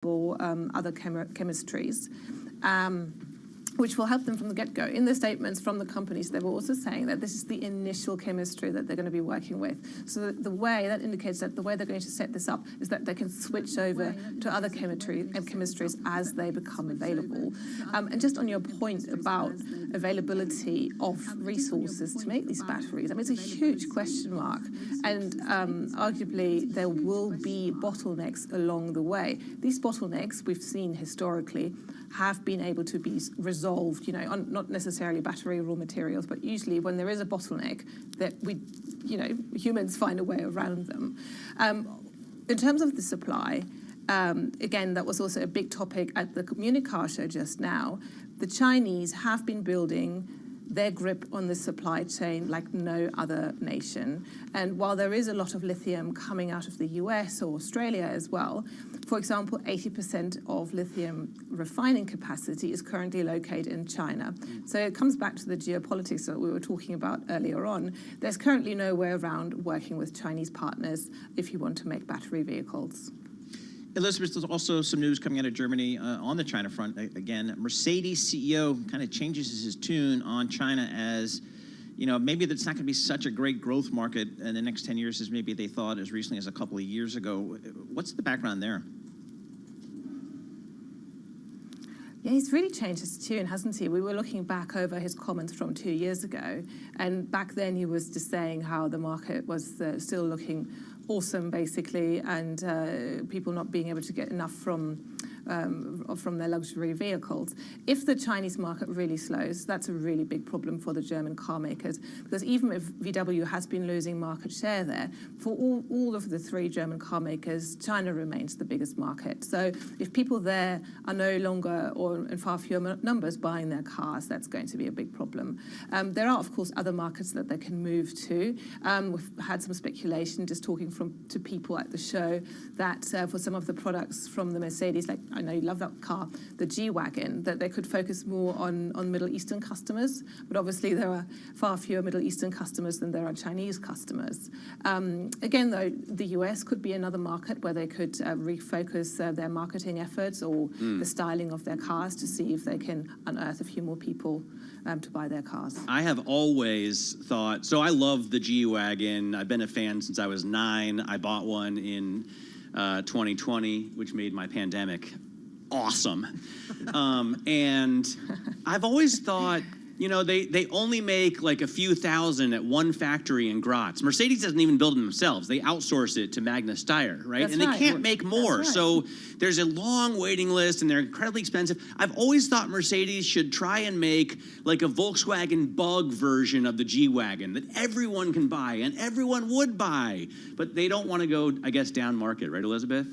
or other chemistries, which will help them from the get-go. In the statements from the companies, they were also saying that this is the initial chemistry that they're going to be working with. So that indicates that the way they're going to set this up is that they can switch over to other chemistries as they become available. And just on your point about availability of resources to make these batteries, I mean, it's a huge question mark. And arguably, there will be bottlenecks along the way. These bottlenecks, we've seen historically, have been able to be resolved, on not necessarily battery raw materials, but usually when there is a bottleneck, that humans find a way around them. In terms of the supply, again, that was also a big topic at the Munich Car Show just now. The Chinese have been building their grip on the supply chain like no other nation. And while there is a lot of lithium coming out of the US or Australia as well, for example, 80% of lithium refining capacity is currently located in China. So it comes back to the geopolitics that we were talking about earlier on. There's currently no way around working with Chinese partners if you want to make battery vehicles. Elizabeth, there's also some news coming out of Germany on the China front. Again, Mercedes CEO kind of changes his tune on China as, maybe that's not going to be such a great growth market in the next 10 years as maybe they thought as recently as a couple of years ago. What's the background there? Yeah, he's really changed his tune, hasn't he? We were looking back over his comments from 2 years ago, and back then he was just saying how the market was still looking awesome, basically, and people not being able to get enough from their luxury vehicles. If the Chinese market really slows, that's a really big problem for the German car makers, because even if VW has been losing market share there, for all of the three German car makers, China remains the biggest market. So if people there are no longer, or in far fewer numbers, buying their cars, that's going to be a big problem. There are, of course, other markets that they can move to. We've had some speculation, just talking to people at the show, that for some of the products from the Mercedes, like, I know you love that car, the G-Wagon, that they could focus more on Middle Eastern customers. But obviously there are far fewer Middle Eastern customers than there are Chinese customers. Again, though, the US could be another market where they could refocus their marketing efforts or the styling of their cars to see if they can unearth a few more people to buy their cars. I have always thought, so I love the G-Wagon. I've been a fan since I was 9. I bought one in 2020, which made my pandemic awesome. And I've always thought, they only make like a few thousand at one factory in Graz. Mercedes doesn't even build them themselves. They outsource it to Magna Steyr, right? That's and right. They can't make more. Right. So there's a long waiting list and they're incredibly expensive. I've always thought Mercedes should try and make like a Volkswagen Bug version of the G-Wagon that everyone can buy and everyone would buy. But they don't want to go, I guess, down market, right, Elizabeth?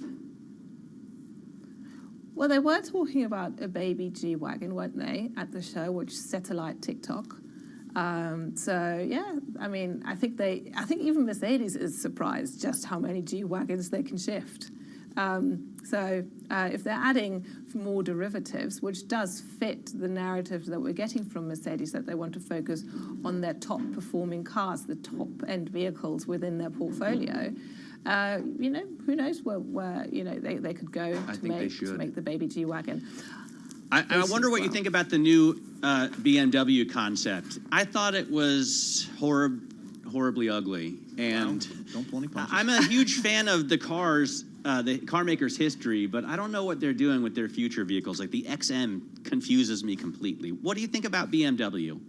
Well, they were talking about a baby G-Wagon, weren't they, at the show, which set alight TikTok. So yeah, I mean, I think even Mercedes is surprised just how many G-Wagons they can shift. So if they're adding more derivatives, which does fit the narrative that we're getting from Mercedes, that they want to focus on their top performing cars, the top end vehicles within their portfolio. Who knows where they could go to make the baby G-Wagon. I wonder what you think about the new BMW concept. I thought it was horribly ugly, and don't pull any punches. I'm a huge fan of the cars, the car maker's history, but I don't know what they're doing with their future vehicles. Like the XM confuses me completely. What do you think about BMW?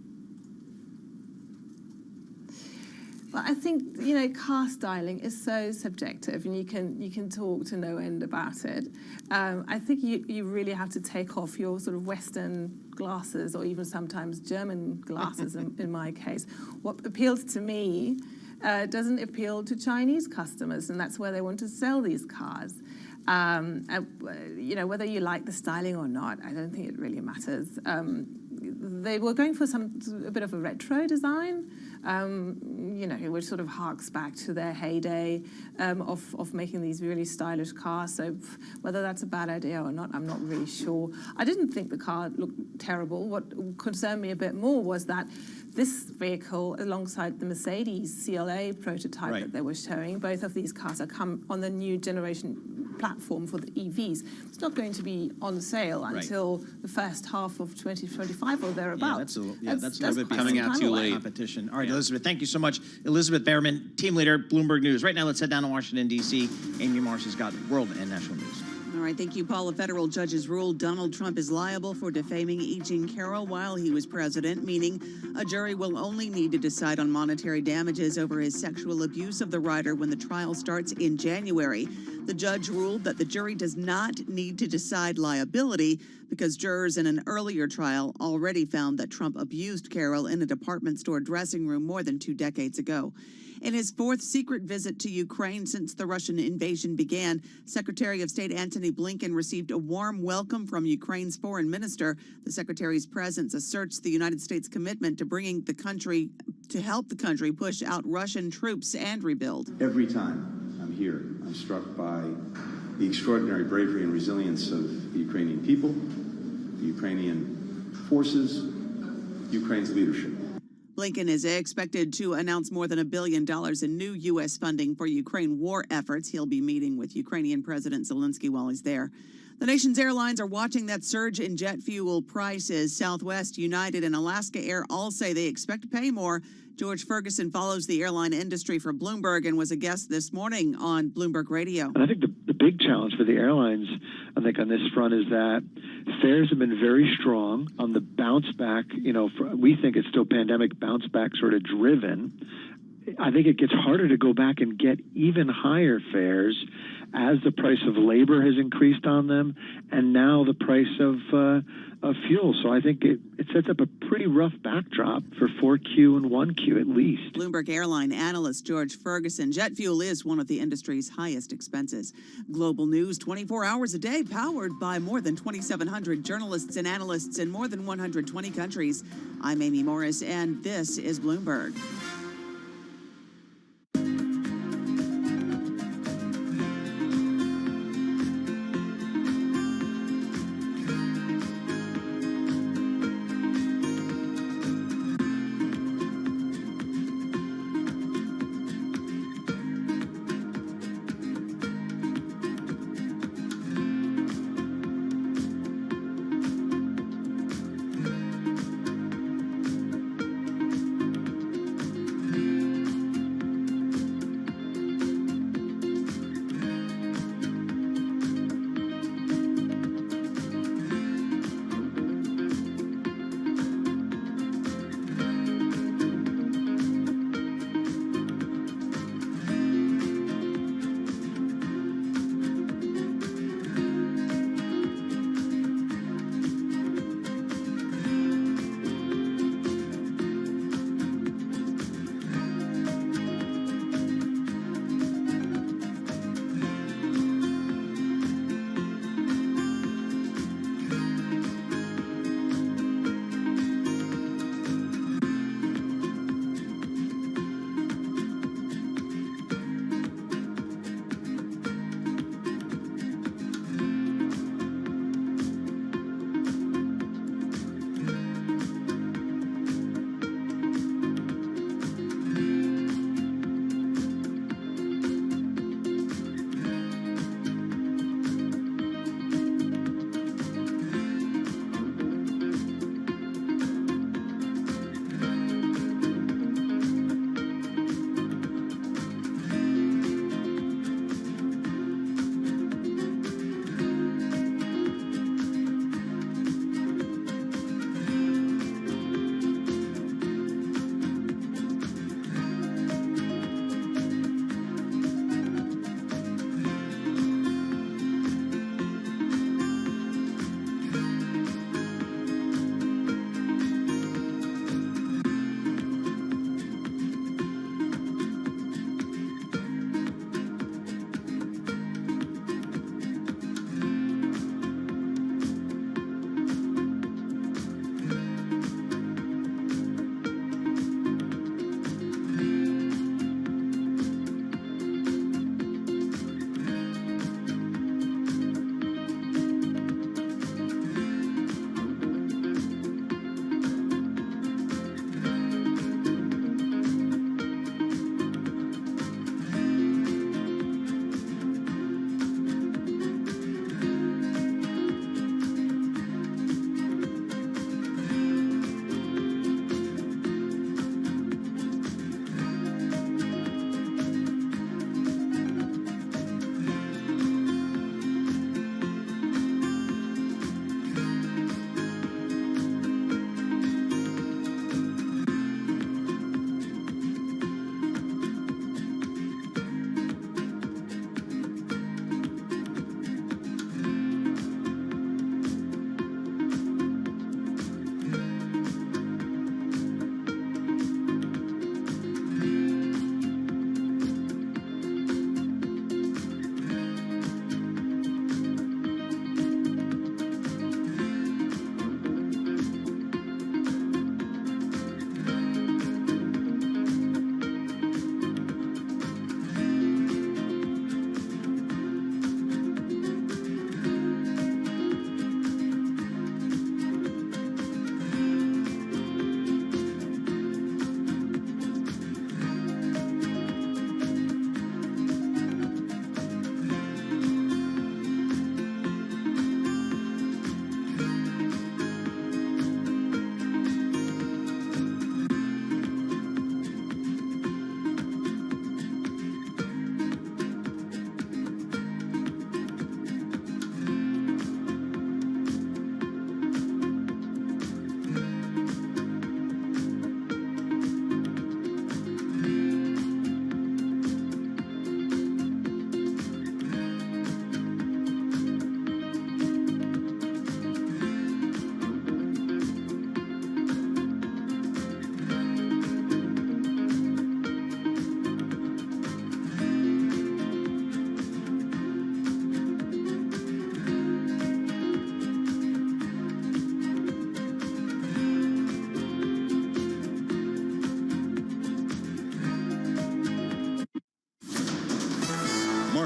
Well, I think car styling is so subjective, and you can talk to no end about it. I think you really have to take off your sort of Western glasses, or even sometimes German glasses. in my case, what appeals to me doesn't appeal to Chinese customers, and that's where they want to sell these cars. Whether you like the styling or not, I don't think it really matters. They were going for a bit of a retro design, which sort of harks back to their heyday of making these really stylish cars. So whether that's a bad idea or not, I'm not really sure. I didn't think the car looked terrible. What concerned me a bit more was that this vehicle, alongside the Mercedes CLA prototype that they were showing, both of these cars are come on the new generation platform for the EVs. It's not going to be on sale until the first half of 2025 or thereabouts. That's a little bit coming out too late. Competition. All right, Elizabeth, thank you so much. Elizabeth Behrman, team leader, Bloomberg News. Right now, let's head down to Washington, D.C. Amy Marsh has got world and national news. All right, thank you, Paul. A federal judge's ruled Donald Trump is liable for defaming E. Jean Carroll while he was president, meaning a jury will only need to decide on monetary damages over his sexual abuse of the writer when the trial starts in January. The judge ruled that the jury does not need to decide liability because jurors in an earlier trial already found that Trump abused Carroll in a department store dressing room more than 2 decades ago. In his fourth secret visit to Ukraine since the Russian invasion began, Secretary of State Antony Blinken received a warm welcome from Ukraine's foreign minister. The secretary's presence asserts the United States' commitment to help the country push out Russian troops and rebuild. Every time I'm here, I'm struck by the extraordinary bravery and resilience of the Ukrainian people, the Ukrainian forces, Ukraine's leadership. Blinken is expected to announce more than $1 billion in new U.S. funding for Ukraine war efforts. He'll be meeting with Ukrainian President Zelensky while he's there. The nation's airlines are watching that surge in jet fuel prices. Southwest, United, and Alaska Air all say they expect to pay more. George Ferguson follows the airline industry for Bloomberg and was a guest this morning on Bloomberg Radio. And I think the big challenge for the airlines, I think, on this front is that fares have been very strong on the bounce back. We think it's still pandemic bounce back sort of driven. I think it gets harder to go back and get even higher fares as the price of labor has increased on them, and now the price of fuel. So I think it sets up a pretty rough backdrop for 4Q and 1Q at least. Bloomberg airline analyst George Ferguson. Jet fuel is one of the industry's highest expenses. Global news 24 hours a day, powered by more than 2,700 journalists and analysts in more than 120 countries. I'm Amy Morris, and this is Bloomberg.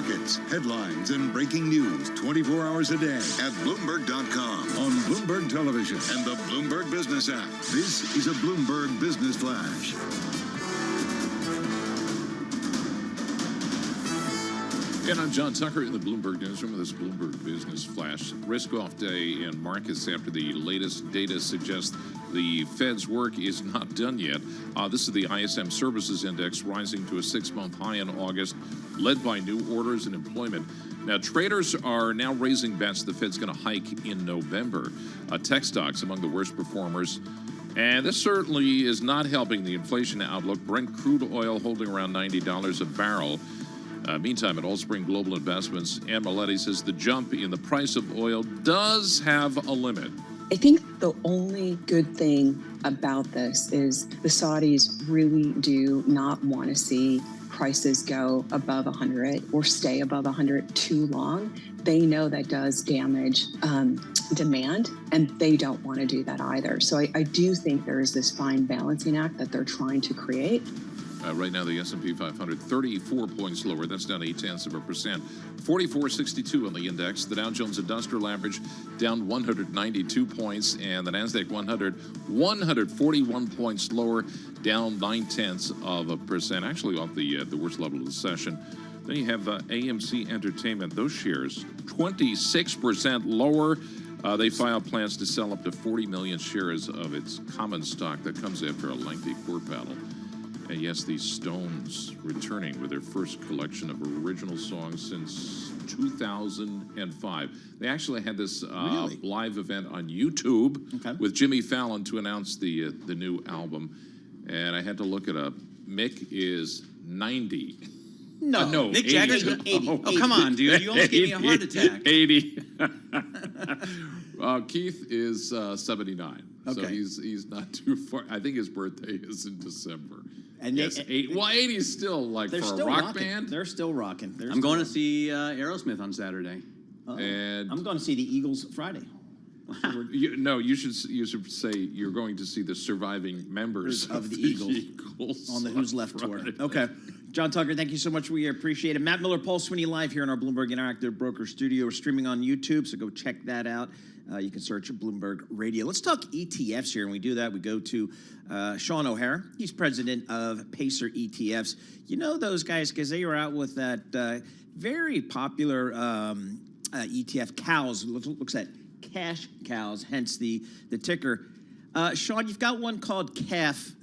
markets, headlines, and breaking news 24 hours a day at Bloomberg.com, on Bloomberg Television, and the Bloomberg Business app. This is a Bloomberg Business Flash. And I'm John Tucker in the Bloomberg Newsroom with this Bloomberg Business Flash. Risk-off day in markets after the latest data suggests the Fed's work is not done yet. This is the ISM Services Index rising to a 6-month high in August, led by new orders and employment. Now, traders are now raising bets the Fed's going to hike in November. Tech stocks among the worst performers. And this certainly is not helping the inflation outlook. Brent crude oil holding around $90 a barrel. Meantime, at Allspring Global Investments, Ann Maletti says the jump in the price of oil does have a limit. I think the only good thing about this is the Saudis really do not want to see prices go above 100 or stay above 100 too long. They know that does damage demand, and they don't want to do that either. So I do think there is this fine balancing act that they're trying to create. Right now, the S&P 500, 34 points lower. That's down 0.8%. 44.62 on the index. The Dow Jones Industrial Average down 192 points. And the NASDAQ 100, 141 points lower, down 0.9%. Actually off the worst level of the session. Then you have AMC Entertainment. Those shares, 26% lower. They filed plans to sell up to 40 million shares of its common stock. That comes after a lengthy court battle. And yes, the Stones returning with their first collection of original songs since 2005. They actually had this live event on YouTube with Jimmy Fallon to announce the new album. And I had to look it up. Mick is 90. No, Mick Jagger's 80. Oh, come on, dude. You almost gave me a heart attack. 80. Keith is 79. Okay. So he's not too far. I think his birthday is in December. And yes, 80. Well, 80 is still like for a rock band. They're still rocking. I'm going to see Aerosmith on Saturday. And I'm going to see the Eagles Friday. You should say you're going to see the surviving members of the Eagles on the Who's Left tour. Okay. John Tucker, thank you so much. We appreciate it. Matt Miller, Paul Sweeney live here in our Bloomberg Interactive Broker Studio. We're streaming on YouTube, so go check that out. You can search Bloomberg Radio. Let's talk ETFs here. And we do that. We go to Sean O'Hara. He's president of Pacer ETFs. You know those guys because they were out with that very popular ETF, COWS. Looks at cash cows, hence the ticker. Sean, you've got one called CAF.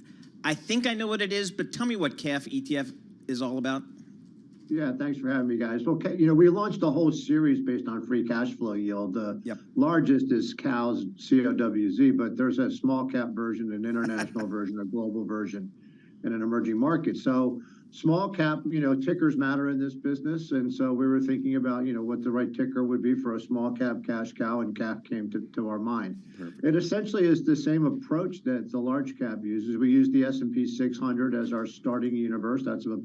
I think I know what it is, but tell me what CAF ETF is all about. Yeah, thanks for having me, guys. Okay, we launched a whole series based on free cash flow yield. The largest is COWS, COWZ, but there's a small cap version, an international version, a global version, and an emerging market. So small cap, tickers matter in this business. And so we were thinking about, what the right ticker would be for a small cap cash cow, and CAF came to our mind. Perfect. It essentially is the same approach that the large cap uses. We use the S&P 600 as our starting universe. That's a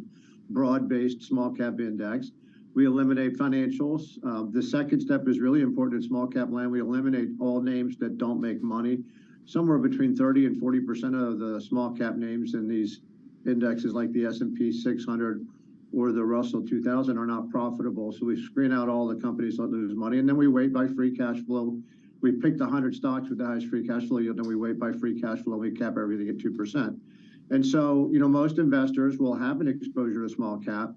broad-based small cap index. We eliminate financials. The second step is really important in small cap land. We eliminate all names that don't make money. Somewhere between 30 and 40% of the small cap names in these indexes like the S&P 600 or the Russell 2000 are not profitable. So we screen out all the companies that lose money, and then we weight by free cash flow. We picked 100 stocks with the highest free cash flow yield, and we weight by free cash flow. We cap everything at 2%. And so, most investors will have an exposure to small cap.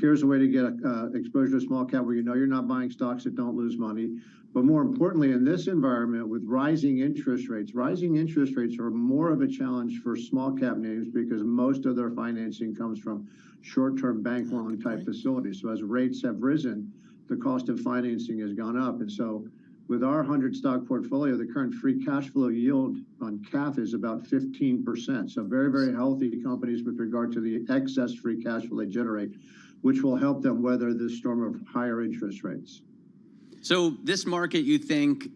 Here's a way to get exposure to small cap where you're not buying stocks that don't lose money. But more importantly, in this environment with rising interest rates are more of a challenge for small cap names because most of their financing comes from short-term bank loan type facilities. So as rates have risen, the cost of financing has gone up. And so with our 100 stock portfolio, the current free cash flow yield on CAF is about 15%. So very, very healthy companies with regard to the excess free cash flow they generate, which will help them weather this storm of higher interest rates. So this market, you think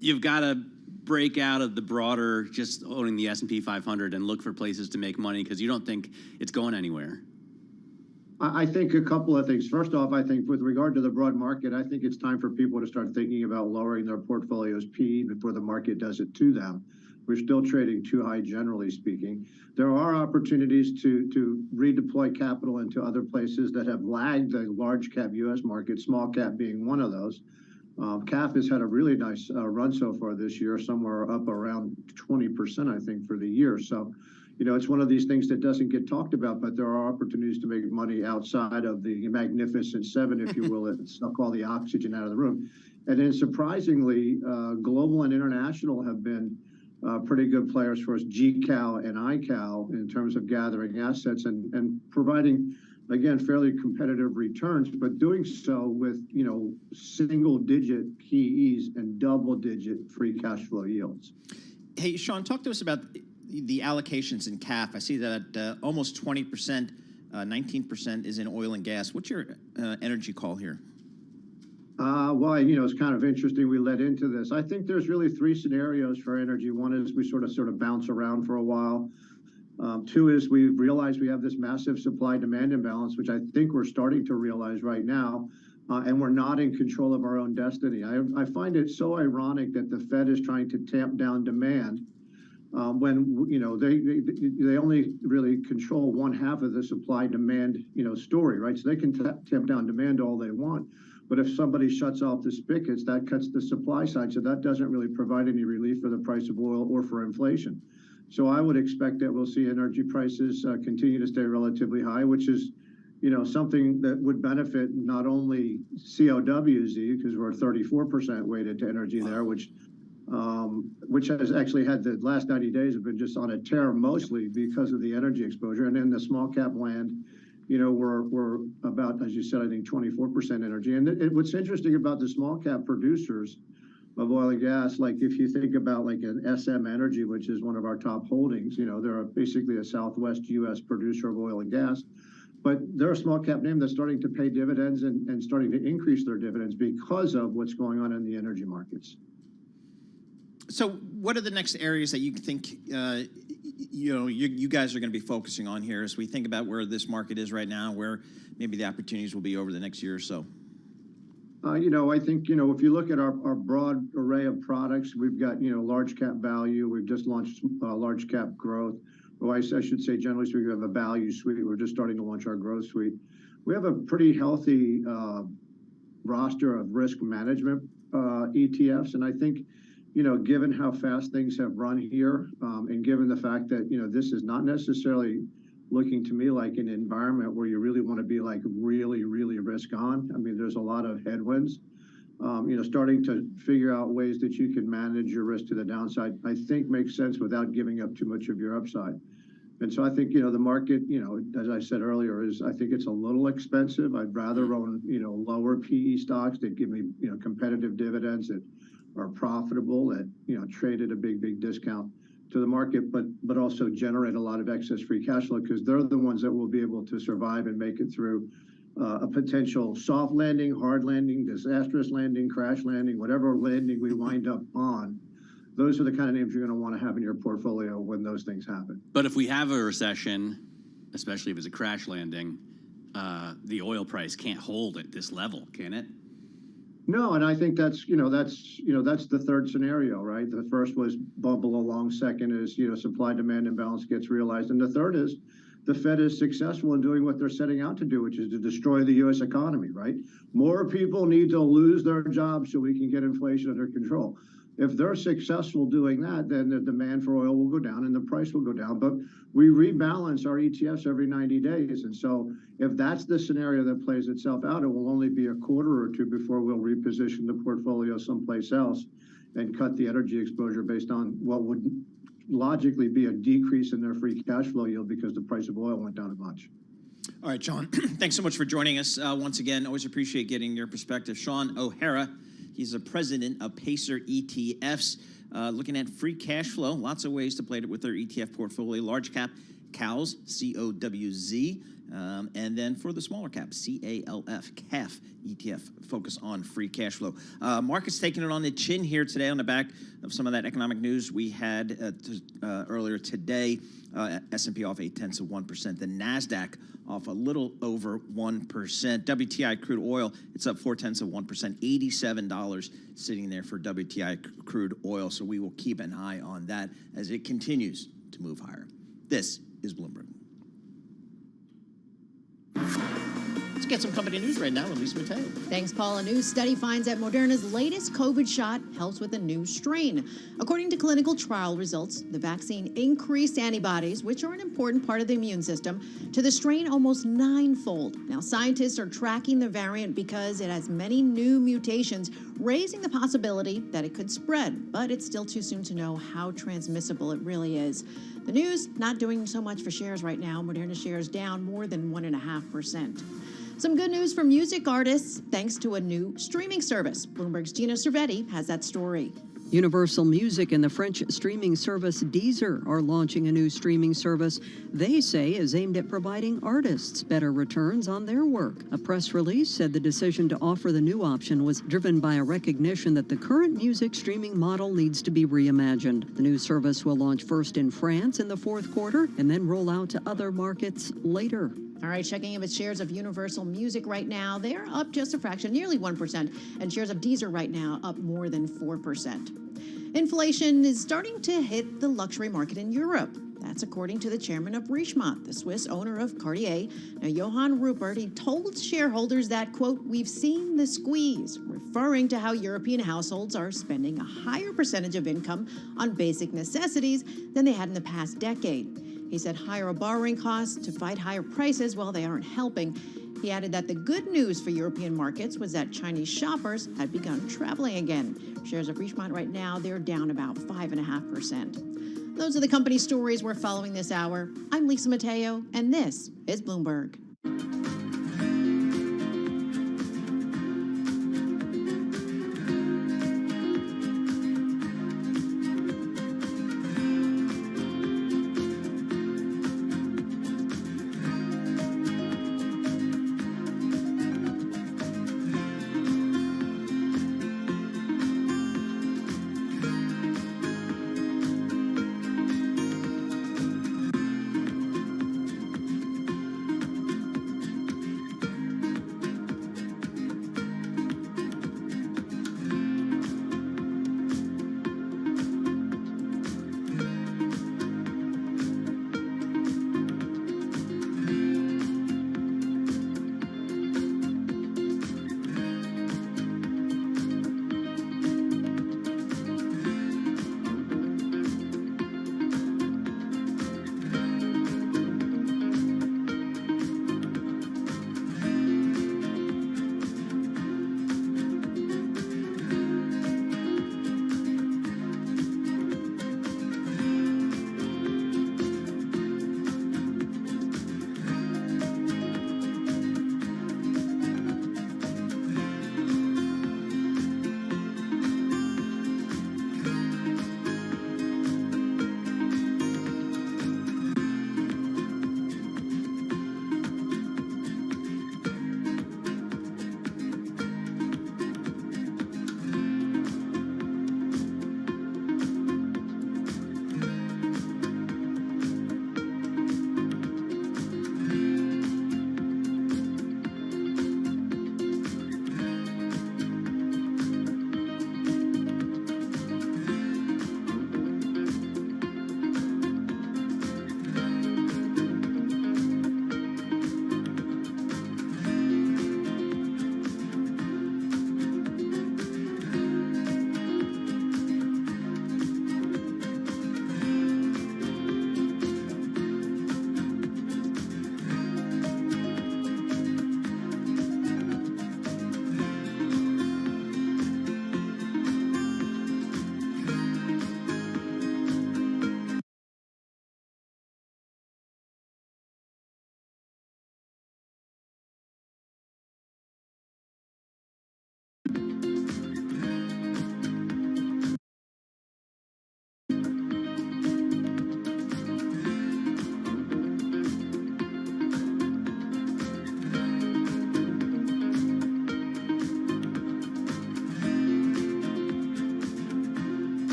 you've got to break out of the broader just owning the S&P 500 and look for places to make money because you don't think it's going anywhere? I think a couple of things. First off, I think with regard to the broad market, I think it's time for people to start thinking about lowering their portfolio's PE before the market does it to them. We're still trading too high, generally speaking. There are opportunities to redeploy capital into other places that have lagged the large cap U.S. market, small cap being one of those. CAF has had a really nice run so far this year, somewhere up around 20%, I think, for the year. So, it's one of these things that doesn't get talked about, but there are opportunities to make money outside of the magnificent seven, if you will, that suck all the oxygen out of the room. And then surprisingly, global and international have been pretty good players for us, GCal and ICal, in terms of gathering assets and providing, again, fairly competitive returns, but doing so with, single-digit PEs and double-digit free cash flow yields. Hey, Sean, talk to us about the allocations in CAF. I see that almost 20%, 19% is in oil and gas. What's your energy call here? Well, it's kind of interesting we led into this. I think there's really three scenarios for energy. One is we sort of bounce around for a while. Two is we realize we have this massive supply-demand imbalance, which I think we're starting to realize right now, and we're not in control of our own destiny. I find it so ironic that the Fed is trying to tamp down demand when they only really control one half of the supply-demand story, right? So they can tamp down demand all they want. But if somebody shuts off the spigots, that cuts the supply side. So that doesn't really provide any relief for the price of oil or for inflation. So I would expect that we'll see energy prices continue to stay relatively high, which is, something that would benefit not only COWZ, because we're 34% weighted to energy there, which has actually had the last 90 days have been just on a tear mostly because of the energy exposure. And in the small cap land, we're about, as you said, I think 24% energy. And what's interesting about the small cap producers of oil and gas, like if you think about like an SM Energy, which is one of our top holdings, they're basically a Southwest U.S. producer of oil and gas, but they're a small cap name that's starting to pay dividends and starting to increase their dividends because of what's going on in the energy markets. So what are the next areas that you think, you guys are going to be focusing on here as we think about where this market is right now, where maybe the opportunities will be over the next year or so? I think, if you look at our broad array of products, we've got, large cap value. We've just launched large cap growth. Or I should say, generally speaking, we have a value suite. We're just starting to launch our growth suite. We have a pretty healthy roster of risk management ETFs. And I think, given how fast things have run here, and given the fact that, this is not necessarily looking to me like an environment where you really want to be like really, really risk on. I mean, there's a lot of headwinds. Starting to figure out ways that you can manage your risk to the downside, I think makes sense without giving up too much of your upside. And so I think, the market, as I said earlier, I think it's a little expensive. I'd rather own, lower PE stocks that give me, competitive dividends that are profitable, that, trade at a big discount to the market, but also generate a lot of excess free cash flow, because they're the ones that will be able to survive and make it through a potential soft landing, hard landing, disastrous landing, crash landing, whatever landing we wind up on. Those are the kind of names you're going to want to have in your portfolio when those things happen. But if we have a recession, especially if it's a crash landing, the oil price can't hold at this level, can it? No, and I think that's the third scenario, right? The first was bubble along. Second is, supply-demand imbalance gets realized. And the third is the Fed is successful in doing what they're setting out to do, which is to destroy the U.S. economy, right? More people need to lose their jobs so we can get inflation under control. If they're successful doing that, then the demand for oil will go down and the price will go down. But we rebalance our ETFs every 90 days. And so if that's the scenario that plays itself out, it will only be a quarter or two before we'll reposition the portfolio someplace else and cut the energy exposure based on what would logically be a decrease in their free cash flow yield because the price of oil went down a bunch. All right, Sean, thanks so much for joining us once again. Always appreciate getting your perspective. Sean O'Hara, he's the president of Pacer ETFs, looking at free cash flow. Lots of ways to play it with their ETF portfolio. Large cap, COWZ, COWZ. And then for the smaller cap, CALF ETF, focus on free cash flow. Markets taking it on the chin here today on the back of some of that economic news we had earlier today. S&P off 0.8%. The NASDAQ off a little over 1%. WTI crude oil, it's up 0.4%, $87 sitting there for WTI crude oil. So we will keep an eye on that as it continues to move higher. This is Bloomberg. Let's get some company news right now with Lisa Mateo. Thanks, Paul. A new study finds that Moderna's latest COVID shot helps with a new strain. According to clinical trial results, the vaccine increased antibodies, which are an important part of the immune system, to the strain almost 9-fold. Now, scientists are tracking the variant because it has many new mutations, raising the possibility that it could spread. But it's still too soon to know how transmissible it really is. The news not doing so much for shares right now. Moderna shares down more than 1.5%. Some good news for music artists, thanks to a new streaming service. Bloomberg's Gina Cervetti has that story. Universal Music and the French streaming service Deezer are launching a new streaming service they say is aimed at providing artists better returns on their work. A press release said the decision to offer the new option was driven by a recognition that the current music streaming model needs to be reimagined. The new service will launch first in France in the fourth quarter and then roll out to other markets later. All right, checking in with shares of Universal Music right now. They're up just a fraction, nearly 1%, and shares of Deezer right now up more than 4%. Inflation is starting to hit the luxury market in Europe. That's according to the chairman of Richemont, the Swiss owner of Cartier. Now, Johann Rupert, he told shareholders that, quote, "We've seen the squeeze," referring to how European households are spending a higher percentage of income on basic necessities than they had in the past decade. He said higher borrowing costs to fight higher prices, well, they aren't helping. He added that the good news for European markets was that Chinese shoppers had begun traveling again. Shares of Richemont right now, they're down about 5.5%. Those are the company stories we're following this hour. I'm Lisa Mateo, and this is Bloomberg.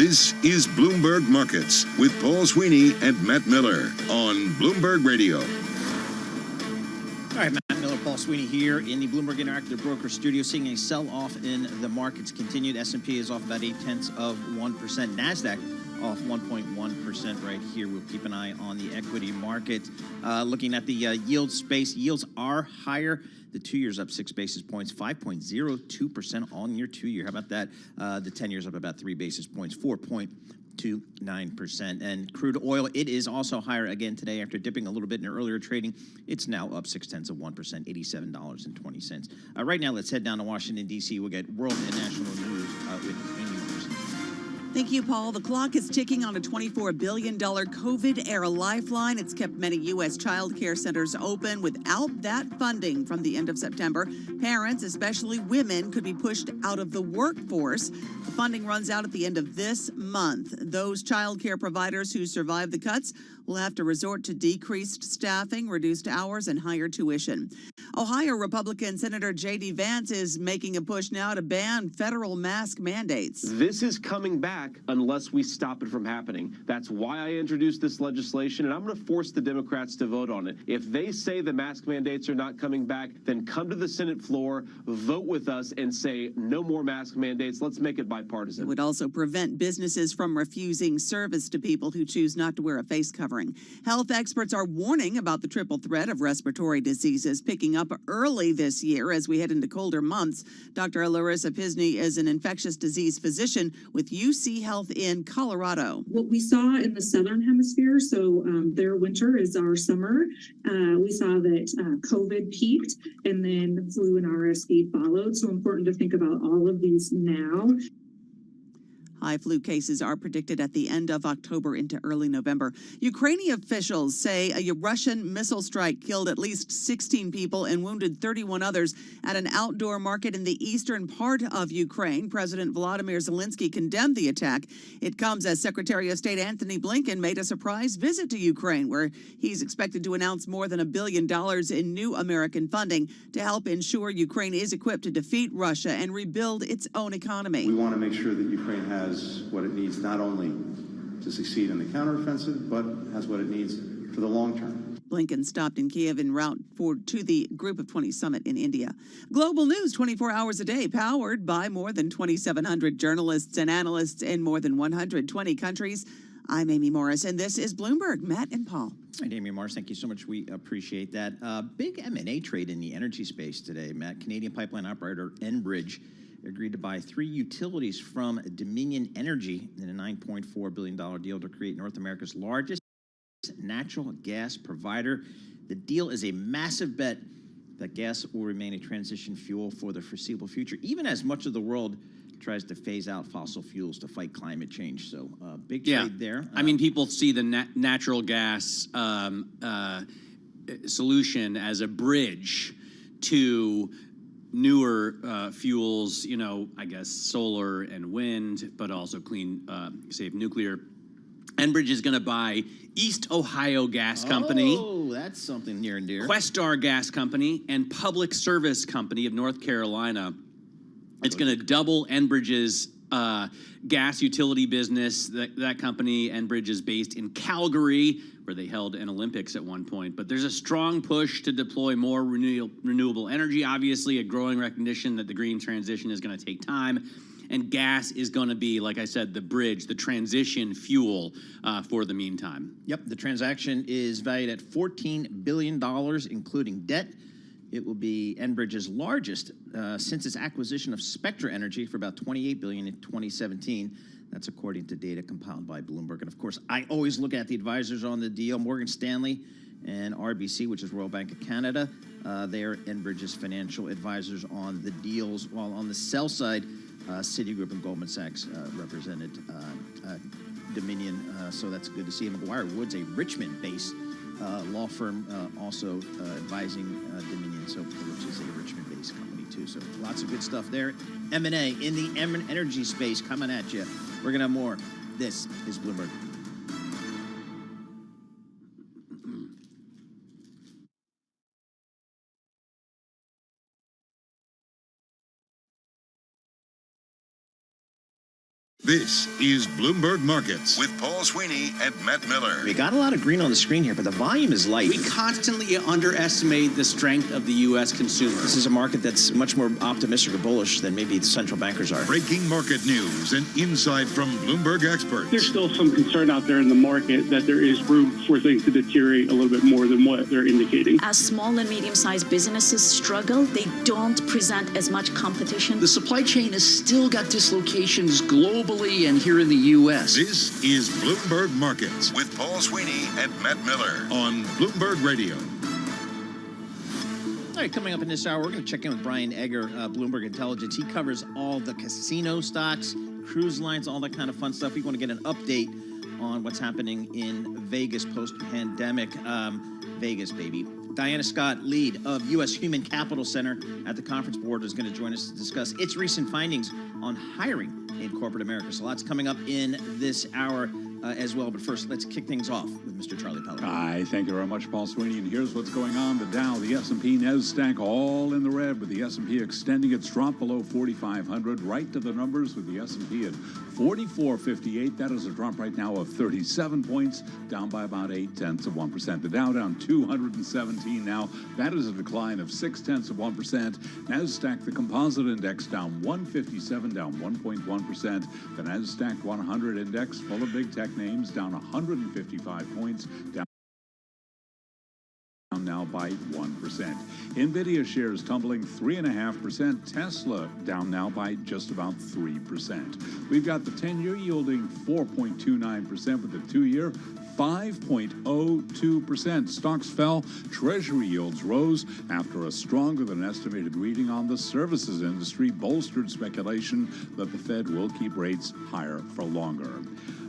This is Bloomberg Markets with Paul Sweeney and Matt Miller on Bloomberg Radio. All right, Matt Miller, Paul Sweeney here in the Bloomberg Interactive Broker Studio, seeing a sell-off in the markets continued. S&P is off about 0.8%. NASDAQ off 1.1% right here. We'll keep an eye on the equity market. Looking at the yield space, yields are higher. The 2-year's up 6 basis points, 5.02% on year 2-year. How about that? The 10-year's up about 3 basis points, 4.29%. And crude oil, it is also higher again today after dipping a little bit in earlier trading. It's now up 0.6%, $87.20. Right now, let's head down to Washington, D.C. We'll get world and national news with Amy Morrison. Thank you, Paul. The clock is ticking on a $24 billion COVID-era lifeline. It's kept many U.S. child care centers open. Without that funding from the end of September, parents, especially women, could be pushed out of the workforce. The funding runs out at the end of this month. Those child care providers who survive the cuts will have to resort to decreased staffing, reduced hours, and higher tuition. Ohio Republican Senator J.D. Vance is making a push now to ban federal mask mandates. This is coming back unless we stop it from happening. That's why I introduced this legislation, and I'm going to force the Democrats to vote on it. If they say the mask mandates are not coming back, then come to the Senate floor, vote with us, and say no more mask mandates. Let's make it bipartisan. It would also prevent businesses from refusing service to people who choose not to wear a face covering. Health experts are warning about the triple threat of respiratory diseases picking up early this year as we head into colder months. Dr. Larissa Pisney is an infectious disease physician with UC Health in Colorado. What we saw in the southern hemisphere, so their winter is our summer, we saw that COVID peaked and then flu and RSV followed. So important to think about all of these now. High flu cases are predicted at the end of October into early November. Ukrainian officials say a Russian missile strike killed at least 16 people and wounded 31 others at an outdoor market in the eastern part of Ukraine. President Volodymyr Zelensky condemned the attack. It comes as Secretary of State Antony Blinken made a surprise visit to Ukraine, where he's expected to announce more than $1 billion in new American funding to help ensure Ukraine is equipped to defeat Russia and rebuild its own economy. We want to make sure that Ukraine has what it needs not only to succeed in the counteroffensive, but has what it needs for the long term. Blinken stopped in Kiev en route to the Group of 20 summit in India. Global news 24 hours a day, powered by more than 2,700 journalists and analysts in more than 120 countries. I'm Amy Morris, and this is Bloomberg. Matt and Paul. All right, Amy Morris, thank you so much. We appreciate that. Big M&A trade in the energy space today, Matt. Canadian pipeline operator Enbridge agreed to buy 3 utilities from Dominion Energy in a $9.4 billion deal to create North America's largest natural gas provider. The deal is a massive bet that gas will remain a transition fuel for the foreseeable future, even as much of the world tries to phase out fossil fuels to fight climate change. So big trade there. I mean, people see the natural gas solution as a bridge to newer fuels, you know, I guess solar and wind, but also clean, safe nuclear. Enbridge is going to buy East Ohio Gas Company. Oh, that's something near and dear. Questar Gas Company and Public Service Company of North Carolina. It's going to double Enbridge's gas utility business. That company, Enbridge, is based in Calgary, where they held an Olympics at one point. But there's a strong push to deploy more renewable energy. Obviously, a growing recognition that the green transition is going to take time. And gas is going to be, like I said, the bridge, the transition fuel for the meantime. Yep, the transaction is valued at $14 billion, including debt. It will be Enbridge's largest since its acquisition of Spectra Energy for about $28 billion in 2017. That's according to data compiled by Bloomberg. And of course, I always look at the advisors on the deal: Morgan Stanley and RBC, which is Royal Bank of Canada. They are Enbridge's financial advisors on the deals, while on the sell side, Citigroup and Goldman Sachs represented Dominion. So that's good to see. McGuire Woods, a Richmond-based law firm, also advising Dominion, so which is a Richmond-based company too. So lots of good stuff there. M&A in the energy space coming at you. We're gonna have more. This is Bloomberg. This is Bloomberg Markets with Paul Sweeney and Matt Miller. We got a lot of green on the screen here, but the volume is light. We constantly underestimate the strength of the U.S. consumer. This is a market that's much more optimistic or bullish than maybe the central bankers are. Breaking market news and insight from Bloomberg experts. There's still some concern out there in the market that there is room for things to deteriorate a little bit more than what they're indicating. As small and medium-sized businesses struggle, they don't present as much competition. The supply chain has still got dislocations globally and here in the U.S. This is Bloomberg Markets with Paul Sweeney and Matt Miller on Bloomberg Radio. All right, coming up in this hour, we're going to check in with Brian Egger, Bloomberg Intelligence. He covers all the casino stocks, cruise lines, all that kind of fun stuff. We want to get an update on what's happening in Vegas post-pandemic. Vegas, baby. Diana Scott, lead of U.S. Human Capital Center at the Conference Board, is going to join us to discuss its recent findings on hiring in corporate America. So lots coming up in this hour as well. But first, let's kick things off with Mr. Charlie Pellet. Hi, thank you very much, Paul Sweeney. And here's what's going on. The Dow, the S&P, NASDAQ, all in the red, with the S&P extending its drop below 4,500, right to the numbers with the S&P at 44.58. That is a drop right now of 37 points, down by about 0.8%. The Dow down 217 now. That is a decline of 0.6%. NASDAQ, the composite index, down 157, down 1.1%. The NASDAQ 100 index, full of big tech names, down 155 points, down now by 1%. NVIDIA shares tumbling 3.5%. Tesla down now by just about 3%. We've got the 10-year yielding 4.29%, with the 2-year 5.02%. Stocks fell. Treasury yields rose after a stronger than estimated reading on the services industry bolstered speculation that the Fed will keep rates higher for longer.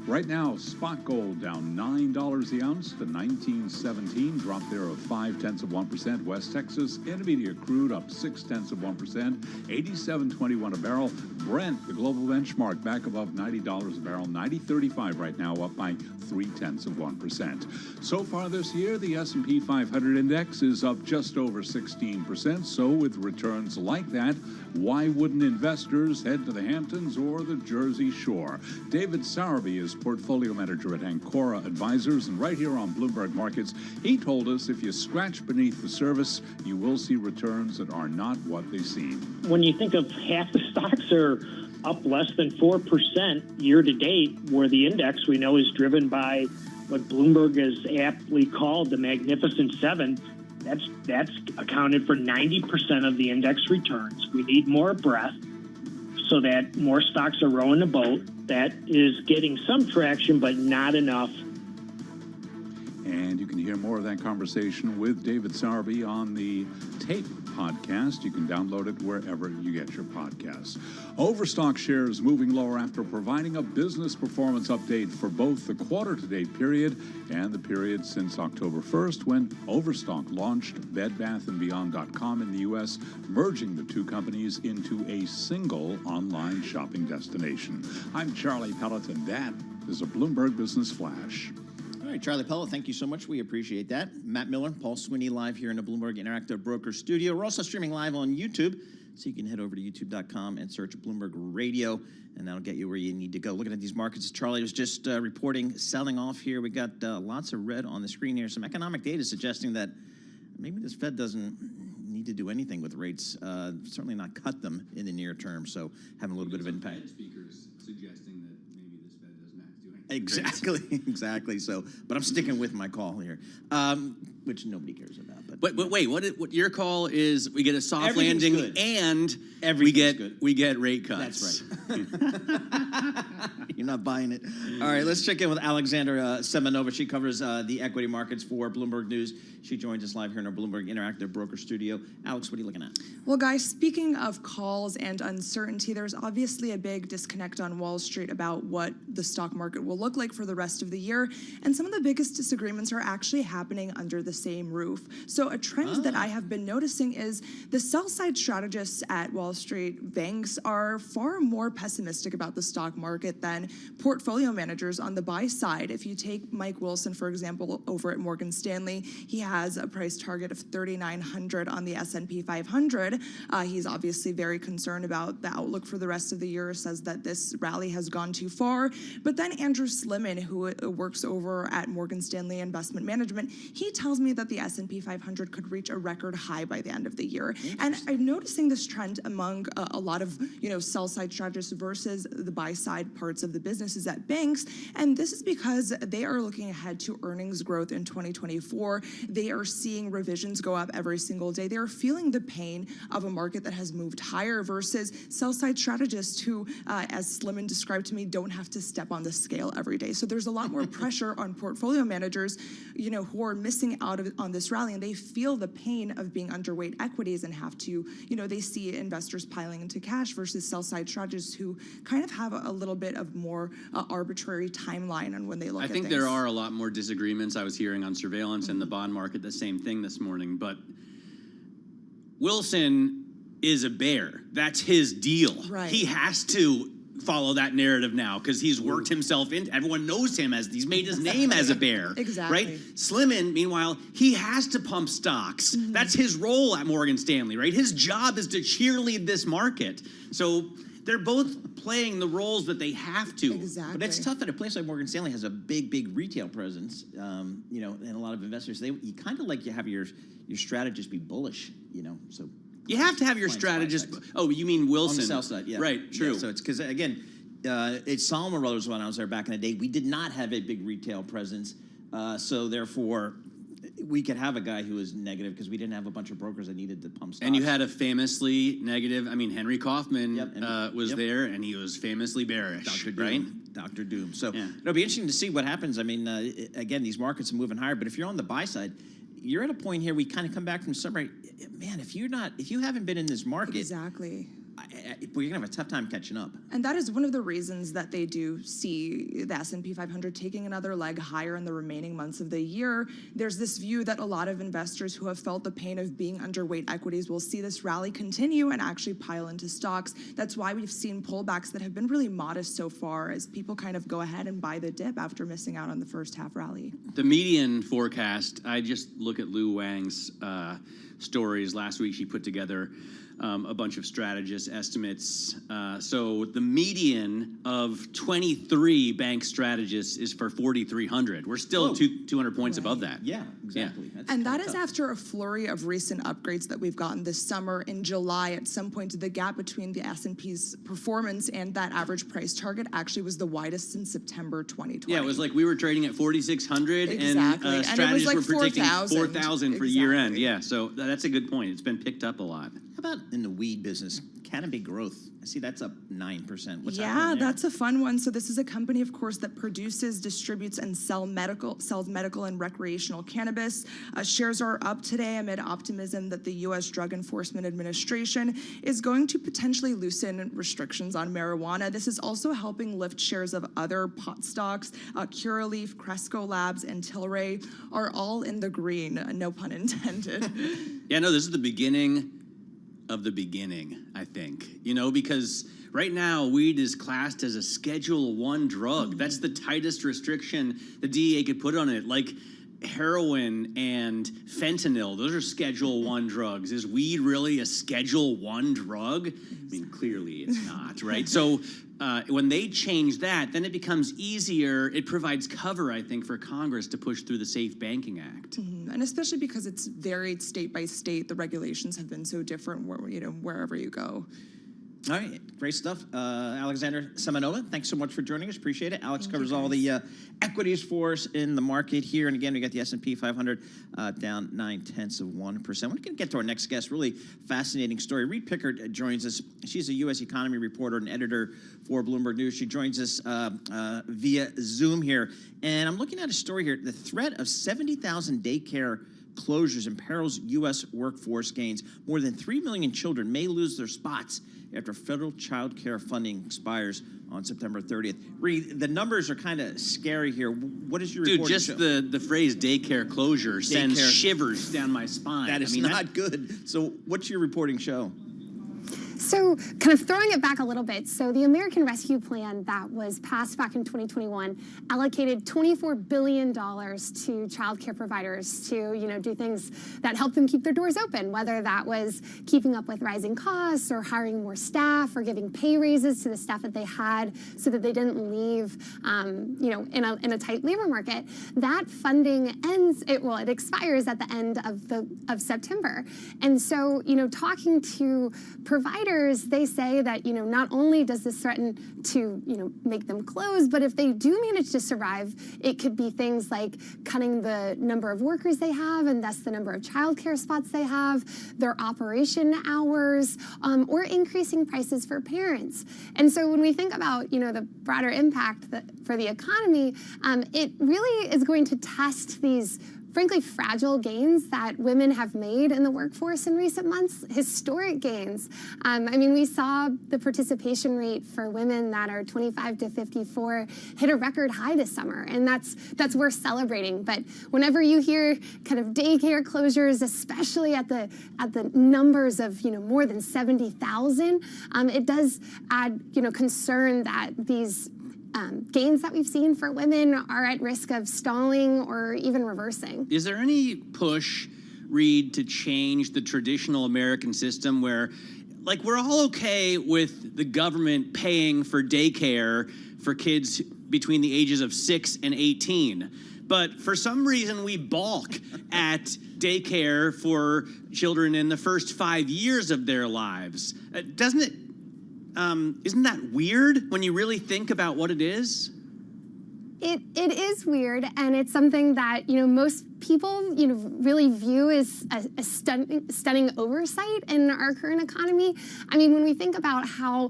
Right now, spot gold down $9 the ounce to $19.17. Drop there of 0.5%. West Texas intermediate crude up 0.6%. $87.21 a barrel. Brent, the global benchmark, back above $90 a barrel. $90.35 right now, up by 0.3%. So far this year, the S&P 500 index is up just over 16%. So with returns like that, why wouldn't investors head to the Hamptons or the Jersey Shore? David Sowerby is portfolio manager at Ancora Advisors, and right here on Bloomberg Markets, he told us if you scratch beneath the surface, you will see returns that are not what they seem. When you think of half the stocks are up less than 4% year to date, where the index we know is driven by what Bloomberg has aptly called the Magnificent Seven, that's accounted for 90% of the index returns. We need more breadth so that more stocks are rowing the boat. That is getting some traction, but not enough. And you can hear more of that conversation with David Sowerby on the Tape podcast. You can download it wherever you get your podcasts. Overstock shares moving lower after providing a business performance update for both the quarter-to-date period and the period since October 1st, when Overstock launched BedBathAndBeyond.com in the U.S., merging the two companies into a single online shopping destination. I'm Charlie Pellet, and that is a Bloomberg Business Flash. All right, Charlie Pellet, thank you so much. We appreciate that. Matt Miller, Paul Sweeney live here in the Bloomberg Interactive Broker Studio. We're also streaming live on YouTube, so you can head over to youtube.com and search Bloomberg Radio, and that'll get you where you need to go. Looking at these markets, Charlie was just reporting selling off here. We got lots of red on the screen here. Some economic data suggesting that maybe this Fed doesn't need to do anything with rates, certainly not cut them in the near term, so having a little bit of impact. Speakers suggesting that maybe this Fed doesn't have to do anything. Exactly. So, but I'm sticking with my call here, which nobody cares about. But wait, what your call is? We get a soft landing, good. And we get rate cuts. That's right. You're not buying it. All right, let's check in with Alexandra Semenova. She covers the equity markets for Bloomberg News. She joins us live here in our Bloomberg Interactive Broker Studio. Alex, what are you looking at? Well, guys, speaking of calls and uncertainty, there's obviously a big disconnect on Wall Street about what the stock market will look like for the rest of the year. And some of the biggest disagreements are actually happening under the same roof. So a trend that I have been noticing is the sell-side strategists at Wall Street banks are far more pessimistic about the stock market than portfolio managers on the buy side. If you take Mike Wilson, for example, over at Morgan Stanley, he has a price target of 3,900 on the S&P 500. He's obviously very concerned about the outlook for the rest of the year, says that this rally has gone too far. But then Andrew Sliman, who works over at Morgan Stanley Investment Management, he tells me that the S&P 500 could reach a record high by the end of the year. And I'm noticing this trend among a lot of sell-side strategists versus the buy-side parts of the businesses at banks. And this is because they are looking ahead to earnings growth in 2024. They are seeing revisions go up every single day. They are feeling the pain of a market that has moved higher versus sell-side strategists who, as Sliman described to me, don't have to step on the scale every day. So there's a lot more pressure on portfolio managers, who are missing out on this rally, and they feel the pain of being underweight equities and have to, they see investors piling into cash versus sell-side strategists who kind of have a little bit of more arbitrary timeline on when they look at things. I think there are a lot more disagreements. I was hearing on surveillance and the bond market the same thing this morning, but Wilson is a bear. That's his deal. Right. He has to follow that narrative now because he's worked himself in. Everyone knows him he's made his name as a bear. Exactly. Right? Sliman, meanwhile, he has to pump stocks. That's his role at Morgan Stanley, right? His job is to cheerlead this market. So they're both playing the roles that they have to. Exactly. But it's tough that a place like Morgan Stanley has a big retail presence, and a lot of investors. You kind of like you have your strategist be bullish, so. You have to have your strategist. Oh, you mean Wilson? On the sell side, yeah. Right, true. Yeah, so it's because, again, it's Salomon Brothers when I was there back in the day. We did not have a big retail presence, so therefore we could have a guy who was negative because we didn't have a bunch of brokers that needed to pump stocks. And you had a famously negative, Henry Kaufman was there, and he was famously bearish, Dr. Doom, right? Dr. Doom. So it'll be interesting to see what happens. Again, these markets are moving higher, but if you're on the buy side, you're at a point here, we kind of come back from summer. Man, if you haven't been in this market, exactly, you're gonna have a tough time catching up. And that is one of the reasons that they do see the S&P 500 taking another leg higher in the remaining months of the year. There's this view that a lot of investors who have felt the pain of being underweight equities will see this rally continue and actually pile into stocks. That's why we've seen pullbacks that have been really modest so far as people kind of go ahead and buy the dip after missing out on the first half rally. The median forecast, I just look at Lou Wang's stories. Last week she put together a bunch of strategist estimates. So the median of 23 bank strategists is for 4,300. We're still 200 points above that. Yeah, exactly. Yeah. And that is after a flurry of recent upgrades that we've gotten this summer. In July, at some point, the gap between the S&P's performance and that average price target actually was the widest since September 2020. Yeah, it was like we were trading at 4,600 exactly. and strategists like were predicting 4,000 for year end. Exactly. Yeah, so that's a good point. It's been picked up a lot. How about in the weed business? Canopy Growth. I see that's up 9%. What's happening Yeah, there? that's a fun one. So this is a company, of course, that produces, distributes, and sells medical and recreational cannabis. Shares are up today amid optimism that the U.S. Drug Enforcement Administration is going to potentially loosen restrictions on marijuana. This is also helping lift shares of other pot stocks. Curaleaf, Cresco Labs, and Tilray are all in the green. No pun intended. Yeah, no, this is the beginning of the beginning, I think. Because right now, weed is classed as a Schedule I drug. That's the tightest restriction the DEA could put on it. Like heroin and fentanyl, those are Schedule I drugs. Is weed really a Schedule I drug? Clearly it's not, right? So when they change that, then it becomes easier. It provides cover, I think, for Congress to push through the Safe Banking Act. And especially because it's varied state by state, the regulations have been so different wherever you go. All right, great stuff. Alexander Semenova, thanks so much for joining us. Appreciate it. Alex covers all the equities for us in the market here. And again, we got the S&P 500 down 0.9%. We're going to get to our next guest. Really fascinating story. Reed Pickard joins us. She's a U.S. economy reporter and editor for Bloomberg News. She joins us via Zoom here. And I'm looking at a story here. The threat of 70,000 daycare closures imperils U.S. workforce gains. More than 3 million children may lose their spots after federal child care funding expires on September 30th. Reed, the numbers are kind of scary here. What is your report? Dude, just the phrase daycare closure sends shivers down my spine. That is not good. So what's your reporting show? So kind of throwing it back a little bit, so the American Rescue Plan that was passed back in 2021 allocated $24 billion to child care providers to, do things that help them keep their doors open, whether that was keeping up with rising costs or hiring more staff or giving pay raises to the staff that they had so that they didn't leave, in a tight labor market. That funding it expires at the end of September. And so, talking to providers, they say that, not only does this threaten to, make them close, but if they do manage to survive, it could be things like cutting the number of workers they have and thus the number of childcare spots they have, their operation hours, or increasing prices for parents. And so when we think about, the broader impact for the economy, it really is going to test these frankly fragile gains that women have made in the workforce in recent months, historic gains. We saw the participation rate for women that are 25 to 54 hit a record high this summer, and that's worth celebrating. But whenever you hear kind of daycare closures, especially at the numbers of more than 70,000, it does add concern that these gains that we've seen for women are at risk of stalling or even reversing. Is there any push, Reed, to change the traditional American system where, we're all okay with the government paying for daycare for kids between the ages of 6 and 18, but for some reason we balk at daycare for children in the first 5 years of their lives? Doesn't it? Isn't that weird when you really think about what it is? It is weird, and it's something that most people really view as a stunning oversight in our current economy. When we think about how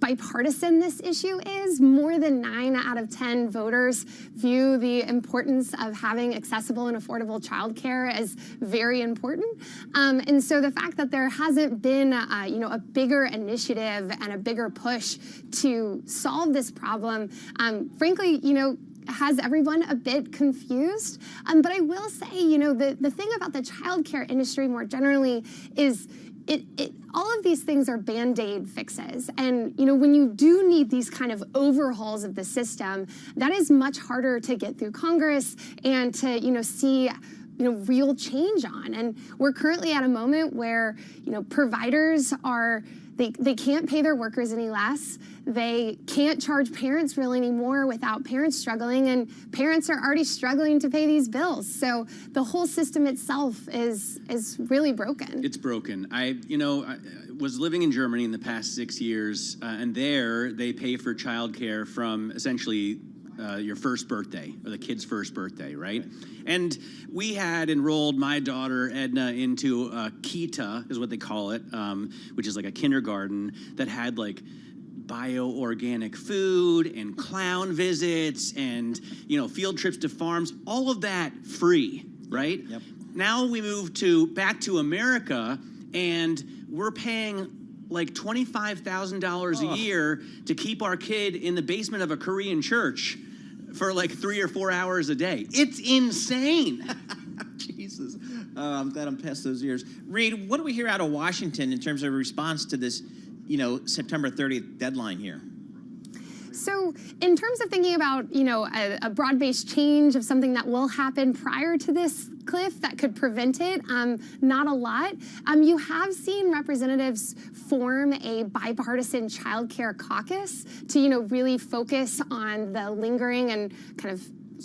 bipartisan this issue is, more than 9 out of 10 voters view the importance of having accessible and affordable childcare as very important. And so the fact that there hasn't been a bigger initiative and a bigger push to solve this problem, frankly, has everyone a bit confused. But I will say, the thing about the childcare industry more generally is all of these things are Band-Aid fixes. And, when you do need these kind of overhauls of the system, that is much harder to get through Congress and to, see real change on. And we're currently at a moment where, providers they can't pay their workers any less. They can't charge parents really anymore without parents struggling, and parents are already struggling to pay these bills. So the whole system itself is really broken. It's broken. I was living in Germany in the past 6 years, and there they pay for childcare from essentially your first birthday, or the kid's first birthday, right? And we had enrolled my daughter Edna into a Kita, is what they call it, which is like a kindergarten that had bio-organic food and clown visits and field trips to farms, all of that free, right? Yep. Now we move back to America, and we're paying $25,000 a year to keep our kid in the basement of a Korean church for 3 or 4 hours a day. It's insane. Jesus. I'm glad I'm past those years. Reed, what do we hear out of Washington in terms of a response to this, September 30th deadline here? So in terms of thinking about, a broad-based change of something that will happen prior to this cliff that could prevent it, not a lot. You have seen representatives form a bipartisan child care caucus to, really focus on the lingering and kind of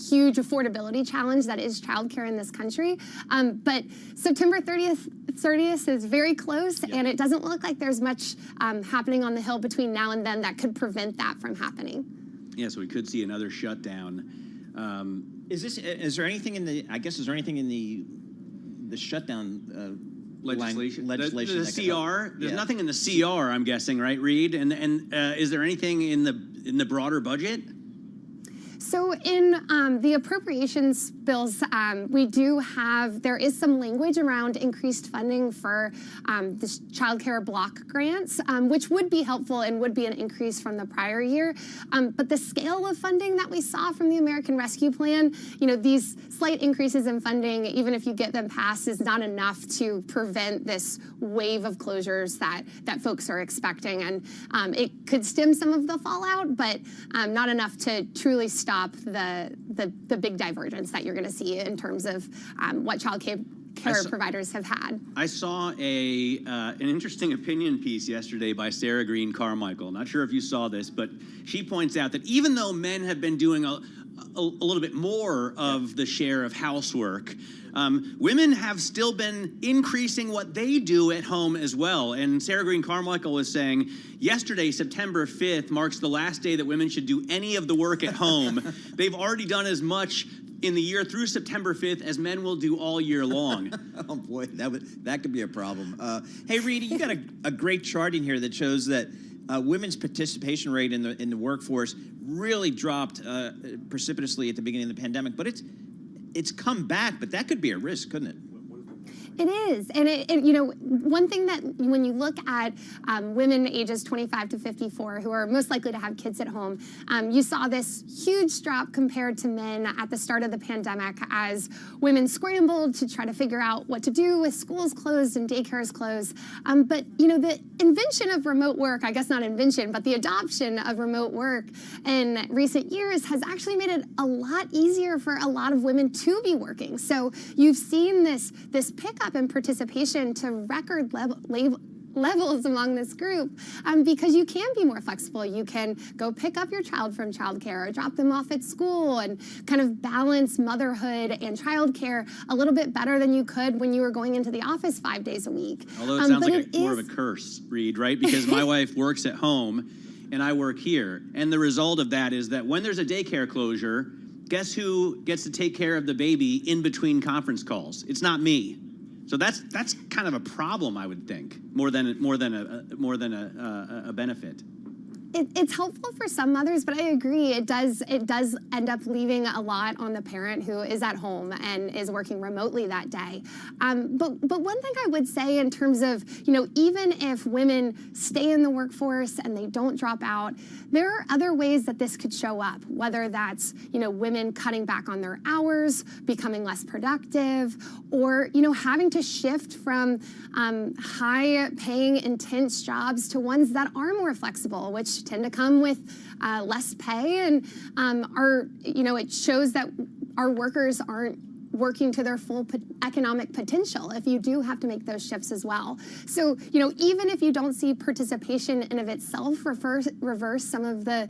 huge affordability challenge that is childcare in this country. But September 30th is very close, and it doesn't look like there's much happening on the Hill between now and then that could prevent that from happening. Yeah, so we could see another shutdown. Is there anything in the shutdown legislation? The that could help? CR? There's nothing in the CR, I'm guessing, right, Reed? And is there anything in the broader budget? So in the appropriations bills, there is some language around increased funding for the child care block grants, which would be helpful and would be an increase from the prior year. But the scale of funding that we saw from the American Rescue Plan, these slight increases in funding, even if you get them passed, is not enough to prevent this wave of closures that folks are expecting. And it could stem some of the fallout, but not enough to truly stop the big divergence that you're going to see in terms of what child care providers have had. I saw an interesting opinion piece yesterday by Sarah Green Carmichael. Not sure if you saw this, but she points out that even though men have been doing a little bit more of the share of housework, women have still been increasing what they do at home as well. And Sarah Green Carmichael was saying, yesterday, September 5th, marks the last day that women should do any of the work at home. They've already done as much in the year through September 5th as men will do all year long. Oh boy, that could be a problem. Hey, Reed, you got a great chart in here that shows that women's participation rate in the workforce really dropped precipitously at the beginning of the pandemic, but it's come back, but that could be a risk, couldn't it? It is, and one thing that when you look at women ages 25 to 54 who are most likely to have kids at home, you saw this huge drop compared to men at the start of the pandemic as women scrambled to try to figure out what to do with schools closed and daycares closed. But the invention of remote work, I guess not invention, but the adoption of remote work in recent years has actually made it a lot easier for a lot of women to be working. So you've seen this pickup in participation to record levels among this group because you can be more flexible. You can go pick up your child from childcare or drop them off at school and kind of balance motherhood and childcare a little bit better than you could when you were going into the office 5 days a week. Although it sounds like more of a curse, Reed, right? Because my wife works at home and I work here. And the result of that is that when there's a daycare closure, guess who gets to take care of the baby in between conference calls? It's not me. So that's kind of a problem, I would think, more than a benefit. It's helpful for some mothers, but I agree it does end up leaving a lot on the parent who is at home and is working remotely that day. But one thing I would say in terms of even if women stay in the workforce and they don't drop out, there are other ways that this could show up. Whether that's women cutting back on their hours, becoming less productive, or having to shift from high-paying, intense jobs to ones that are more flexible, which tend to come with less pay, and it shows that our workers aren't working to their full economic potential if you do have to make those shifts as well. So, even if you don't see participation in of itself reverse some of the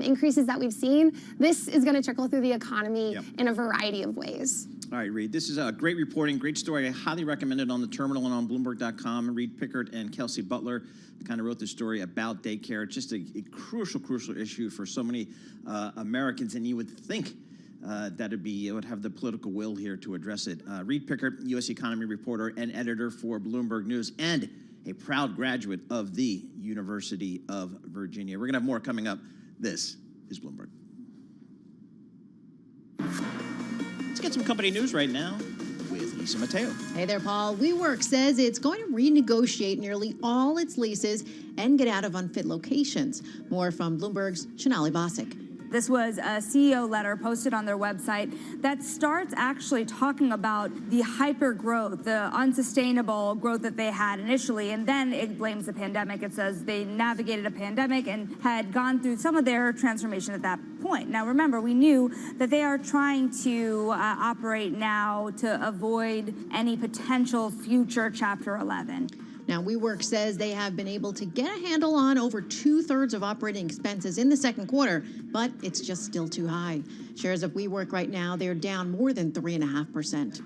increases that we've seen, this is going to trickle through the economy in a variety of ways. All right, Reed, this is great reporting, great story. I highly recommend it on the terminal and on Bloomberg.com. Reed Pickert and Kelsey Butler kind of wrote the story about daycare. It's just a crucial issue for so many Americans, and you would think that it would have the political will here to address it. Reed Pickert, U.S. economy reporter and editor for Bloomberg News, and a proud graduate of the University of Virginia. We're going to have more coming up. This is Bloomberg. Let's get some company news right now with Lisa Mateo. Hey there, Paul. WeWork says it's going to renegotiate nearly all its leases and get out of unfit locations. More from Bloomberg's Shonali Bosick. This was a CEO letter posted on their website that starts actually talking about the hyper growth, the unsustainable growth that they had initially, and then it blames the pandemic. It says they navigated a pandemic and had gone through some of their transformation at that point. Now, remember, we knew that they are trying to operate now to avoid any potential future Chapter 11. Now, WeWork says they have been able to get a handle on over 2/3 of operating expenses in the second quarter, but it's just still too high. Shares of WeWork right now, they're down more than 3.5%.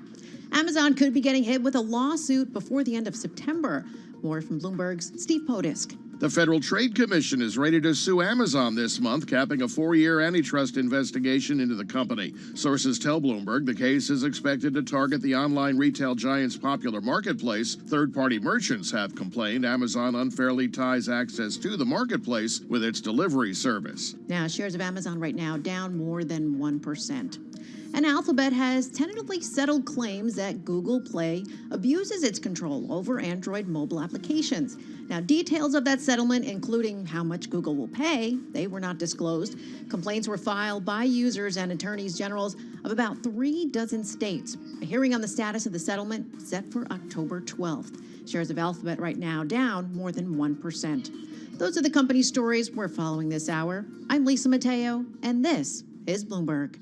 Amazon could be getting hit with a lawsuit before the end of September. More from Bloomberg's Steve Podisk. The Federal Trade Commission is ready to sue Amazon this month, capping a 4-year antitrust investigation into the company. Sources tell Bloomberg the case is expected to target the online retail giant's popular marketplace. Third-party merchants have complained Amazon unfairly ties access to the marketplace with its delivery service. Now, shares of Amazon right now down more than 1%. And Alphabet has tentatively settled claims that Google Play abuses its control over Android mobile applications. Now, details of that settlement, including how much Google will pay, they were not disclosed. Complaints were filed by users and attorneys generals of about 3 dozen states. A hearing on the status of the settlement set for October 12th. Shares of Alphabet right now down more than 1%. Those are the company stories we're following this hour. I'm Lisa Mateo, and this is Bloomberg.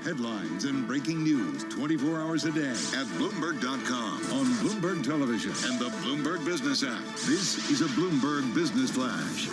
Headlines and breaking news 24 hours a day at Bloomberg.com, on Bloomberg Television, and the Bloomberg Business app. This is a Bloomberg Business Flash.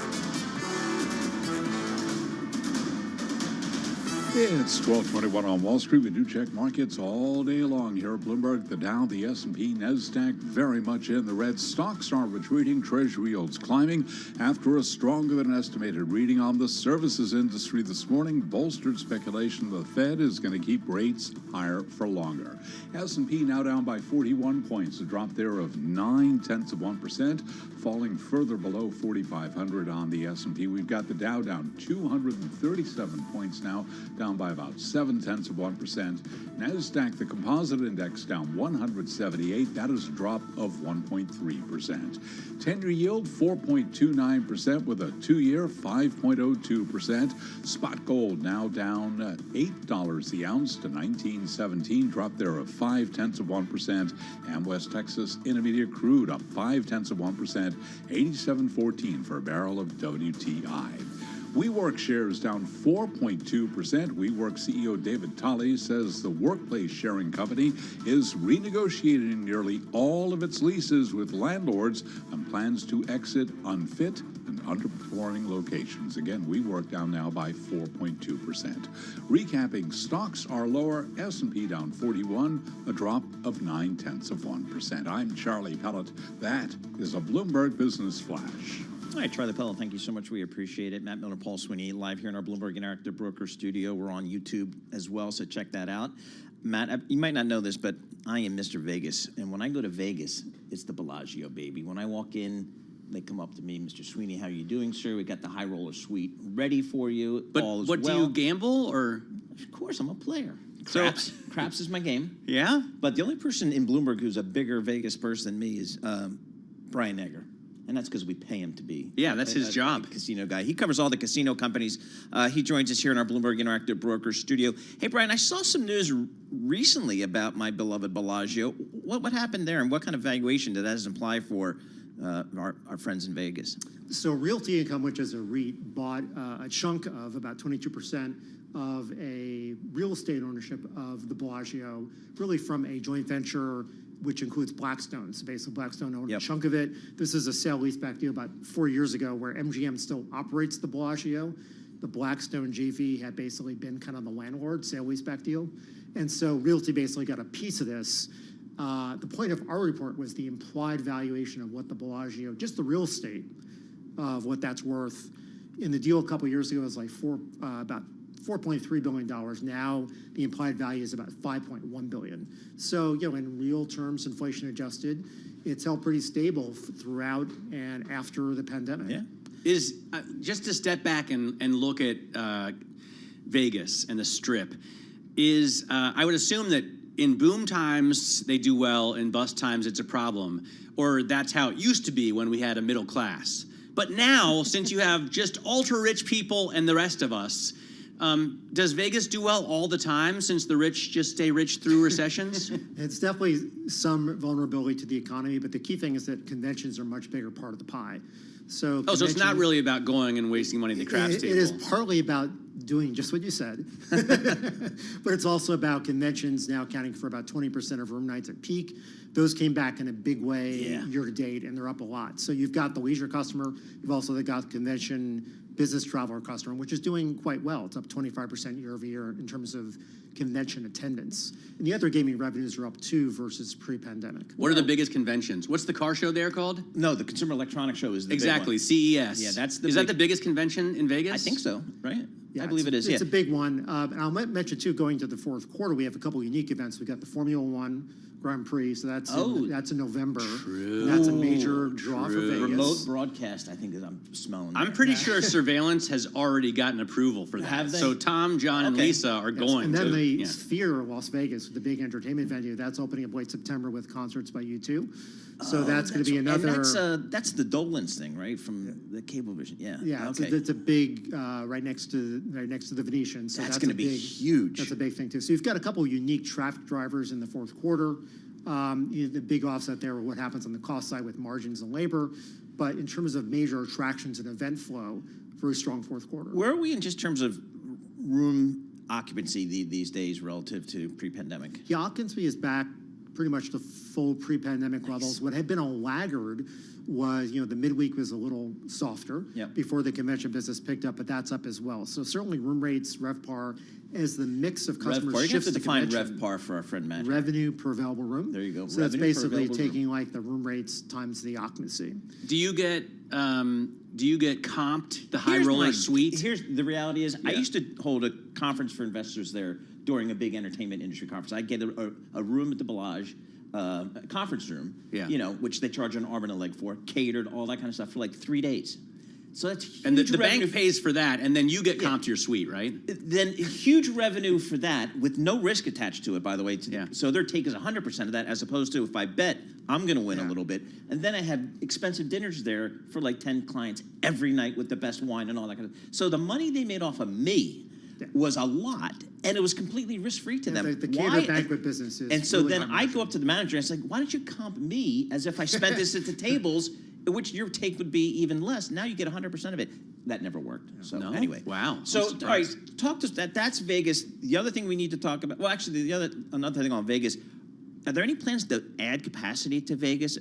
It's 12:21 on Wall Street. We do check markets all day long here at Bloomberg. The Dow, the S&P, NASDAQ very much in the red. Stocks are retreating. Treasury yields climbing after a stronger than estimated reading on the services industry this morning bolstered speculation the Fed is going to keep rates higher for longer. S&P now down by 41 points, a drop there of 0.9%, falling further below 4,500 on the S&P. We've got the Dow down 237 points now, down by about 0.7%. NASDAQ, the composite index, down 178. That is a drop of 1.3%. 10-year yield, 4.29%, with a 2-year, 5.02%. Spot gold now down $8 the ounce to $19.17, drop there of 0.5%. And West Texas Intermediate crude up 0.5%, $87.14 for a barrel of WTI. WeWork shares down 4.2%. WeWork CEO David Tolley says the workplace sharing company is renegotiating nearly all of its leases with landlords and plans to exit unfit and underperforming locations. Again, WeWork down now by 4.2%. Recapping, stocks are lower. S&P down 41, a drop of 0.9%. I'm Charlie Pellet. That is a Bloomberg Business Flash. All right, Charlie Pellet, thank you so much. We appreciate it. Matt Miller, Paul Sweeney, live here in our Bloomberg Interactive Broker studio. We're on YouTube as well, so check that out. Matt, you might not know this, but I am Mr. Vegas. And when I go to Vegas, it's the Bellagio, baby. When I walk in, they come up to me, Mr. Sweeney, how are you doing, sir? We got the high roller suite ready for you. But all is what, well. do you gamble or? Of course, I'm a player. Craps. Craps is my game. Yeah? But the only person in Bloomberg who's a bigger Vegas person than me is Brian Egger. And that's because we pay him to be. Yeah, that's his job. Casino guy. He covers all the casino companies. He joins us here in our Bloomberg Interactive Brokers studio. Hey, Brian, I saw some news recently about my beloved Bellagio. What happened there, and what kind of valuation did that imply for our friends in Vegas? So Realty Income, which is a REIT, bought a chunk of about 22% of a real estate ownership of the Bellagio, really from a joint venture which includes Blackstone. So basically Blackstone owned a chunk of it. This is a sale-leaseback deal about 4 years ago where MGM still operates the Bellagio. The Blackstone JV had basically been kind of the landlord, sale-leaseback deal. And so Realty basically got a piece of this. The point of our report was the implied valuation of what the Bellagio, just the real estate of what that's worth. In the deal a couple years ago, it was like about $4.3 billion. Now the implied value is about $5.1 billion. So, in real terms, inflation adjusted, it's held pretty stable throughout and after the pandemic. Yeah. Is just to step back and look at Vegas and the Strip, I would assume that in boom times they do well, in bust times it's a problem, or that's how it used to be when we had a middle class. But now, since you have just ultra-rich people and the rest of us, does Vegas do well all the time since the rich just stay rich through recessions? It's definitely some vulnerability to the economy, but the key thing is that conventions are a much bigger part of the pie. So so it's not really about going and wasting money at the craps table. It is partly about doing just what you said, but it's also about conventions now accounting for about 20% of room nights at peak. Those came back in a big way year to date, and they're up a lot. So you've got the leisure customer, you've also got the convention business traveler customer, which is doing quite well. It's up 25% year over year in terms of convention attendance. And the other gaming revenues are up too versus pre-pandemic. What are the biggest conventions? What's the car show there called? No, the Consumer Electronics Show is the exactly big one. CES. Yeah, that's is that the biggest convention in Vegas? I think so, right? Yeah, I believe it is. It's a big one. And I'll mention too, going to the fourth quarter, we have a couple unique events. We got the Formula One Grand Prix, so that's in November. True. And that's a major draw for Vegas. Remote broadcast, I think, I'm smelling. I'm pretty sure Surveillance has already gotten approval for that. Have they? So Tom, John, and Lisa are going and then to. the Sphere, Las Vegas, the big entertainment venue, that's opening up late September with concerts by U2. So that's going to be another. And that's the Dolan's thing, right, from the Cablevision. Yeah. Yeah, Okay. it's a big right next to the Venetian. So That's gonna be huge. That's a big thing too. So you've got a couple unique traffic drivers in the fourth quarter. The big offset there, what happens on the cost side with margins and labor. But in terms of major attractions and event flow, very strong fourth quarter. Where are we in just terms of room occupancy these days relative to pre-pandemic? Yeah, occupancy is back pretty much to full pre-pandemic levels. What had been a laggard was, the midweek was a little softer before the convention business picked up, but that's up as well. So certainly room rates, RevPAR, as the mix of customers RevPAR. You have shifts to to define convention. RevPAR for our friend Matt. Revenue per available room. There you go. So that's Revenue per basically available taking like the room rates times the occupancy. Do you get comped the high roller suite? Here's the reality is, I used to hold a conference for investors there during a big entertainment industry conference. I'd get a room at the Bellagio, a conference room, which they charge an arm and a leg for, catered, all that kind of stuff for like 3 days. So that's huge. And the bank pays for that, and then you get comped your suite, right? Then huge revenue for that with no risk attached to it, by the way. So their take is 100% of that, as opposed to if I bet I'm going to win a little bit. And then I had expensive dinners there for like 10 clients every night with the best wine and all that kind of. So the money they made off of me was a lot, and it was completely risk-free to them. The catered banquet business is. And so really then high I go up to the manager and I say, why don't you comp me as if I spent this at the tables, which your take would be even less. Now you get 100% of it. That never worked. So anyway. Wow. So, all right, talk to us. That's Vegas. The other thing we need to talk about, well, actually, another thing on Vegas, are there any plans to add capacity to Vegas?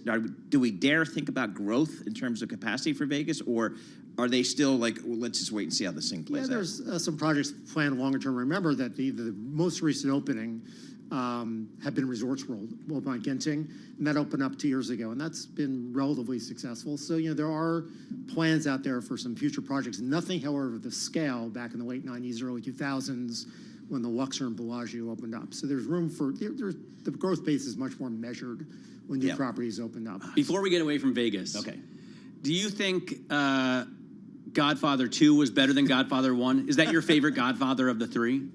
Do we dare think about growth in terms of capacity for Vegas, or are they still like, well, let's just wait and see how this thing plays out? There's some projects planned longer term. Remember that the most recent opening have been Resorts World on Genting, and that opened up 2 years ago, and that's been relatively successful. So, there are plans out there for some future projects. Nothing, however, of the scale back in the late 90s, early 2000s, when the Luxor and Bellagio opened up. So there's room for, the growth pace is much more measured when new properties open up. Before we get away from Vegas, do you think Godfather 2 was better than Godfather 1? Is that your favorite Godfather of the three?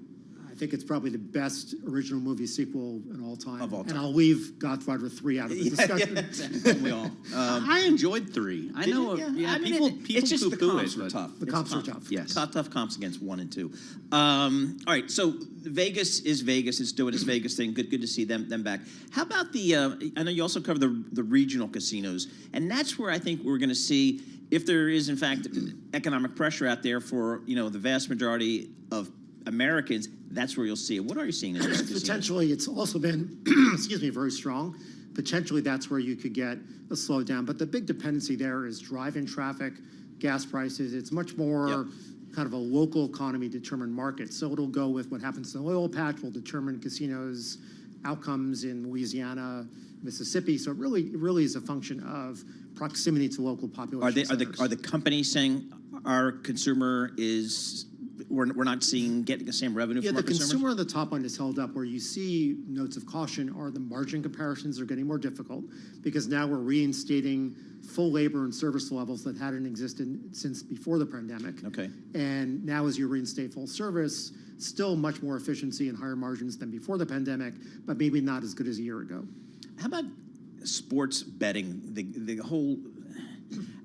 I think it's probably the best original movie sequel in all time. Of all time. And I'll leave Godfather 3 out of the discussion. We all. I enjoyed 3. I know. Yeah, I mean, people it's just the poo-poo comps it, were but- tough. The comps are tough. Yes. Tough comps against 1 and 2. All right, so Vegas is Vegas. It's doing its Vegas thing. Good to see them back. How about the? I know you also cover the regional casinos, and that's where I think we're going to see if there is in fact economic pressure out there for the vast majority of Americans. That's where you'll see it. What are you seeing in those casinos? Potentially, it's also been, excuse me, very strong. Potentially, that's where you could get a slowdown. But the big dependency there is drive-in traffic, gas prices. It's much more kind of a local economy determined market. So it'll go with what happens in the oil patch will determine casinos' outcomes in Louisiana, Mississippi. So it really is a function of proximity to local population centers. Are the companies saying our consumer is? We're not getting the same revenue from our consumers? The consumer on the top line is held up. Where you see notes of caution are the margin comparisons are getting more difficult because now we're reinstating full labor and service levels that hadn't existed since before the pandemic. Okay. And now as you reinstate full service, still much more efficiency and higher margins than before the pandemic, but maybe not as good as a year ago. How about sports betting? The whole...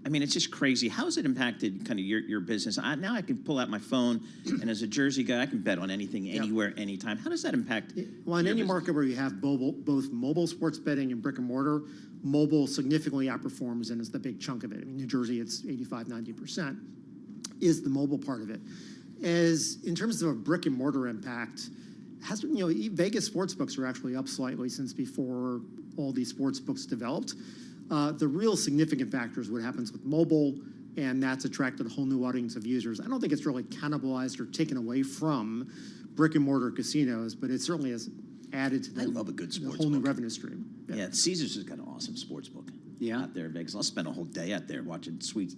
I mean, it's just crazy. How has it impacted kind of your business? Now I can pull out my phone, and as a Jersey guy, I can bet on anything, anywhere, anytime. How does that impact? Well, in any market where you have both mobile sports betting and brick and mortar, mobile significantly outperforms and is the big chunk of it. I mean, New Jersey, it's 85, 90% is the mobile part of it. As in terms of a brick and mortar impact, Vegas sports books are actually up slightly since before all these sports books developed. The real significant factor is what happens with mobile, and that's attracted a whole new audience of users. I don't think it's really cannibalized or taken away from brick and mortar casinos, but it certainly has added to I love a good sports whole new book. revenue stream. Yeah, Caesars has got an awesome sports book. Out there in Vegas. I'll spend a whole day out there watching sweet,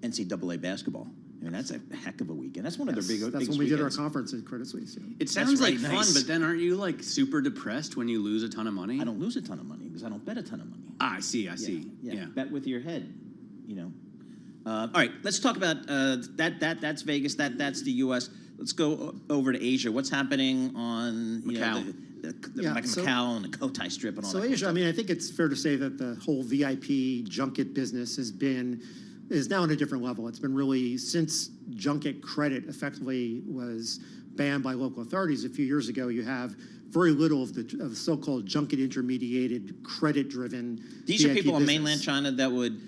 NCAA basketball. I mean, that's a heck of a weekend. That's one of their big. That's when we did our conference at Credit Suisse. It sounds like fun, but then aren't you like super depressed when you lose a ton of money? I don't lose a ton of money because I don't bet a ton of money. I see. Yeah. Bet with your head. All right, let's talk about that's Vegas. That's the U.S. Let's go over to Asia. What's happening on Macau? Macau and the Cotai Strip and all that. So Asia, I mean, I think it's fair to say that the whole VIP junket business is now on a different level. It's been really, since junket credit effectively was banned by local authorities a few years ago, you have very little of the so-called junket intermediated credit-driven These VIP are people in business. mainland China that would,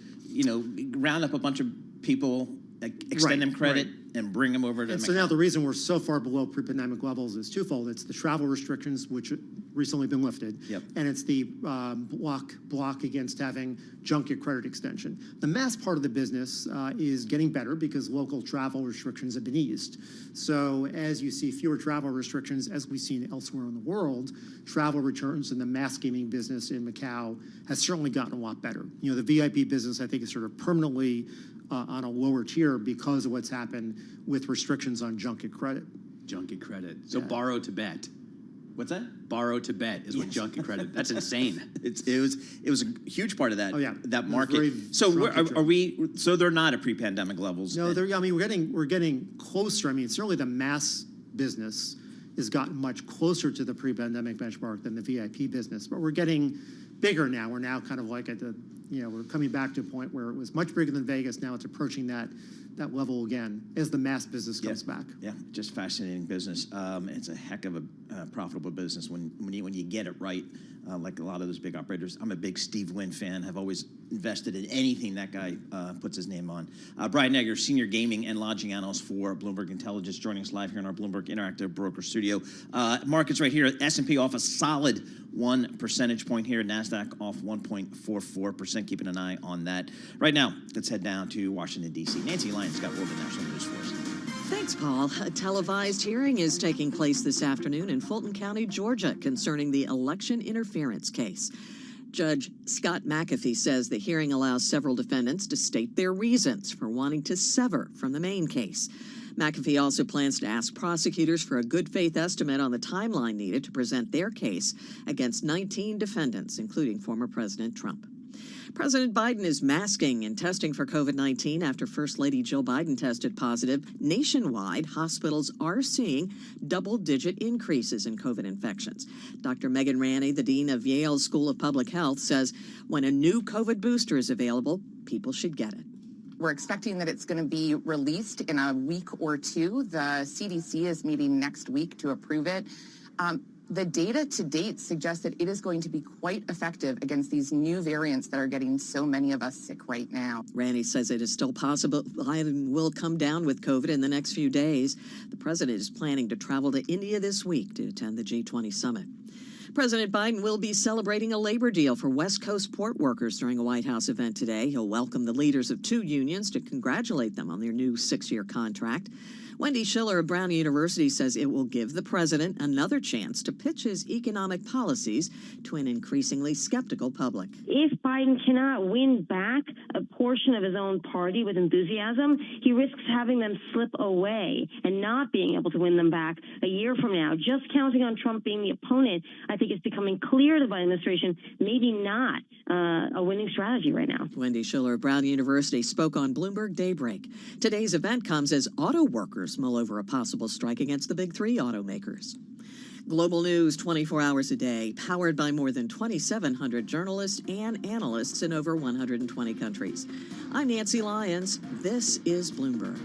round up a bunch of people, extend them credit, and bring them over to And Macau. so now the reason we're so far below pre-pandemic levels is twofold. It's the travel restrictions, which recently been lifted, and it's the block against having junket credit extension. The mass part of the business is getting better because local travel restrictions have been eased. So as you see fewer travel restrictions, as we've seen elsewhere in the world, travel returns in the mass gaming business in Macau has certainly gotten a lot better. The VIP business, I think, is sort of permanently on a lower tier because of what's happened with restrictions on junket credit. Junket credit. So borrow to bet. What's that? Borrow to bet is what junket credit. That's insane. It was a huge part of that that market. very So strong are we? So they're not at pre-pandemic levels. No, I mean we're getting closer. I mean certainly the mass business has gotten much closer to the pre-pandemic benchmark than the VIP business, but we're getting bigger now. We're now kind of like at the we're coming back to a point where it was much bigger than Vegas. Now it's approaching that level again as the mass business comes back. Yeah, just fascinating business. It's a heck of a profitable business when you get it right, like a lot of those big operators. I'm a big Steve Wynn fan. Have always invested in anything that guy puts his name on. Brian Egger, senior gaming and lodging analyst for Bloomberg Intelligence, joining us live here in our Bloomberg Interactive Broker Studio. Markets right here. S&P off a solid 1 percentage point here. NASDAQ off 1.44%. Keeping an eye on that. Right now, let's head down to Washington, D.C. Nancy Lyons got world and national news for us. Thanks, Paul. A televised hearing is taking place this afternoon in Fulton County, Georgia, concerning the election interference case. Judge Scott McAfee says the hearing allows several defendants to state their reasons for wanting to sever from the main case. McAfee also plans to ask prosecutors for a good faith estimate on the timeline needed to present their case against 19 defendants, including former President Trump. President Biden is masking and testing for COVID-19 after First Lady Jill Biden tested positive. Nationwide, hospitals are seeing double-digit increases in COVID infections. Dr. Megan Ranney, the dean of Yale School of Public Health, says when a new COVID booster is available, people should get it. We're expecting that it's going to be released in a week or two. The CDC is meeting next week to approve it. The data to date suggests that it is going to be quite effective against these new variants that are getting so many of us sick right now. Ranney says it is still possible Biden will come down with COVID in the next few days. The president is planning to travel to India this week to attend the G20 summit. President Biden will be celebrating a labor deal for West Coast port workers during a White House event today. He'll welcome the leaders of 2 unions to congratulate them on their new 6-year contract. Wendy Schiller of Brown University says it will give the president another chance to pitch his economic policies to an increasingly skeptical public. If Biden cannot win back a portion of his own party with enthusiasm, he risks having them slip away and not being able to win them back a year from now. Just counting on Trump being the opponent, I think it's becoming clear to the Biden administration, maybe not a winning strategy right now. Wendy Schiller of Brown University spoke on Bloomberg Daybreak. Today's event comes as auto workers mull over a possible strike against the big 3 automakers. Global news 24 hours a day, powered by more than 2,700 journalists and analysts in over 120 countries. I'm Nancy Lyons. This is Bloomberg.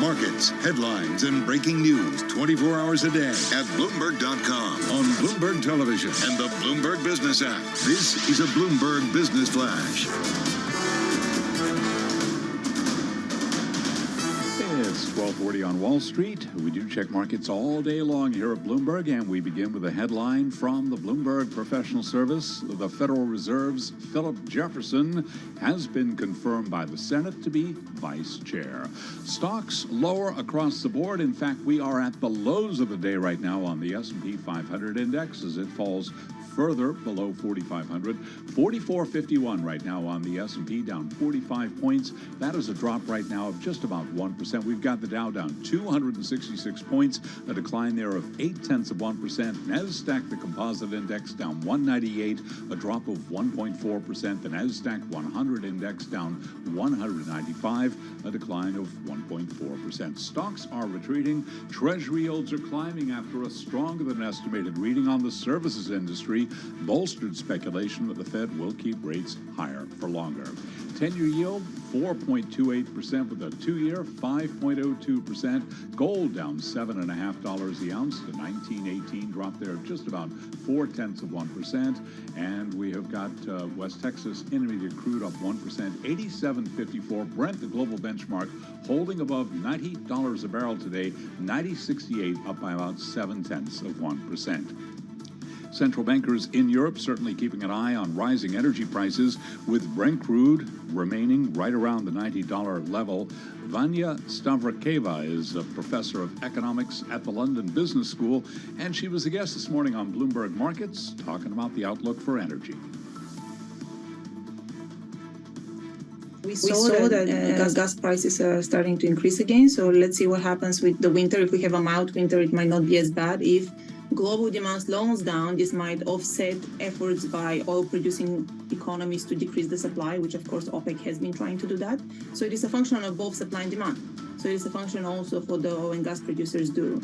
Markets, headlines, and breaking news 24 hours a day at Bloomberg.com, on Bloomberg Television, and the Bloomberg Business app. This is a Bloomberg Business Flash. It's 12:40 on Wall Street. We do check markets all day long here at Bloomberg, and we begin with a headline from the Bloomberg Professional Service. The Federal Reserve's Philip Jefferson has been confirmed by the Senate to be vice chair. Stocks lower across the board. In fact, we are at the lows of the day right now on the S&P 500 index as it falls further below 4,500. 44.51 right now on the S&P, down 45 points. That is a drop right now of just about 1%. We've got the Dow down 266 points, a decline there of 0.8%. NASDAQ, the composite index, down 198, a drop of 1.4%. The NASDAQ 100 index down 195, a decline of 1.4%. Stocks are retreating. Treasury yields are climbing after a stronger than estimated reading on the services industry bolstered speculation that the Fed will keep rates higher for longer. 10-year yield, 4.28%, with a 2-year, 5.02%. Gold down $7.50 the ounce to $19.18, drop there just about 0.4%. And we have got West Texas Intermediate crude up 1%, 87.54. Brent, the global benchmark, holding above $90 a barrel today, 90.68, up by about 0.7%. Central bankers in Europe certainly keeping an eye on rising energy prices, with Brent crude remaining right around the $90 level. Vanya Stavrakeva is a professor of economics at the London Business School, and she was a guest this morning on Bloomberg Markets talking about the outlook for energy. We saw that gas prices are starting to increase again, so let's see what happens with the winter. If we have a mild winter, it might not be as bad. If global demand slows down, this might offset efforts by oil-producing economies to decrease the supply, which of course OPEC has been trying to do that. So it is a function of both supply and demand. So it is a function also for the oil and gas producers do,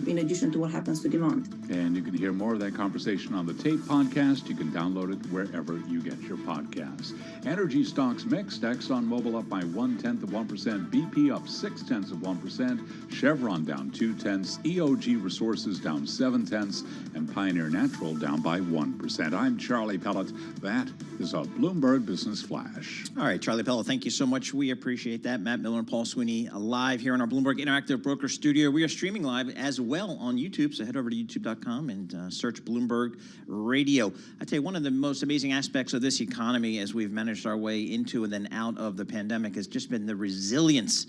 in addition to what happens to demand. And you can hear more of that conversation on the Tape podcast. You can download it wherever you get your podcasts. Energy stocks mixed. ExxonMobil up by 0.1%. BP up 0.6%. Chevron down 0.2. EOG Resources down 0.7. And Pioneer Natural down by 1%. I'm Charlie Pellet. That is a Bloomberg Business Flash. All right, Charlie Pellet, thank you so much. We appreciate that. Matt Miller and Paul Sweeney live here in our Bloomberg Interactive Broker Studio. We are streaming live as well on YouTube, so head over to youtube.com and search Bloomberg Radio. I tell you, one of the most amazing aspects of this economy as we've managed our way into and then out of the pandemic has just been the resilience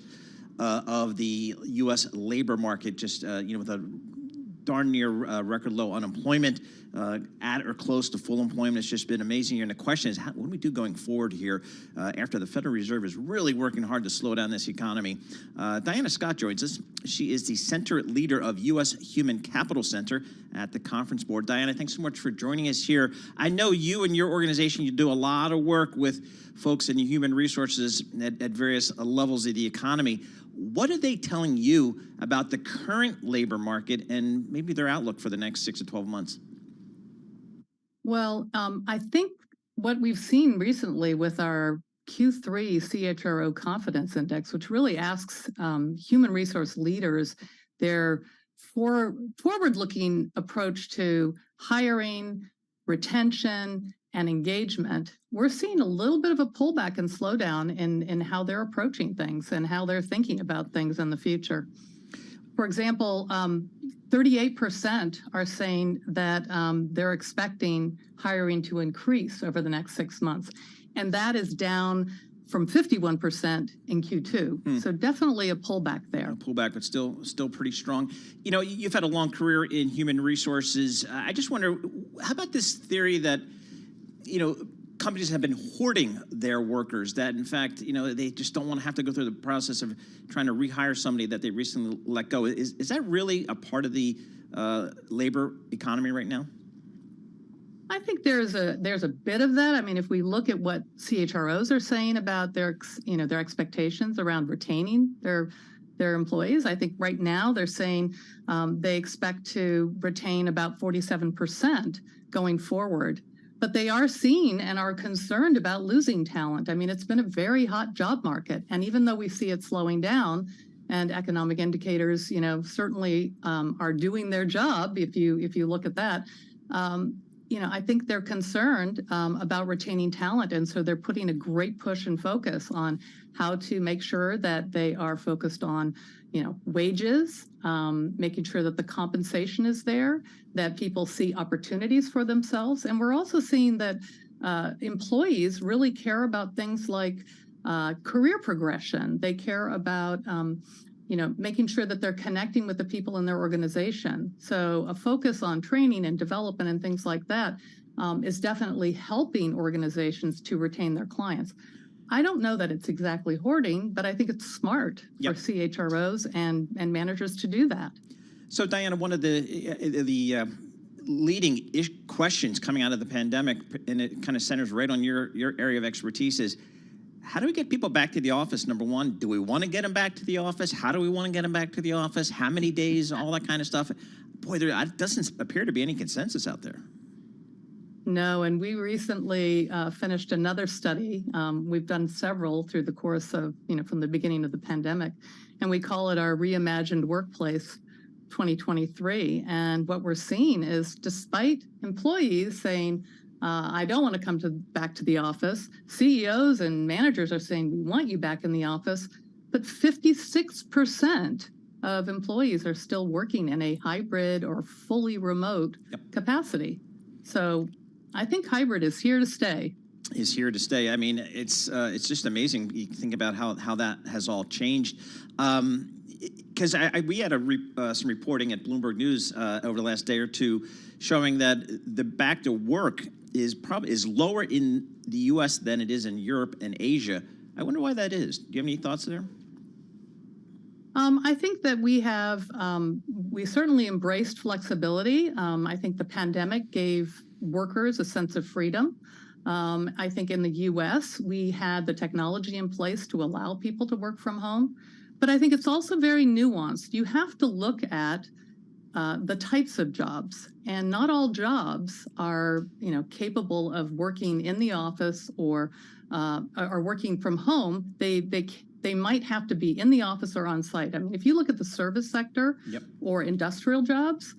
of the U.S. labor market, just, with a darn near record low unemployment, at or close to full employment. It's just been amazing here. And the question is, what do we do going forward here after the Federal Reserve is really working hard to slow down this economy? Diana Scott joins us. She is the center leader of U.S. Human Capital Center at the Conference Board. Diana, thanks so much for joining us here. I know you and your organization, you do a lot of work with folks in human resources at various levels of the economy. What are they telling you about the current labor market and maybe their outlook for the next 6 to 12 months? Well, I think what we've seen recently with our Q3 CHRO Confidence Index, which really asks human resource leaders their forward-looking approach to hiring, retention, and engagement, we're seeing a little bit of a pullback and slowdown in how they're approaching things and how they're thinking about things in the future. For example, 38% are saying that they're expecting hiring to increase over the next 6 months. And that is down from 51% in Q2. So definitely a pullback there. A pullback, but still pretty strong. You know, you've had a long career in human resources. I just wonder, how about this theory that, companies have been hoarding their workers, that in fact, they just don't want to have to go through the process of trying to rehire somebody that they recently let go. Is that really a part of the labor economy right now? I think there's a bit of that. I mean, if we look at what CHROs are saying about their expectations around retaining their employees, I think right now they're saying they expect to retain about 47% going forward. But they are seeing and are concerned about losing talent. I mean, it's been a very hot job market. And even though we see it slowing down, and economic indicators, certainly are doing their job. If you look at that, I think they're concerned about retaining talent, and so they're putting a great push and focus on how to make sure that they are focused on, wages, making sure that the compensation is there, that people see opportunities for themselves, and we're also seeing that employees really care about things like career progression. They care about making sure that they're connecting with the people in their organization. So a focus on training and development and things like that is definitely helping organizations to retain their clients. I don't know that it's exactly hoarding, but I think it's smart for CHROs and managers to do that. So Diana, one of the leading questions coming out of the pandemic, and it kind of centers right on your area of expertise, is how do we get people back to the office? Number one, do we want to get them back to the office? How do we want to get them back to the office? How many days? All that kind of stuff. Boy, there doesn't appear to be any consensus out there. No, and we recently finished another study. We've done several through the course of, from the beginning of the pandemic, and we call it our Reimagined Workplace 2023. And what we're seeing is, despite employees saying, I don't want to come back to the office, CEOs and managers are saying, we want you back in the office, but 56% of employees are still working in a hybrid or fully remote capacity. So I think hybrid is here to stay. Is here to stay. I mean, it's just amazing. You think about how that has all changed. Because we had some reporting at Bloomberg News over the last day or two showing that the back to work is lower in the U.S. than it is in Europe and Asia. I wonder why that is. Do you have any thoughts there? I think that we certainly embraced flexibility. I think the pandemic gave workers a sense of freedom. I think in the U.S., we had the technology in place to allow people to work from home. But I think it's also very nuanced. You have to look at the types of jobs, and not all jobs are, capable of working in the office or working from home. They might have to be in the office or on site. I mean, if you look at the service sector or industrial jobs,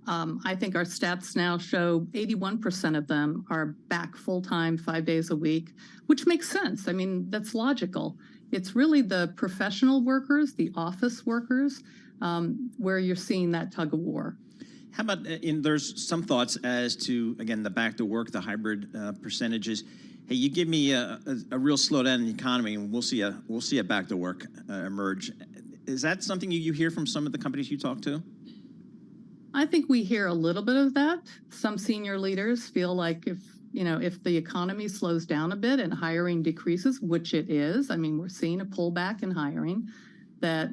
I think our stats now show 81% of them are back full-time, 5 days a week, which makes sense. I mean, that's logical. It's really the professional workers, the office workers, where you're seeing that tug of war. How about, there's some thoughts as to, again, the back to work, the hybrid percentages. Hey, you give me a real slowdown in the economy, and we'll see a back to work emerge. Is that something you hear from some of the companies you talk to? I think we hear a little bit of that. Some senior leaders feel like if the economy slows down a bit and hiring decreases, which it is, I mean, we're seeing a pullback in hiring, that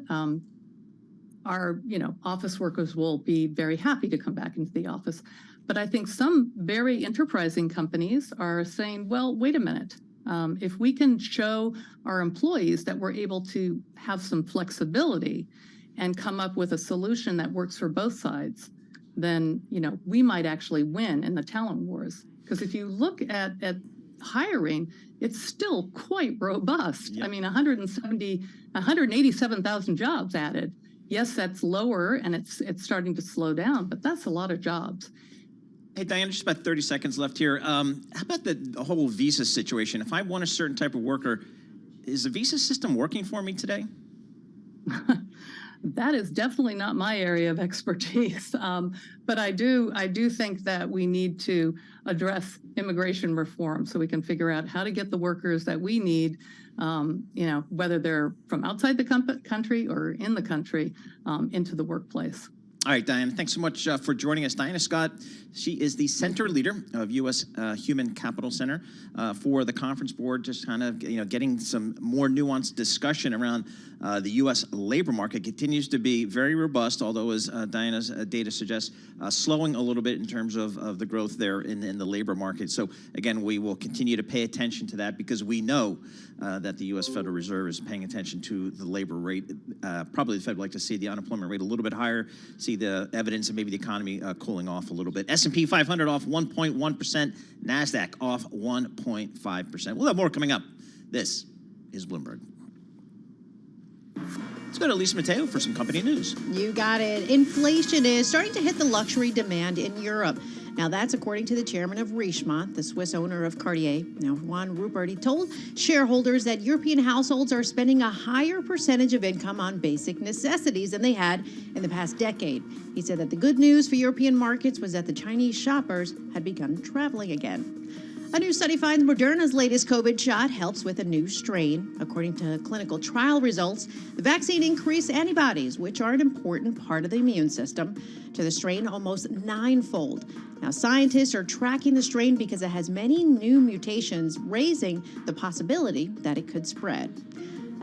our office workers will be very happy to come back into the office. But I think some very enterprising companies are saying, well, wait a minute. If we can show our employees that we're able to have some flexibility and come up with a solution that works for both sides, then we might actually win in the talent wars. Because if you look at hiring, it's still quite robust. Yep. I mean, 187,000 jobs added. Yes, that's lower and it's starting to slow down, but that's a lot of jobs. Hey, Diana, just about 30 seconds left here. How about the whole visa situation? If I want a certain type of worker, is the visa system working for me today? That is definitely not my area of expertise, but I do think that we need to address immigration reform so we can figure out how to get the workers that we need, whether they're from outside the country or in the country, into the workplace. All right, Diana, thanks so much for joining us. Diana Scott, she is the center leader of U.S. Human Capital Center for the Conference Board, just kind of getting some more nuanced discussion around the U.S. labor market. Continues to be very robust, although as Diana's data suggests, slowing a little bit in terms of the growth there in the labor market. So again, we will continue to pay attention to that because we know that the U.S. Federal Reserve is paying attention to the labor rate. Probably the Fed would like to see the unemployment rate a little bit higher, see the evidence of maybe the economy cooling off a little bit. S&P 500 off 1.1%, NASDAQ off 1.5%. We'll have more coming up. This is Bloomberg. Let's go to Lisa Mateo for some company news. You got it. Inflation is starting to hit the luxury demand in Europe. Now, that's according to the chairman of Richemont, the Swiss owner of Cartier. Now, Juan Rupert, he told shareholders that European households are spending a higher percentage of income on basic necessities than they had in the past decade. He said that the good news for European markets was that the Chinese shoppers had begun traveling again. A new study finds Moderna's latest COVID shot helps with a new strain. According to clinical trial results, the vaccine increased antibodies, which are an important part of the immune system, to the strain almost ninefold. Now, scientists are tracking the strain because it has many new mutations, raising the possibility that it could spread.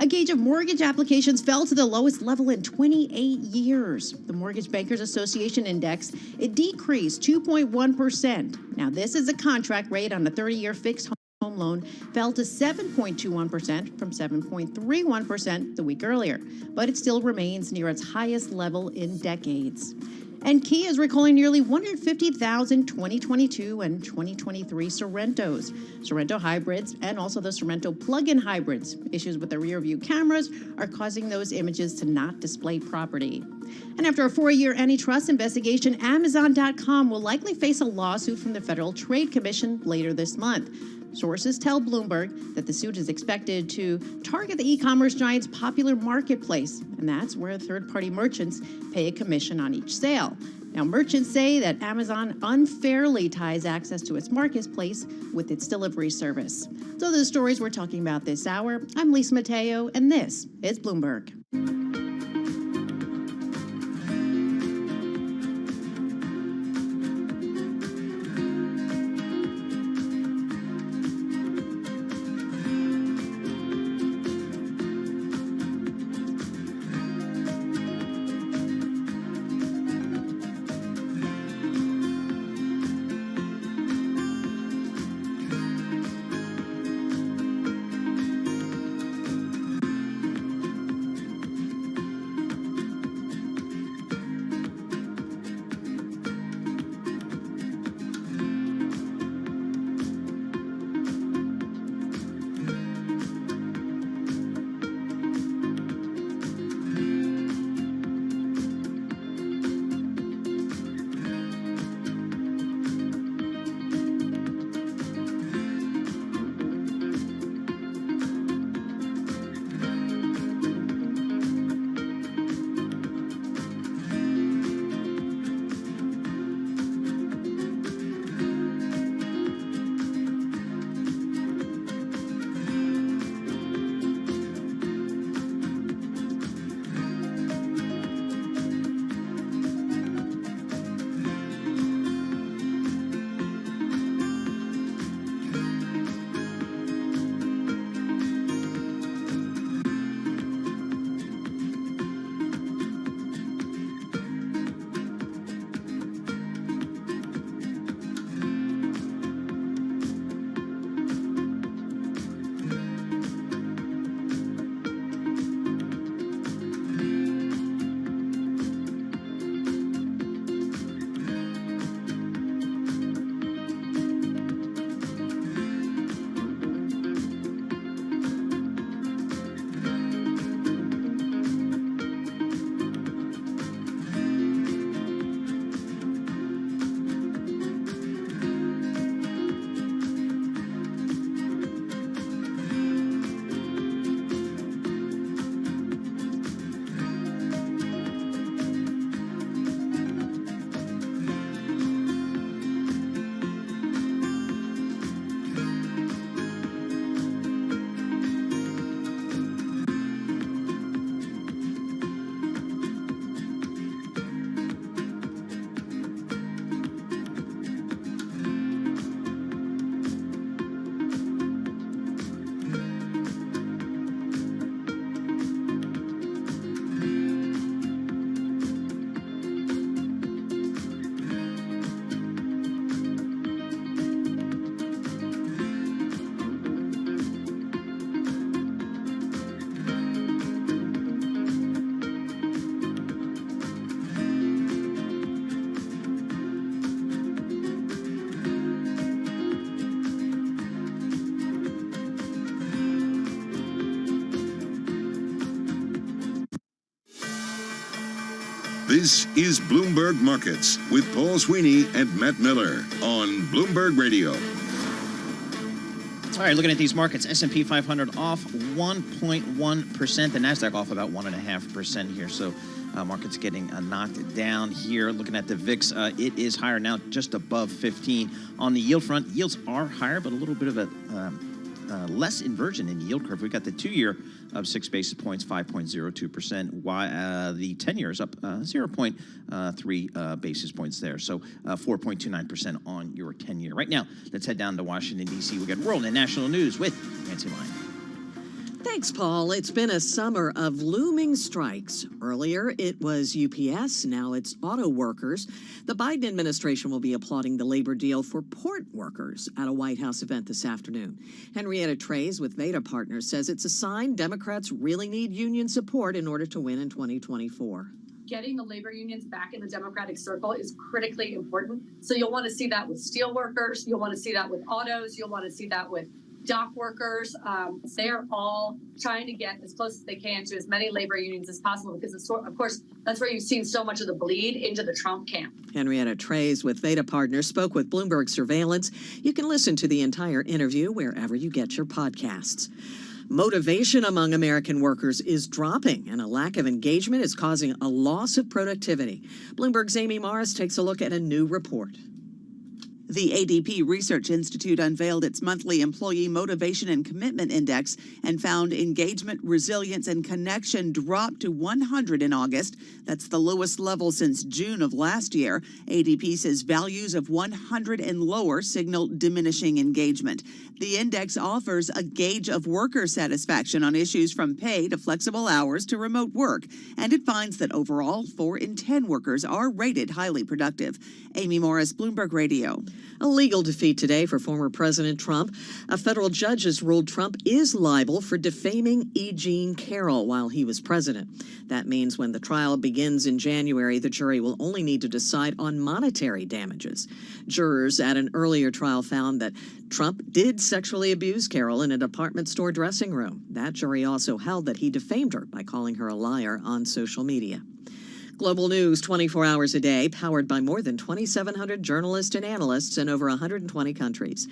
A gauge of mortgage applications fell to the lowest level in 28 years. The Mortgage Bankers Association Index, it decreased 2.1%. Now, this is a contract rate on a 30-year fixed home loan, fell to 7.21% from 7.31% the week earlier, but it still remains near its highest level in decades. And Kia is recalling nearly 150,000 2022 and 2023 Sorrentos, Sorrento hybrids, and also the Sorrento plug-in hybrids. Issues with the rear-view cameras are causing those images to not display property. And after a 4-year antitrust investigation, Amazon.com will likely face a lawsuit from the Federal Trade Commission later this month. Sources tell Bloomberg that the suit is expected to target the e-commerce giant's popular marketplace, and that's where third-party merchants pay a commission on each sale. Now, merchants say that Amazon unfairly ties access to its marketplace with its delivery service. So the stories we're talking about this hour, I'm Lisa Mateo, and this is Bloomberg. This is Bloomberg Markets with Paul Sweeney and Matt Miller on Bloomberg Radio. All right, looking at these markets, S&P 500 off 1.1%. The NASDAQ off about 1.5% here. So market's getting knocked down here. Looking at the VIX, it is higher now, just above 15. On the yield front, yields are higher, but a little bit of a less inversion in the yield curve. We've got the 2-year of 6 basis points, 5.02%, while the 10-year is up 0.3 basis points there. So 4.29% on your 10-year. Right now, let's head down to Washington, D.C. We got world and national news with Nancy Lyon. Thanks, Paul. It's been a summer of looming strikes. Earlier, it was UPS. Now it's auto workers. The Biden administration will be applauding the labor deal for port workers at a White House event this afternoon. Henrietta Trey's with Veda Partners says it's a sign Democrats really need union support in order to win in 2024. Getting the labor unions back in the Democratic circle is critically important. So you'll want to see that with steel workers. You'll want to see that with autos. You'll want to see that with dock workers. They're all trying to get as close as they can to as many labor unions as possible because, of course, that's where you've seen so much of the bleed into the Trump camp. Henrietta Trey's with Veda Partners spoke with Bloomberg Surveillance. You can listen to the entire interview wherever you get your podcasts. Motivation among American workers is dropping, and a lack of engagement is causing a loss of productivity. Bloomberg's Amy Morris takes a look at a new report. The ADP Research Institute unveiled its monthly Employee Motivation and Commitment Index and found engagement, resilience, and connection dropped to 100 in August. That's the lowest level since June of last year. ADP says values of 100 and lower signal diminishing engagement. The index offers a gauge of worker satisfaction on issues from pay to flexible hours to remote work, and it finds that overall, 4 in 10 workers are rated highly productive. Amy Morris, Bloomberg Radio. A legal defeat today for former President Trump. A federal judge has ruled Trump is liable for defaming E. Jean Carroll while he was president. That means when the trial begins in January, the jury will only need to decide on monetary damages. Jurors at an earlier trial found that Trump did sexually abuse Carroll in a department store dressing room. That jury also held that he defamed her by calling her a liar on social media. Global news 24 hours a day, powered by more than 2,700 journalists and analysts in over 120 countries.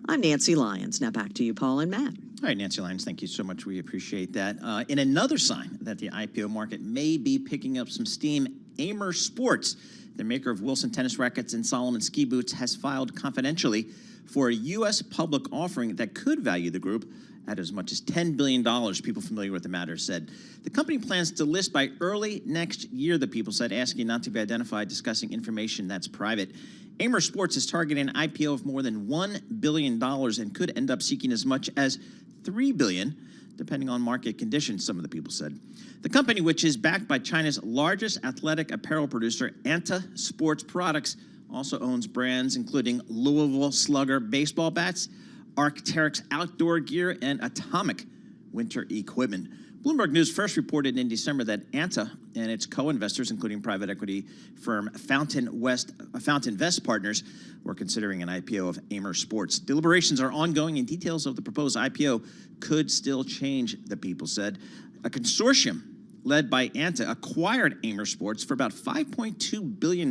I'm Nancy Lyons. Now back to you, Paul and Matt. All right, Nancy Lyons, thank you so much. We appreciate that. In another sign that the IPO market may be picking up some steam, Amer Sports, the maker of Wilson tennis rackets and Solomon ski boots, has filed confidentially for a U.S. public offering that could value the group at as much as $10 billion. People familiar with the matter said. The company plans to list by early next year, the people said, asking not to be identified, discussing information that's private. Amer Sports is targeting an IPO of more than $1 billion and could end up seeking as much as $3 billion, depending on market conditions, some of the people said. The company, which is backed by China's largest athletic apparel producer, Anta Sports Products, also owns brands including Louisville Slugger baseball bats, Arc'teryx outdoor gear, and Atomic winter equipment. Bloomberg News first reported in December that Anta and its co-investors, including private equity firm Fountain Vest Partners, were considering an IPO of Amer Sports. Deliberations are ongoing, and details of the proposed IPO could still change, the people said. A consortium led by Anta acquired Amer Sports for about $5.2 billion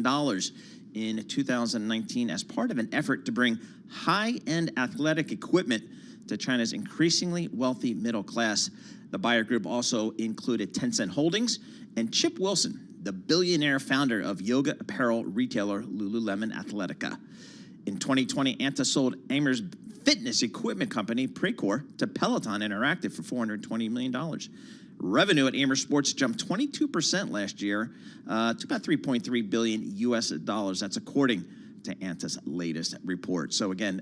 in 2019 as part of an effort to bring high-end athletic equipment to China's increasingly wealthy middle class. The buyer group also included Tencent Holdings and Chip Wilson, the billionaire founder of yoga apparel retailer Lululemon Athletica. In 2020, Anta sold Amer's fitness equipment company, Precor, to Peloton Interactive for $420 million. Revenue at Amer Sports jumped 22% last year to about $3.3 billion US dollars. That's according to Anta's latest report. So again,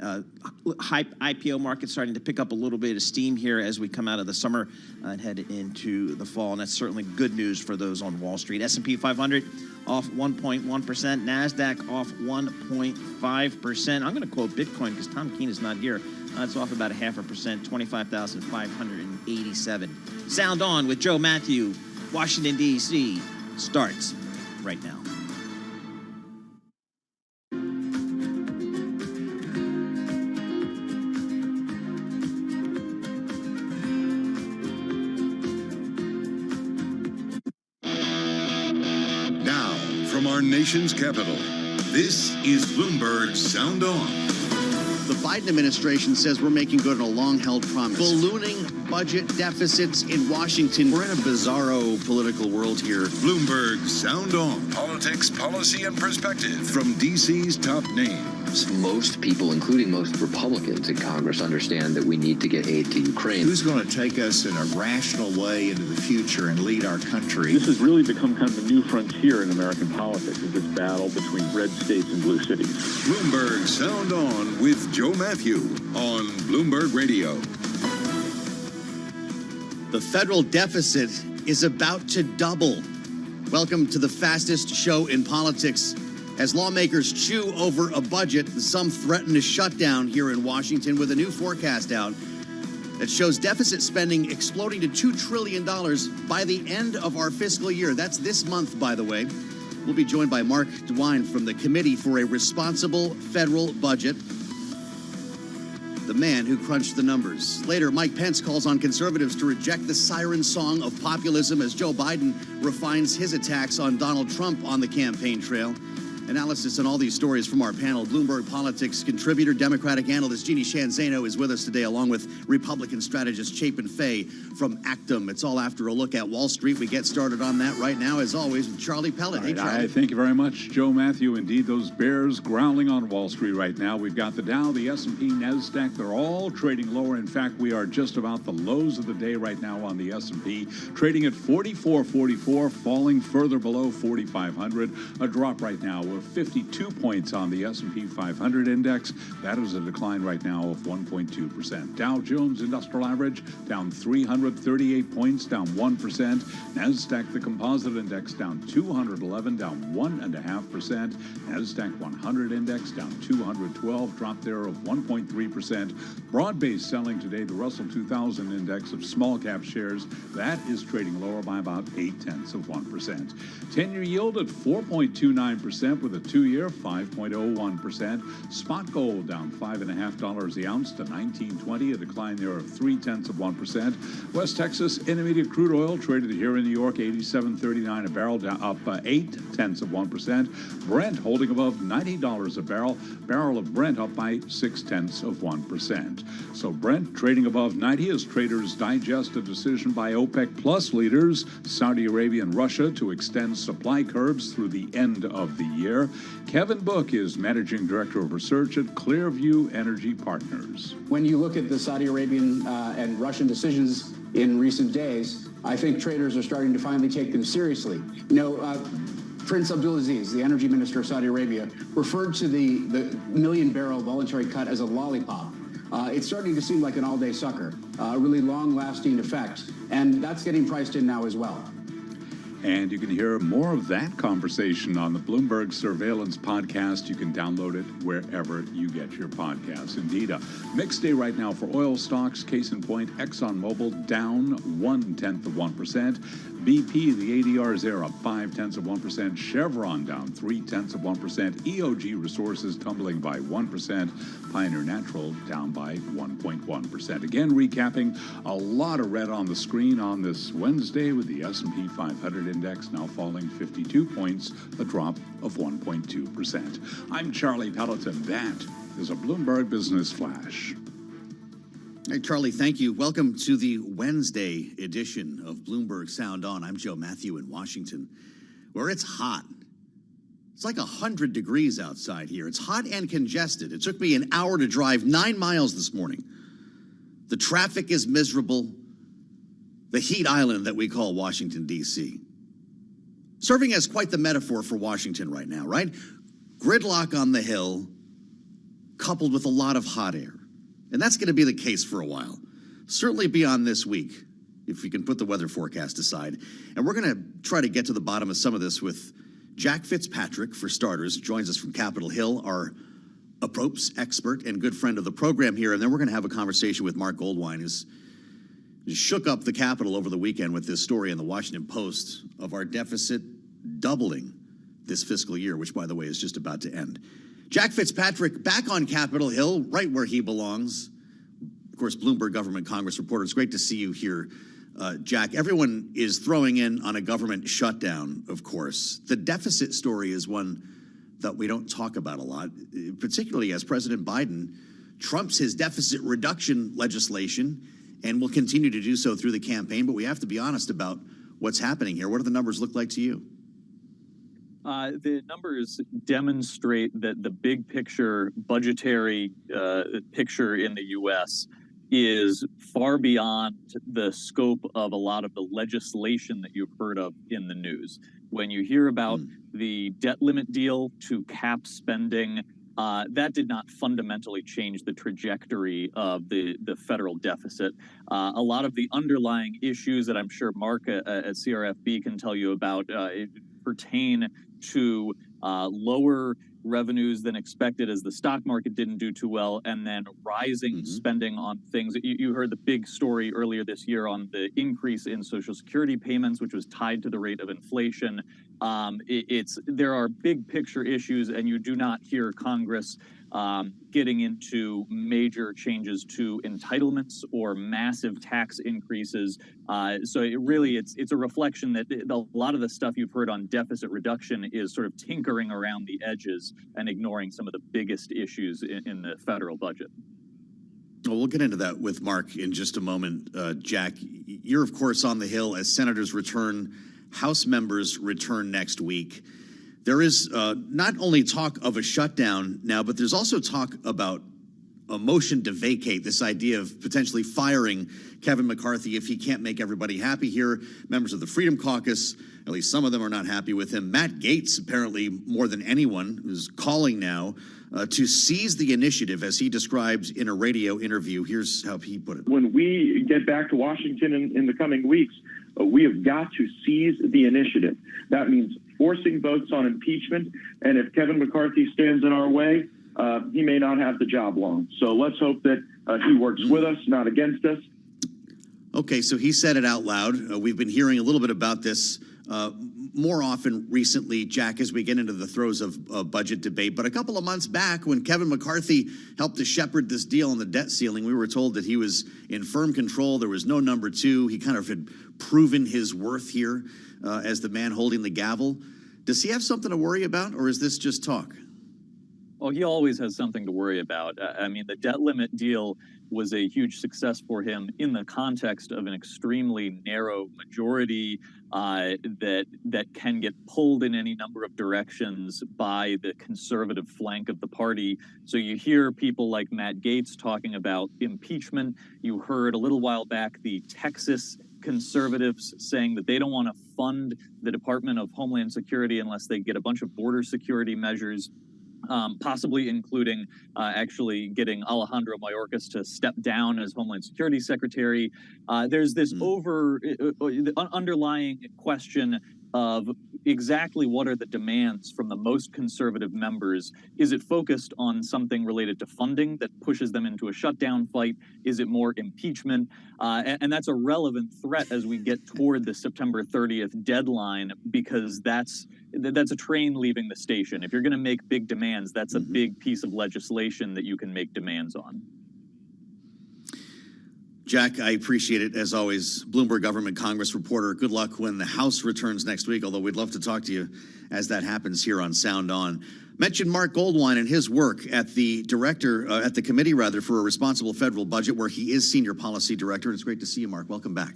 IPO market starting to pick up a little bit of steam here as we come out of the summer and head into the fall, and that's certainly good news for those on Wall Street. S&P 500 off 1.1%, NASDAQ off 1.5%. I'm going to quote Bitcoin because Tom Keene is not here. It's off about 0.5%, 25,587. Sound On with Joe Matthew. Washington, D.C. starts right now. Now, from our nation's capital, this is Bloomberg Sound On. The Biden administration says we're making good on a long-held promise. Ballooning budget deficits in Washington. We're in a bizarro political world here. Bloomberg Sound On. Politics, policy, and perspective from D.C.'s top names. Most people, including most Republicans in Congress, understand that we need to get aid to Ukraine. Who's going to take us in a rational way into the future and lead our country? This has really become kind of a new frontier in American politics, is this battle between red states and blue cities. Bloomberg Sound On with Joe Matthew on Bloomberg Radio. The federal deficit is about to double. Welcome to the fastest show in politics. As lawmakers chew over a budget, some threaten to shut down here in Washington with a new forecast out that shows deficit spending exploding to $2 trillion by the end of our fiscal year. That's this month, by the way. We'll be joined by Mark DeWine from the Committee for a Responsible Federal Budget, the man who crunched the numbers. Later, Mike Pence calls on conservatives to reject the siren song of populism as Joe Biden refines his attacks on Donald Trump on the campaign trail. Analysis on all these stories from our panel. Bloomberg Politics contributor, Democratic analyst Jeannie Shanzano is with us today, along with Republican strategist Chapin Fay from Actum. It's all after a look at Wall Street. We get started on that right now, as always, with Charlie Pellet. Hey, Charlie. Thank you very much, Joe Matthew. Indeed, those bears growling on Wall Street right now. We've got the Dow, the S&P, NASDAQ. They're all trading lower. In fact, we are just about the lows of the day right now on the S&P, trading at 44.44, falling further below 4,500. A drop right now. We're 52 points on the S&P 500 index. That is a decline right now of 1.2%. Dow Jones Industrial Average down 338 points, down 1%. NASDAQ, the composite index, down 211, down 1.5%. NASDAQ 100 index down 212, drop there of 1.3%. Broad-based selling today. The Russell 2000 index of small cap shares, that is trading lower by about 0.8%. 10-year yield at 4.29% with a 2-year 5.01%. Spot gold down $5.50 the ounce to $19.20, a decline there of 0.3%. West Texas Intermediate crude oil traded here in New York 87.39 a barrel, down up 0.8%. Brent holding above $90 a barrel. Barrel of Brent up by 0.6%. So Brent trading above 90 as traders digest a decision by OPEC Plus leaders Saudi Arabia and Russia to extend supply curbs through the end of the year. Kevin Book is Managing Director of Research at Clearview Energy Partners. When you look at the Saudi Arabian and Russian decisions in recent days, I think traders are starting to finally take them seriously. You know, Prince Abdulaziz, the energy minister of Saudi Arabia, referred to the million-barrel voluntary cut as a lollipop. It's starting to seem like an all-day sucker, a really long-lasting effect, and that's getting priced in now as well. And you can hear more of that conversation on the Bloomberg Surveillance podcast. You can download it wherever you get your podcasts. Indeed, a mixed day right now for oil stocks. Case in point, ExxonMobil down 0.1%. BP, the ADRs there up 0.5%. Chevron down 0.3%. EOG Resources tumbling by 1%. Pioneer Natural down by 1.1%. Again, recapping, a lot of red on the screen on this Wednesday with the S&P 500 index now falling 52 points, a drop of 1.2%. I'm Charlie Pelleton. That is a Bloomberg Business Flash. Hey, Charlie, thank you. Welcome to the Wednesday edition of Bloomberg Sound On. I'm Joe Matthew in Washington, where it's hot. It's like 100 degrees outside here. It's hot and congested. It took me an hour to drive 9 miles this morning. The traffic is miserable. The heat island that we call Washington, D.C. Serving as quite the metaphor for Washington right now, right? Gridlock on the Hill, coupled with a lot of hot air. And that's going to be the case for a while. Certainly beyond this week, if we can put the weather forecast aside. And we're going to try to get to the bottom of some of this with Jack Fitzpatrick, for starters, joins us from Capitol Hill, our approps expert and good friend of the program here. And then we're going to have a conversation with Mark Goldwine, who's shook up the Capitol over the weekend with this story in the Washington Post of our deficit doubling this fiscal year, which, by the way, is just about to end. Jack Fitzpatrick back on Capitol Hill, right where he belongs. Of course, Bloomberg Government Congress reporter. It's great to see you here Jack, everyone is throwing in on a government shutdown, of course. The deficit story is one that we don't talk about a lot, particularly as President Biden trumps his deficit reduction legislation and will continue to do so through the campaign. But we have to be honest about what's happening here. What do the numbers look like to you? The numbers demonstrate that the big picture budgetary picture in the U.S. is far beyond the scope of a lot of the legislation that you've heard of in the news. When you hear about the debt limit deal to cap spending, that did not fundamentally change the trajectory of the federal deficit. A lot of the underlying issues that I'm sure Mark at CRFB can tell you about pertain to lower revenues than expected as the stock market didn't do too well, and then rising spending on things. You heard the big story earlier this year on the increase in Social Security payments, which was tied to the rate of inflation. There are big picture issues, and you do not hear Congress getting into major changes to entitlements or massive tax increases. So it's a reflection that a lot of the stuff you've heard on deficit reduction is sort of tinkering around the edges and ignoring some of the biggest issues in the federal budget. Well, we'll get into that with Mark in just a moment. Jack, you're, of course, on the Hill as senators return, House members return next week. There is not only talk of a shutdown now, but there's also talk about a motion to vacate, this idea of potentially firing Kevin McCarthy if he can't make everybody happy here. Members of the Freedom Caucus, at least some of them, are not happy with him. Matt Gaetz, apparently more than anyone, is calling now to seize the initiative, as he describes in a radio interview. Here's how he put it. When we get back to Washington in the coming weeks, we have got to seize the initiative. That means forcing votes on impeachment, and if Kevin McCarthy stands in our way, he may not have the job long. So let's hope that he works with us, not against us. Okay, so he said it out loud. We've been hearing a little bit about this more often recently, Jack, as we get into the throes of budget debate. But a couple of months back, when Kevin McCarthy helped to shepherd this deal on the debt ceiling, we were told that he was in firm control. There was no number two. He kind of had proven his worth here as the man holding the gavel. Does he have something to worry about, or is this just talk? Well, he always has something to worry about. I mean, the debt limit deal was a huge success for him in the context of an extremely narrow majority that can get pulled in any number of directions by the conservative flank of the party. So you hear people like Matt Gaetz talking about impeachment. You heard a little while back the Texas conservatives saying that they don't want to fund the Department of Homeland Security unless they get a bunch of border security measures. Possibly including actually getting Alejandro Mayorkas to step down as Homeland Security Secretary. There's this underlying question of exactly what are the demands from the most conservative members. Is it focused on something related to funding that pushes them into a shutdown fight? Is it more impeachment? And that's a relevant threat as we get toward the September 30th deadline, because that's a train leaving the station. If you're going to make big demands, that's a big piece of legislation that you can make demands on. Jack, I appreciate it, as always. Bloomberg Government Congress reporter. Good luck when the House returns next week, although we'd love to talk to you as that happens here on Sound On. Mentioned Mark Goldwine and his work at the committee for a responsible federal budget, where he is senior policy director. It's great to see you, Mark. Welcome back.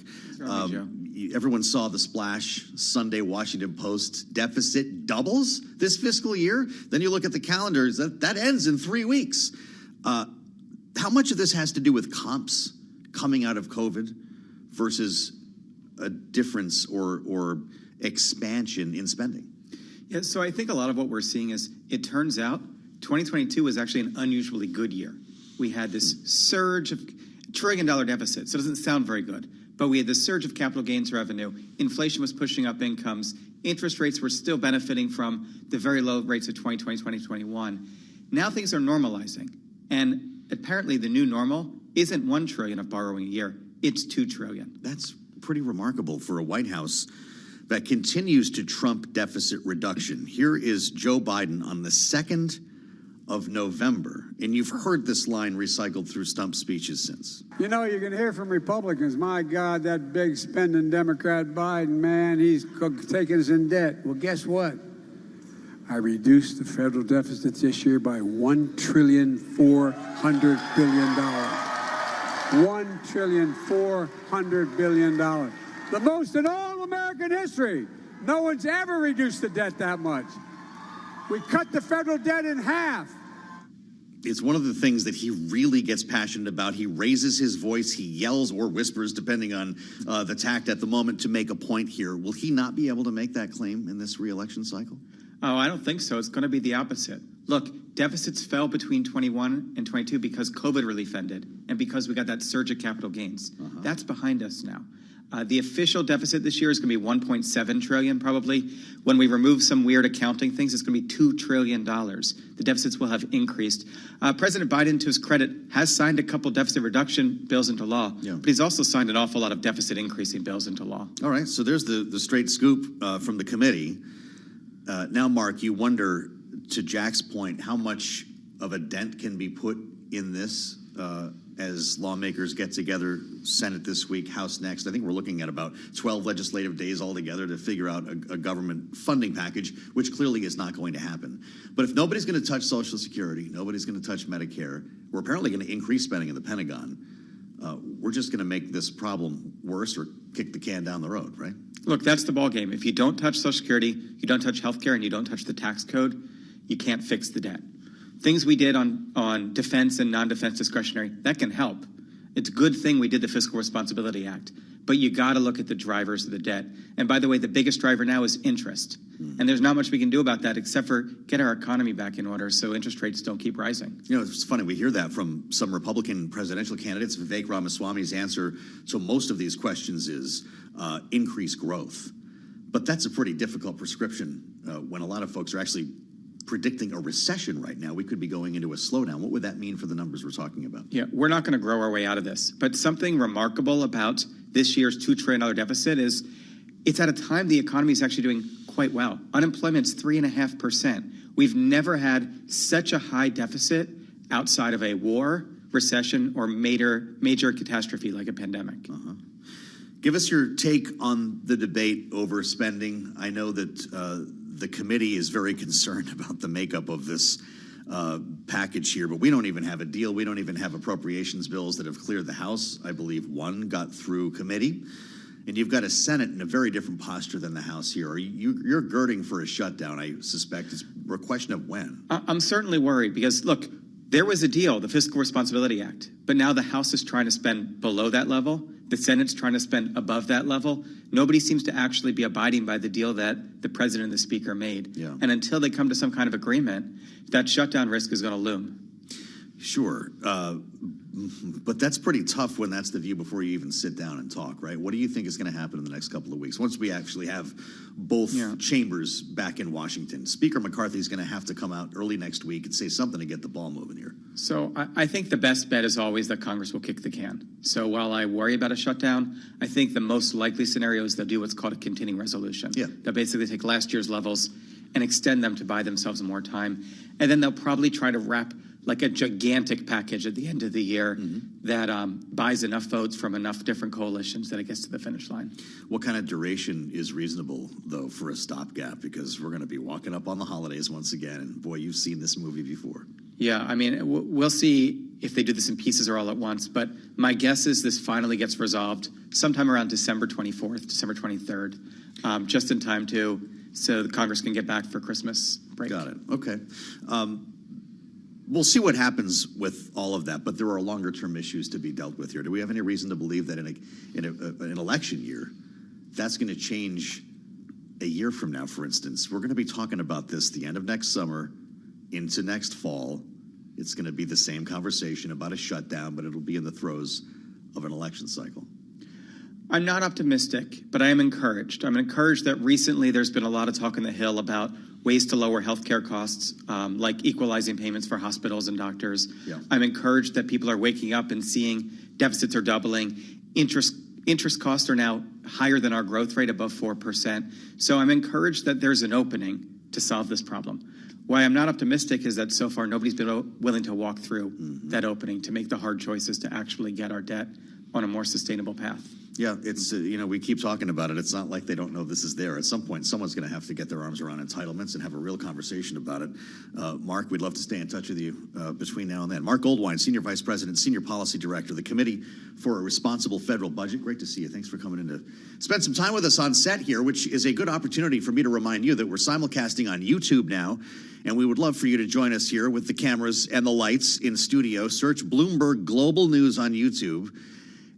Everyone saw the splash Sunday, Washington Post. Deficit doubles this fiscal year. Then you look at the calendars, that ends in 3 weeks. How much of this has to do with comps coming out of COVID versus a difference or expansion in spending? Yeah, so I think a lot of what we're seeing is, it turns out 2022 was actually an unusually good year. We had this surge of $1 trillion deficit, so it doesn't sound very good. But we had this surge of capital gains revenue. Inflation was pushing up incomes. Interest rates were still benefiting from the very low rates of 2020, 2021. Now things are normalizing. And apparently the new normal isn't $1 trillion of borrowing a year. It's $2 trillion. That's pretty remarkable for a White House that continues to trump deficit reduction. Here is Joe Biden on the 2nd of November. And you've heard this line recycled through stump speeches since. You know, you can hear from Republicans, my God, that big spending Democrat Biden, man, he's taking us in debt. Well, guess what? I reduced the federal deficit this year by $1,400 billion. $1,400 billion. The most in all American history. No one's ever reduced the debt that much. We cut the federal debt in half. It's one of the things that he really gets passionate about. He raises his voice, he yells or whispers, depending on the tact at the moment, to make a point here. Will he not be able to make that claim in this re-election cycle? Oh, I don't think so. It's going to be the opposite. Look, deficits fell between 21 and 22 because COVID relief ended and because we got that surge of capital gains. That's behind us now. The official deficit this year is going to be $1.7 trillion probably. When we remove some weird accounting things, it's going to be $2 trillion. The deficits will have increased. President Biden, to his credit, has signed a couple deficit reduction bills into law, but he's also signed an awful lot of deficit increasing bills into law. All right, so there's the straight scoop from the committee. Now, Mark, you wonder, to Jack's point, how much of a dent can be put in this as lawmakers get together, Senate this week, House next. I think we're looking at about 12 legislative days altogether to figure out a government funding package, which clearly is not going to happen. But if nobody's going to touch Social Security, nobody's going to touch Medicare, we're apparently going to increase spending in the Pentagon. We're just going to make this problem worse or kick the can down the road, right? Look, that's the ballgame. If you don't touch Social Security, you don't touch healthcare, and you don't touch the tax code, you can't fix the debt. Things we did on defense and non-defense discretionary, that can help. It's a good thing we did the Fiscal Responsibility Act, but you got to look at the drivers of the debt. And by the way, the biggest driver now is interest. And there's not much we can do about that except for get our economy back in order so interest rates don't keep rising. You know, it's funny, we hear that from some Republican presidential candidates. Vivek Ramaswamy's answer to most of these questions is increase growth. But that's a pretty difficult prescription when a lot of folks are actually predicting a recession right now. We could be going into a slowdown. What would that mean for the numbers we're talking about? Yeah, we're not going to grow our way out of this. But something remarkable about this year's $2 trillion deficit is it's at a time the economy is actually doing quite well. Unemployment's 3.5%. We've never had such a high deficit outside of a war, recession, or major catastrophe like a pandemic. Give us your take on the debate over spending. I know that the committee is very concerned about the makeup of this package here, but we don't even have a deal. We don't even have appropriations bills that have cleared the House. I believe one got through committee. And you've got a Senate in a very different posture than the House here. You're girding for a shutdown, I suspect. It's a question of when. I'm certainly worried because, look, there was a deal, the Fiscal Responsibility Act, but now the House is trying to spend below that level. The Senate's trying to spend above that level. Nobody seems to actually be abiding by the deal that the president and the speaker made. And until they come to some kind of agreement, that shutdown risk is going to loom. Sure. But that's pretty tough when that's the view before you even sit down and talk, right? What do you think is going to happen in the next couple of weeks once we actually have both chambers back in Washington? Speaker McCarthy is going to have to come out early next week and say something to get the ball moving here. So I think the best bet is always that Congress will kick the can. So while I worry about a shutdown, I think the most likely scenario is they'll do what's called a continuing resolution. They'll basically take last year's levels and extend them to buy themselves more time. And then they'll probably try to wrap like a gigantic package at the end of the year that buys enough votes from enough different coalitions that it gets to the finish line. What kind of duration is reasonable, though, for a stopgap? Because we're going to be walking up on the holidays once again, and boy, you've seen this movie before. Yeah, I mean, we'll see if they do this in pieces or all at once, but my guess is this finally gets resolved sometime around December 24th, December 23rd, just in time so the Congress can get back for Christmas break. Got it. Okay. We'll see what happens with all of that, but there are longer-term issues to be dealt with here. Do we have any reason to believe that in an election year, that's going to change a year from now, for instance? We're going to be talking about this the end of next summer into next fall. It's going to be the same conversation about a shutdown, but it'll be in the throes of an election cycle. I'm not optimistic, but I am encouraged. I'm encouraged that recently there's been a lot of talk on the Hill about ways to lower healthcare costs, like equalizing payments for hospitals and doctors. I'm encouraged that people are waking up and seeing deficits are doubling. Interest costs are now higher than our growth rate, above 4%. So I'm encouraged that there's an opening to solve this problem. Why I'm not optimistic is that so far nobody's been willing to walk through that opening to make the hard choices to actually get our debt on a more sustainable path. Yeah, it's, we keep talking about it. It's not like they don't know this is there. At some point, someone's going to have to get their arms around entitlements and have a real conversation about it. Mark, we'd love to stay in touch with you between now and then. Mark Goldwine, Senior Vice President, Senior Policy Director of the Committee for a Responsible Federal Budget. Great to see you. Thanks for coming in to spend some time with us on set here, which is a good opportunity for me to remind you that we're simulcasting on YouTube now, and we would love for you to join us here with the cameras and the lights in studio. Search Bloomberg Global News on YouTube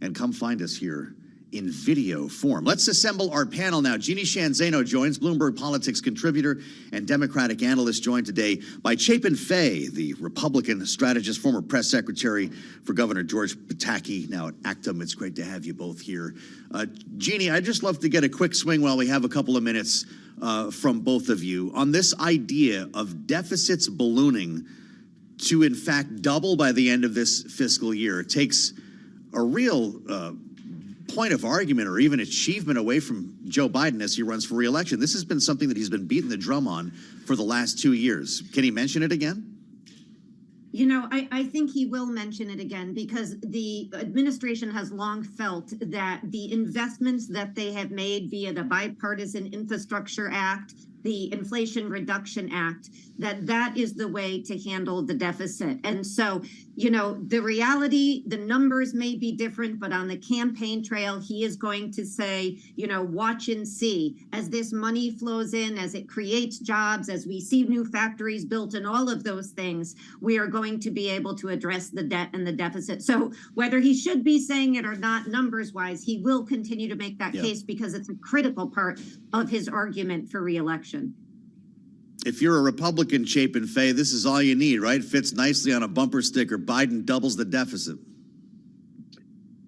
and come find us here in video form. Let's assemble our panel now. Jeannie Sheehan Zaino joins, Bloomberg Politics contributor and Democratic analyst, joined today by Chapin Fay, the Republican strategist, former press secretary for Governor George Pataki, now at Actum. It's great to have you both here. Jeannie, I'd just love to get a quick swing while we have a couple of minutes from both of you on this idea of deficits ballooning to, in fact, double by the end of this fiscal year. It takes a real point of argument or even achievement away from Joe Biden as he runs for re-election. This has been something that he's been beating the drum on for the last 2 years. Can he mention it again? I think he will mention it again because the administration has long felt that the investments that they have made via the Bipartisan Infrastructure Act, the Inflation Reduction Act, that is the way to handle the deficit. And so, the reality, the numbers may be different, but on the campaign trail, he is going to say, watch and see. As this money flows in, as it creates jobs, as we see new factories built and all of those things, we are going to be able to address the debt and the deficit. So whether he should be saying it or not, numbers-wise, he will continue to make that case because it's a critical part of his argument for re-election. If you're a Republican, Chapin Fay, this is all you need, right? Fits nicely on a bumper sticker. Biden doubles the deficit.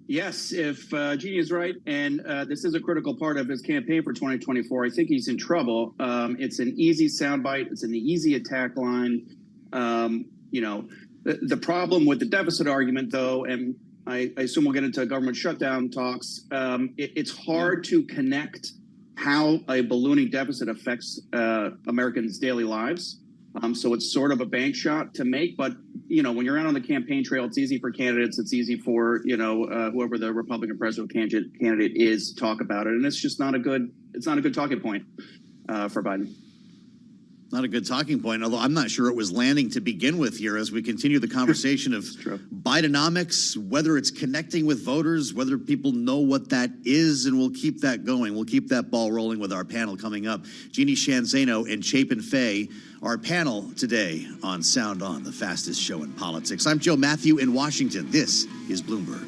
Yes, if Jeannie is right, and this is a critical part of his campaign for 2024, I think he's in trouble. It's an easy soundbite. It's an easy attack line. The problem with the deficit argument, though, and I assume we'll get into government shutdown talks, it's hard to connect how a ballooning deficit affects Americans' daily lives. So it's sort of a bank shot to make. But, when you're out on the campaign trail, it's easy for candidates. It's easy for, whoever the Republican presidential candidate is to talk about it. And it's just not a good talking point for Biden. Not a good talking point, although I'm not sure it was landing to begin with here as we continue the conversation of Bidenomics, whether it's connecting with voters, whether people know what that is, and we'll keep that going. We'll keep that ball rolling with our panel coming up. Jeannie Sheehan Zaino and Chapin Fay, our panel today on Sound On, the fastest show in politics. I'm Joe Matthew in Washington. This is Bloomberg.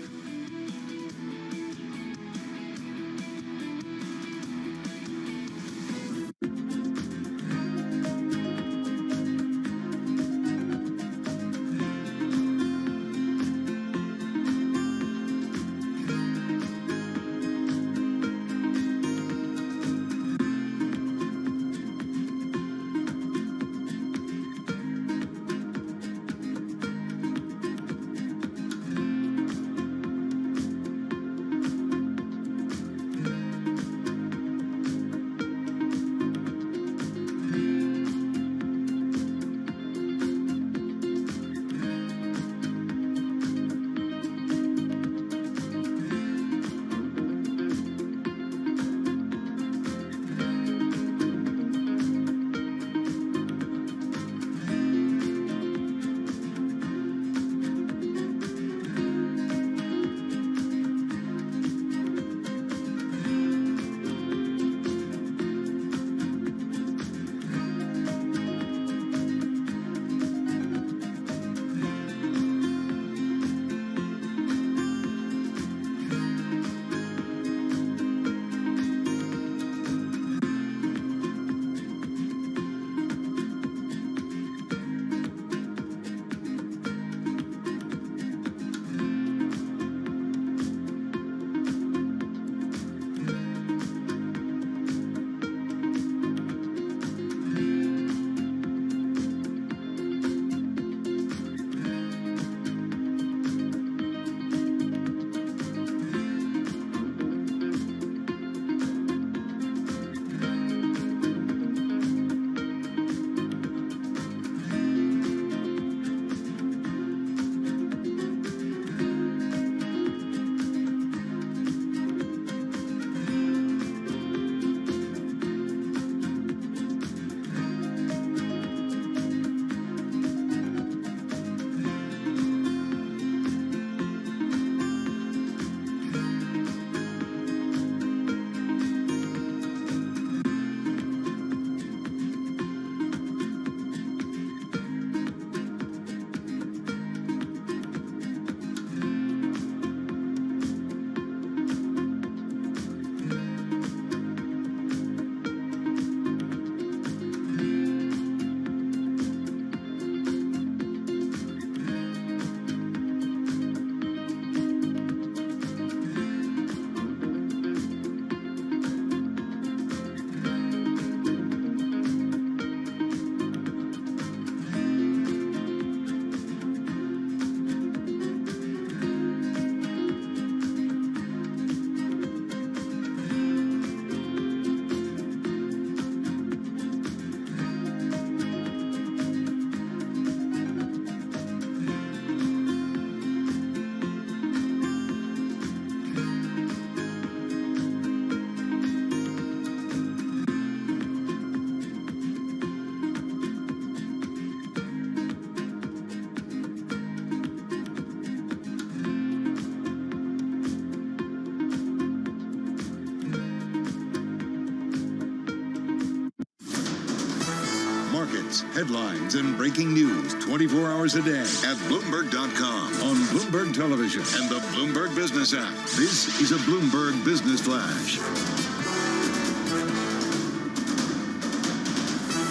markets, headlines, and breaking news 24 hours a day at Bloomberg.com, on Bloomberg Television, and the Bloomberg Business app. This is a Bloomberg Business Flash.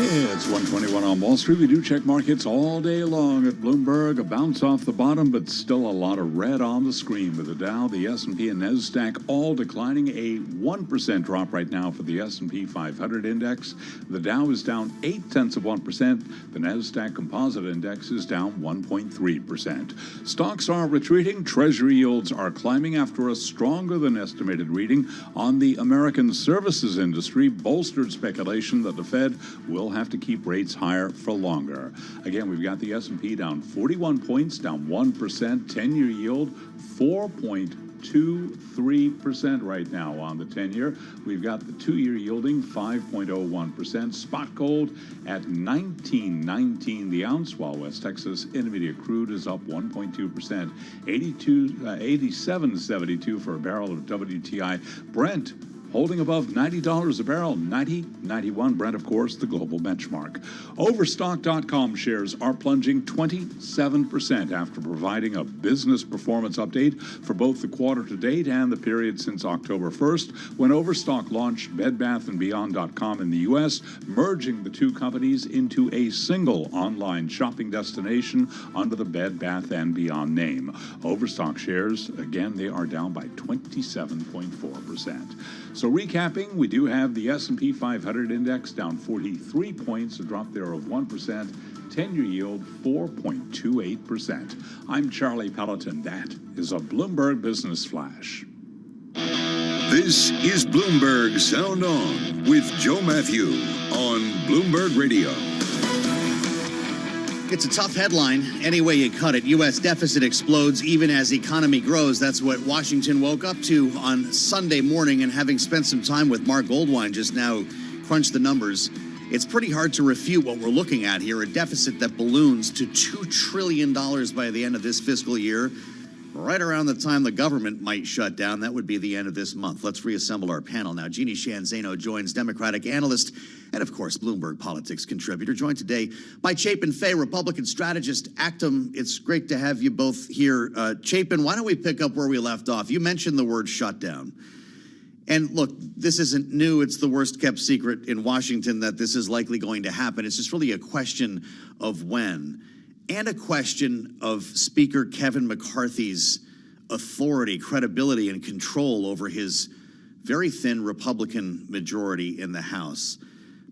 It's 121 on Wall Street. We do check markets all day long at Bloomberg. A bounce off the bottom, but still a lot of red on the screen with the Dow, the S&P, and NASDAQ all declining. A 1% drop right now for the S&P 500 index. The Dow is down 0.8%. The NASDAQ Composite Index is down 1.3%. Stocks are retreating. Treasury yields are climbing after a stronger than estimated reading on the American services industry, bolstered speculation that the Fed will have to keep rates higher for longer. Again, we've got the S&P down 41 points, down 1%, 10-year yield 4.23% right now on the 10-year. We've got the 2-year yielding 5.01%. Spot gold at $19.19 the ounce, while West Texas Intermediate crude is up 1.2%, 87.72 for a barrel of WTI. Brent holding above $90 a barrel, 90.91 Brent, of course, the global benchmark. Overstock.com shares are plunging 27% after providing a business performance update for both the quarter to date and the period since October 1st, when Overstock launched BedBathAndBeyond.com in the U.S., merging the two companies into a single online shopping destination under the Bed Bath & Beyond name. Overstock shares, again, they are down by 27.4%. So recapping, we do have the S&P 500 index down 43 points, a drop there of 1%, 10-year yield 4.28%. I'm Charlie Pelleton. That is a Bloomberg Business Flash. This is Bloomberg Sound On with Joe Matthew on Bloomberg Radio. It's a tough headline any way you cut it. U.S. deficit explodes even as economy grows. That's what Washington woke up to on Sunday morning. And having spent some time with Mark Goldwine just now, crunched the numbers, it's pretty hard to refute what we're looking at here. A deficit that balloons to $2 trillion by the end of this fiscal year, right around the time the government might shut down. That would be the end of this month. Let's reassemble our panel now. Jeannie Sheehan Zaino joins, Democratic analyst and, of course, Bloomberg politics contributor. Joined today by Chapin Fay, Republican strategist, Actum. It's great to have you both here. Chapin, why don't we pick up where we left off? You mentioned the word shutdown. And look, this isn't new. It's the worst kept secret in Washington that this is likely going to happen. It's just really a question of when, and a question of Speaker Kevin McCarthy's authority, credibility, and control over his very thin Republican majority in the House.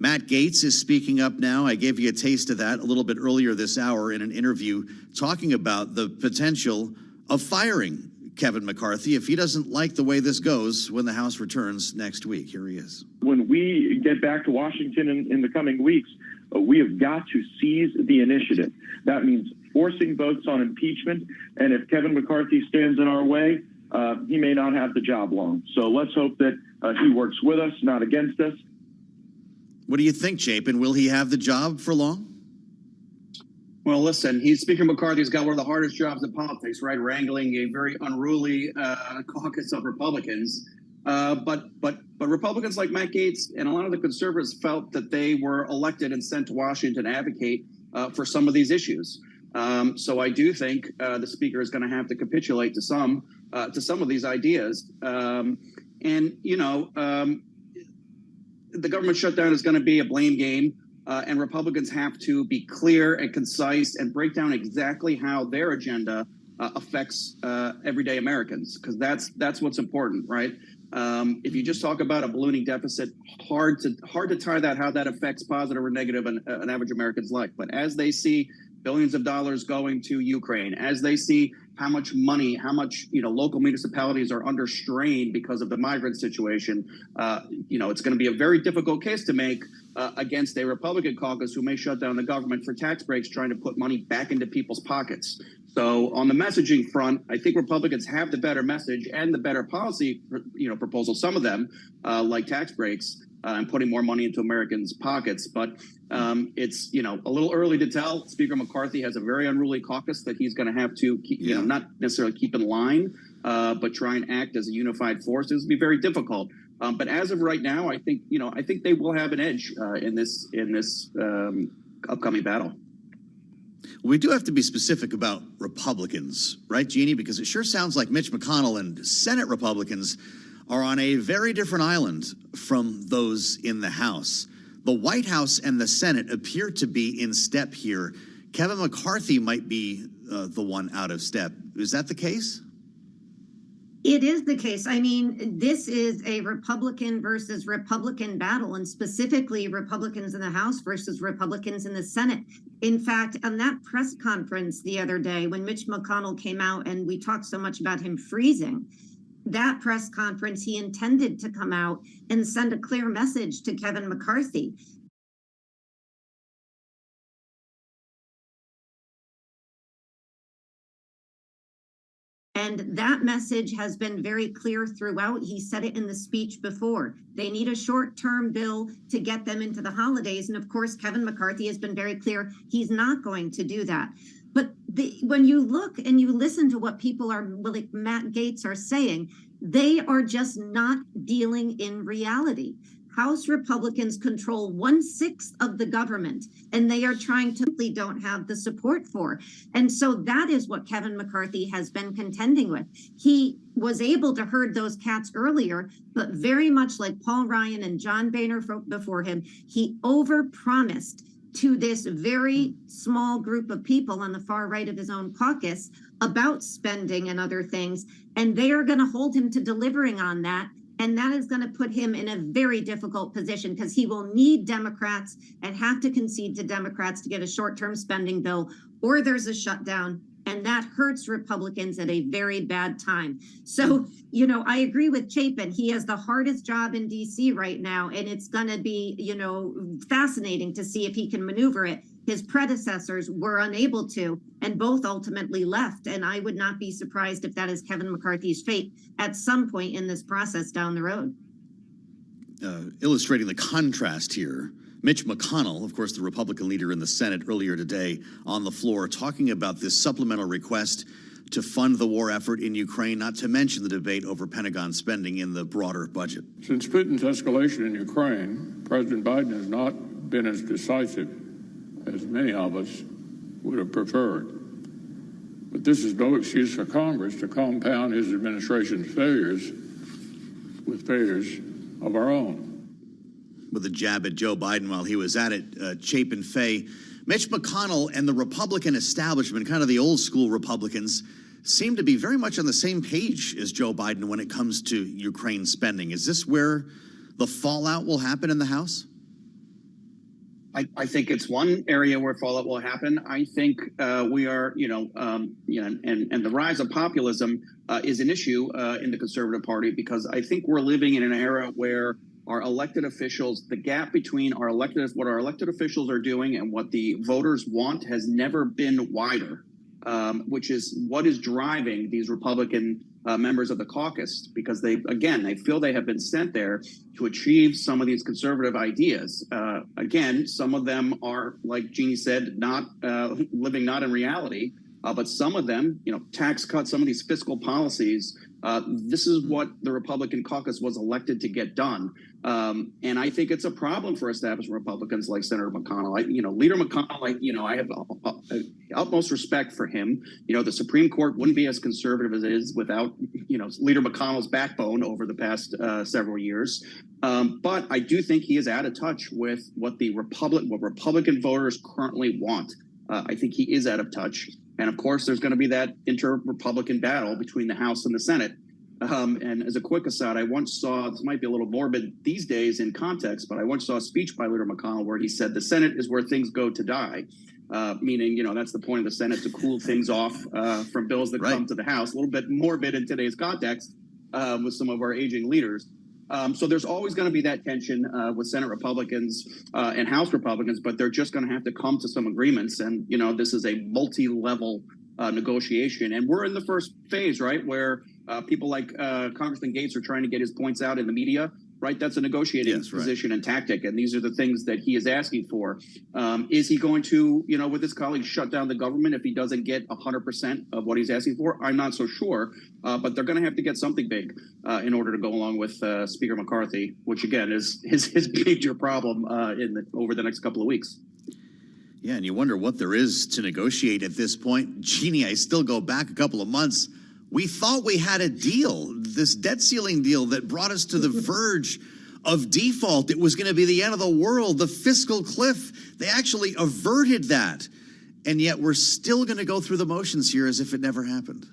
Matt Gaetz is speaking up now. I gave you a taste of that a little bit earlier this hour in an interview, talking about the potential of firing Kevin McCarthy if he doesn't like the way this goes when the House returns next week. Here he is. When we get back to Washington in the coming weeks, we have got to seize the initiative. That means forcing votes on impeachment. And if Kevin McCarthy stands in our way, he may not have the job long. So let's hope that he works with us, not against us. What do you think, Chapin? Will he have the job for long? Well, listen, Speaker McCarthy's got one of the hardest jobs in politics, right? Wrangling a very unruly caucus of Republicans. But Republicans like Matt Gaetz and a lot of the conservatives felt that they were elected and sent to Washington to advocate for some of these issues. So I do think the speaker is going to have to capitulate to some of these ideas. The government shutdown is going to be a blame game, and Republicans have to be clear and concise and break down exactly how their agenda affects everyday Americans, because that's what's important, right? If you just talk about a ballooning deficit, hard to tie that how that affects positive or negative an average American's life. But as they see billions of dollars going to Ukraine, as they see how much local municipalities are under strain because of the migrant situation, it's going to be a very difficult case to make against a Republican caucus who may shut down the government for tax breaks, trying to put money back into people's pockets. So on the messaging front, I think Republicans have the better message and the better policy, proposals. Some of them, like tax breaks and putting more money into Americans' pockets. But it's a little early to tell. Speaker McCarthy has a very unruly caucus that he's going to have to keep, not necessarily keep in line, but try and act as a unified force. This will be very difficult. But as of right now, I think they will have an edge in this upcoming battle. We do have to be specific about Republicans, right, Jeannie? Because it sure sounds like Mitch McConnell and Senate Republicans are on a very different island from those in the House. The White House and the Senate appear to be in step here. Kevin McCarthy might be the one out of step. Is that the case? It is the case. I mean, this is a Republican versus Republican battle, and specifically Republicans in the House versus Republicans in the Senate. In fact, on that press conference the other day, when Mitch McConnell came out and we talked so much about him freezing, that press conference, he intended to come out and send a clear message to Kevin McCarthy. And that message has been very clear throughout. He said it in the speech before. They need a short-term bill to get them into the holidays. And of course, Kevin McCarthy has been very clear he's not going to do that. But when you look and you listen to what people are, like Matt Gaetz, are saying, they are just not dealing in reality. House Republicans control 1/6 of the government, and they are trying to simply don't have the support for. And so that is what Kevin McCarthy has been contending with. He was able to herd those cats earlier, but very much like Paul Ryan and John Boehner before him, he overpromised to this very small group of people on the far right of his own caucus about spending and other things, and they are going to hold him to delivering on that. And that is going to put him in a very difficult position because he will need Democrats and have to concede to Democrats to get a short-term spending bill, or there's a shutdown. And that hurts Republicans at a very bad time. So, you know, I agree with Chapin. He has the hardest job in D.C. right now, and it's going to be, you know, fascinating to see if he can maneuver it. His predecessors were unable to, and both ultimately left. And I would not be surprised if that is Kevin McCarthy's fate at some point in this process down the road. Illustrating the contrast here, Mitch McConnell, of course, the Republican leader in the Senate earlier today on the floor, talking about this supplemental request to fund the war effort in Ukraine, not to mention the debate over Pentagon spending in the broader budget. Since Putin's escalation in Ukraine, President Biden has not been as decisive as many of us would have preferred. But this is no excuse for Congress to compound his administration's failures with failures of our own. With a jab at Joe Biden while he was at it, Chapin Fay, Mitch McConnell and the Republican establishment, kind of the old school Republicans, seem to be very much on the same page as Joe Biden when it comes to Ukraine spending. Is this where the fallout will happen in the House? I think it's one area where fallout will happen. I think we are, and the rise of populism is an issue in the Conservative Party, because I think we're living in an era where our elected officials, the gap between what our elected officials are doing and what the voters want has never been wider, which is what is driving these Republican members of the caucus, because they feel they have been sent there to achieve some of these conservative ideas. Again, some of them are, like Jeannie said, not living not in reality, but some of them, tax cuts, some of these fiscal policies, this is what the Republican caucus was elected to get done. And I think it's a problem for established Republicans like Senator McConnell. Leader McConnell, I have utmost respect for him. The Supreme Court wouldn't be as conservative as it is without, Leader McConnell's backbone over the past several years. But I do think he is out of touch with what Republican voters currently want. I think he is out of touch. And of course, there's going to be that inter-Republican battle between the House and the Senate. And as a quick aside, I once saw, this might be a little morbid these days in context, but I once saw a speech by Leader McConnell where he said the Senate is where things go to die. Meaning, that's the point of the Senate, to cool things off from bills that come to the House. A little bit morbid in today's context with some of our aging leaders. So there's always going to be that tension with Senate Republicans and House Republicans, but they're just going to have to come to some agreements. And, this is a multi-level negotiation. And we're in the first phase, right, where people like Congressman Gaetz are trying to get his points out in the media, right? That's a negotiating position and tactic. And these are the things that he is asking for. Is he going to, with his colleagues, shut down the government if he doesn't get 100% of what he's asking for? I'm not so sure. But they're going to have to get something big in order to go along with Speaker McCarthy, which, again, is his major problem over the next couple of weeks. Yeah, and you wonder what there is to negotiate at this point. Jeannie, I still go back a couple of months. We thought we had a deal, this debt ceiling deal that brought us to the verge of default. It was going to be the end of the world, the fiscal cliff. They actually averted that. And yet we're still going to go through the motions here as if it never happened.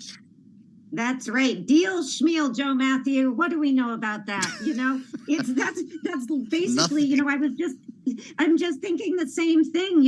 That's right. Deal schmeal, Joe Matthew. What do we know about that? That's basically, I'm just thinking the same thing.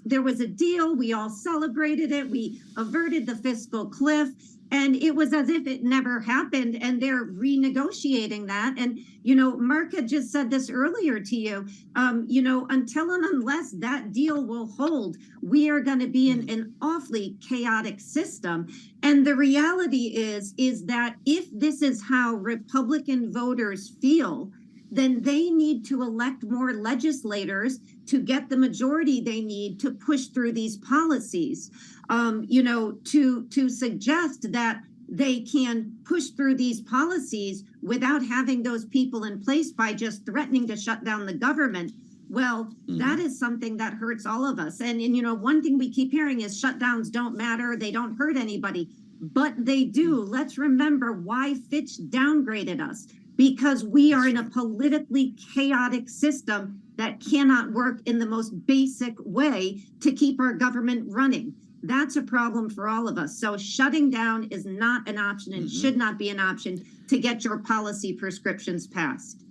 There was a deal. We all celebrated it. We averted the fiscal cliff. And it was as if it never happened, and they're renegotiating that. And, Mark had just said this earlier to you, until and unless that deal will hold, we are going to be in an awfully chaotic system. And the reality is that if this is how Republican voters feel, then they need to elect more legislators to get the majority they need to push through these policies. To suggest that they can push through these policies without having those people in place by just threatening to shut down the government. Well, that is something that hurts all of us. And one thing we keep hearing is shutdowns don't matter. They don't hurt anybody, but they do. Let's remember why Fitch downgraded us, because we are in a politically chaotic system that cannot work in the most basic way to keep our government running. That's a problem for all of us. So shutting down is not an option and should not be an option to get your policy prescriptions passed.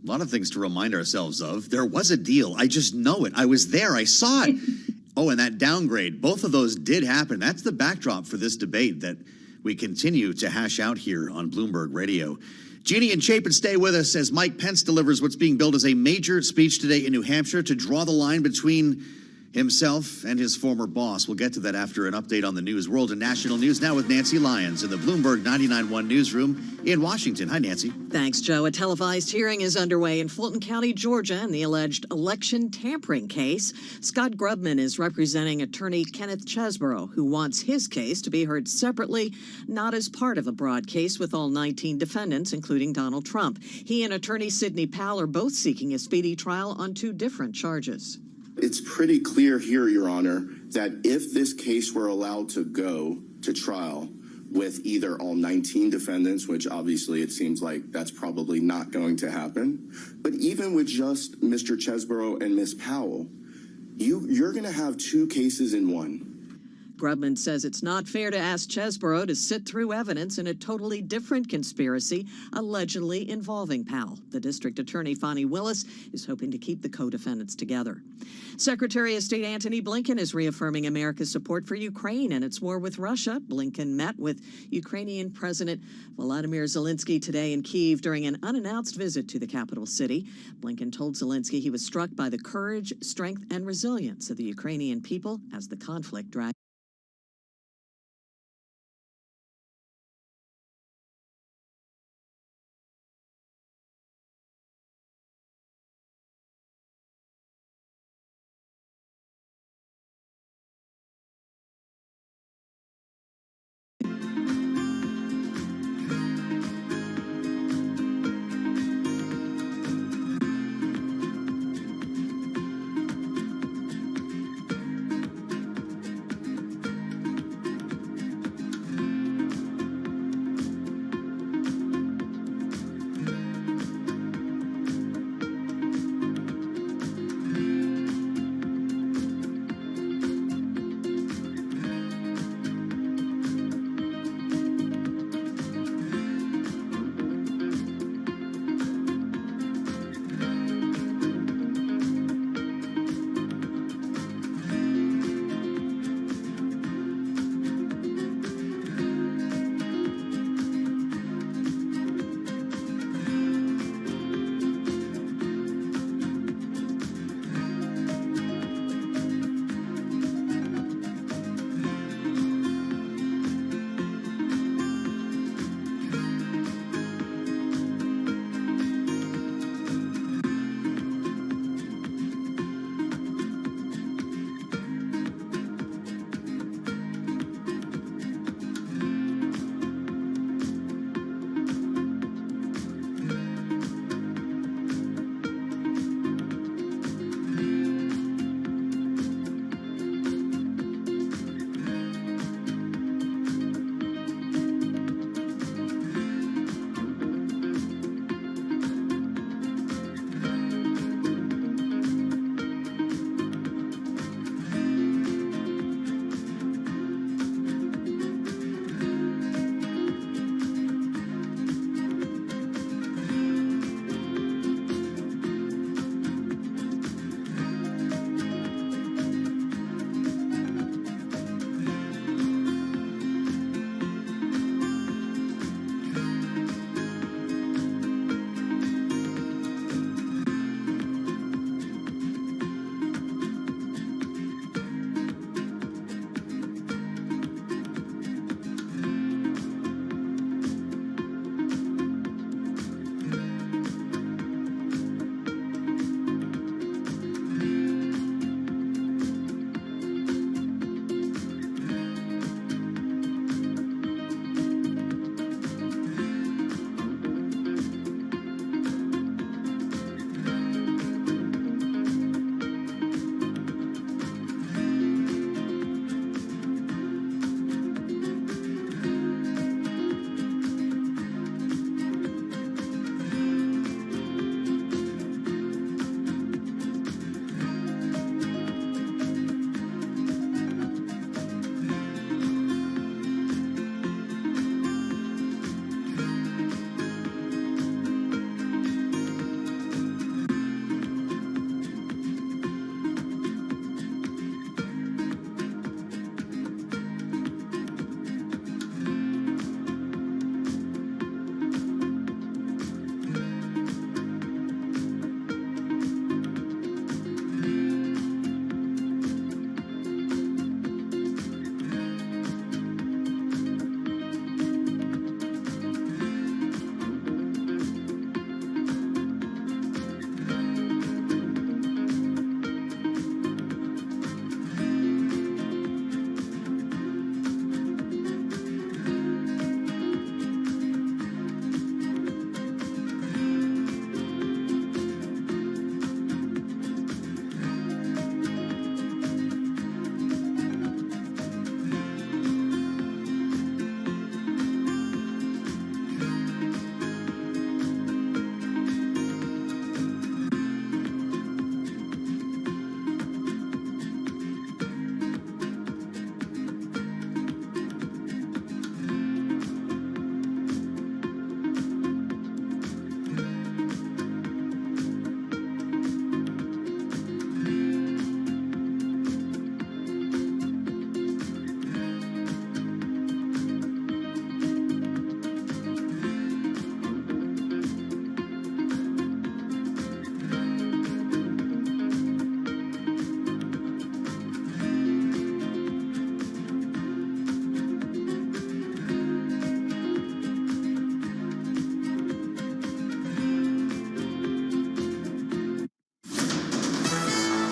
A lot of things to remind ourselves of. There was a deal. I just know it. I was there. I saw it. Oh, and that downgrade. Both of those did happen. That's the backdrop for this debate that we continue to hash out here on Bloomberg Radio. Jeannie and Chapin, stay with us as Mike Pence delivers what's being billed as a major speech today in New Hampshire to draw the line between himself and his former boss. We'll get to that after an update on the news, world and national news. Now with Nancy Lyons in the Bloomberg 99.1 newsroom in Washington. Hi, Nancy. Thanks, Joe. A televised hearing is underway in Fulton County, Georgia, in the alleged election tampering case. Scott Grubman is representing attorney Kenneth Chesborough, who wants his case to be heard separately, not as part of a broad case with all 19 defendants, including Donald Trump. He and attorney Sidney Powell are both seeking a speedy trial on 2 different charges. It's pretty clear here, Your Honor, that if this case were allowed to go to trial with either all 19 defendants, which obviously it seems like that's probably not going to happen, but even with just Mr. Chesborough and Ms. Powell, you're going to have 2 cases in one. Grubman says it's not fair to ask Chesborough to sit through evidence in a totally different conspiracy allegedly involving Powell. The district attorney, Fonnie Willis, is hoping to keep the co-defendants together. Secretary of State Antony Blinken is reaffirming America's support for Ukraine and its war with Russia. Blinken met with Ukrainian President Volodymyr Zelensky today in Kyiv during an unannounced visit to the capital city. Blinken told Zelensky he was struck by the courage, strength, and resilience of the Ukrainian people as the conflict dragged.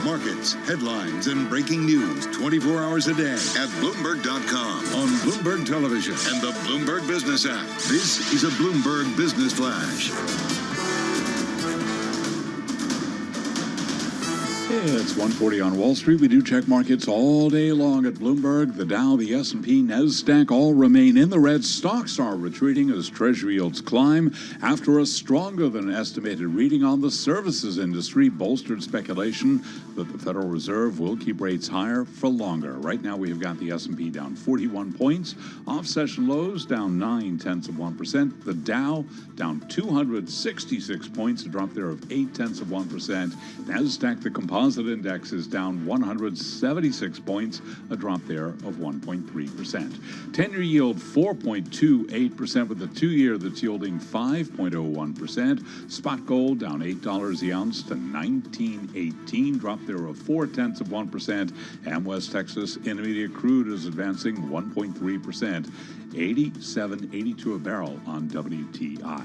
Markets, headlines, and breaking news 24 hours a day at Bloomberg.com, on Bloomberg Television, and the Bloomberg Business app. This is a Bloomberg Business Flash. It's 1:40 on Wall Street. We do check markets all day long at Bloomberg. The Dow, the S&P, NASDAQ all remain in the red. Stocks are retreating as Treasury yields climb after a stronger than estimated reading on the services industry bolstered speculation that the Federal Reserve will keep rates higher for longer. Right now we have got the S&P down 41 points, off session lows down 0.9%. The Dow down 266 points, a drop there of 0.8%. NASDAQ, the composite index, is down 176 points, a drop there of 1.3%. 10-year yield 4.28%, with the 2-year that's yielding 5.01%. Spot gold down $8 the ounce to $19.18, drop there of 0.4%. And West Texas Intermediate crude is advancing 1.3%, 87.82 a barrel on WTI.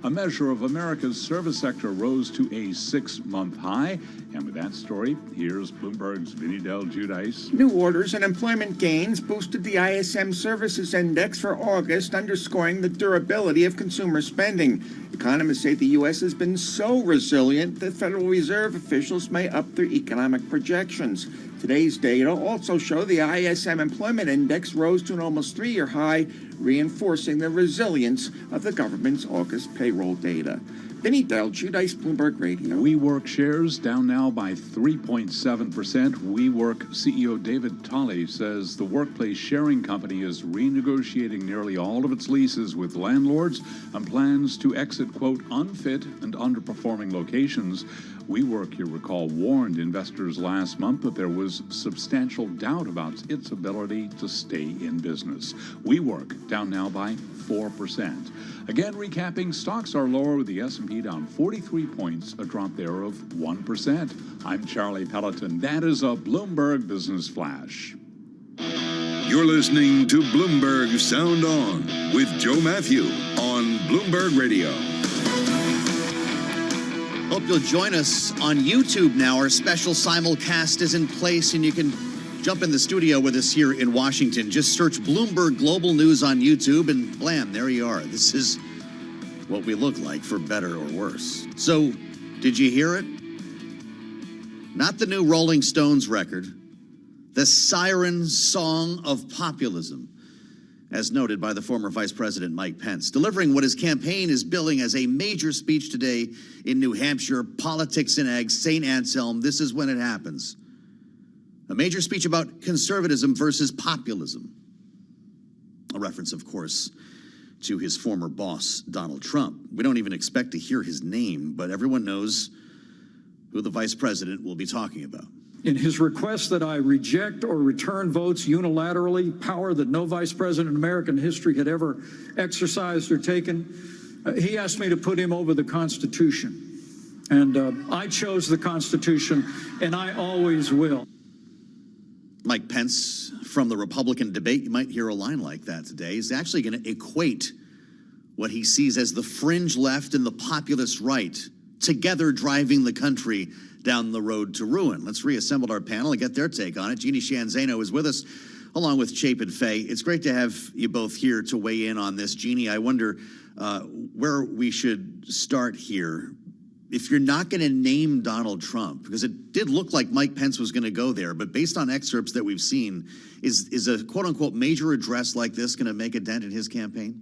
A measure of America's service sector rose to a 6-month high. And with that story, here's Bloomberg's Vinny Del Giudice. New orders and employment gains boosted the ISM Services Index for August, underscoring the durability of consumer spending. Economists say the U.S. has been so resilient that Federal Reserve officials may up their economic projections. Today's data also show the ISM Employment Index rose to an almost 3-year high, reinforcing the resilience of the government's August payroll data. Vinny Del Giudice, Bloomberg Radio. WeWork shares down now by 3.7%. WeWork CEO David Tolley says the workplace sharing company is renegotiating nearly all of its leases with landlords and plans to exit, quote, unfit and underperforming locations. WeWork, you recall, warned investors last month that there was substantial doubt about its ability to stay in business. WeWork down now by 4%. Again, recapping, stocks are lower with the S&P down 43 points, a drop there of 1%. I'm Charlie Pelleton. That is a Bloomberg Business Flash. You're listening to Bloomberg Sound On with Joe Matthew on Bloomberg Radio. Hope you'll join us on YouTube now. Our special simulcast is in place, and you can jump in the studio with us here in Washington. Just search Bloomberg Global News on YouTube, and blam, there you are. This is what we look like, for better or worse. So, did you hear it? Not the new Rolling Stones record, the siren song of populism, as noted by the former Vice President Mike Pence, delivering what his campaign is billing as a major speech today in New Hampshire, politics and eggs, St. Anselm. This is when it happens. A major speech about conservatism versus populism. A reference, of course, to his former boss, Donald Trump. We don't even expect to hear his name, but everyone knows who the vice president will be talking about. In his request that I reject or return votes unilaterally, power that no vice president in American history had ever exercised or taken, he asked me to put him over the Constitution. And I chose the Constitution, and I always will. Mike Pence, from the Republican debate, you might hear a line like that today, is actually going to equate what he sees as the fringe left and the populist right together driving the country down the road to ruin. Let's reassemble our panel and get their take on it. Jeannie Shanzano is with us, along with Chapin Fay. It's great to have you both here to weigh in on this. Jeannie, I wonder where we should start here. If you're not going to name Donald Trump, because it did look like Mike Pence was going to go there, but based on excerpts that we've seen, is a quote-unquote major address like this going to make a dent in his campaign?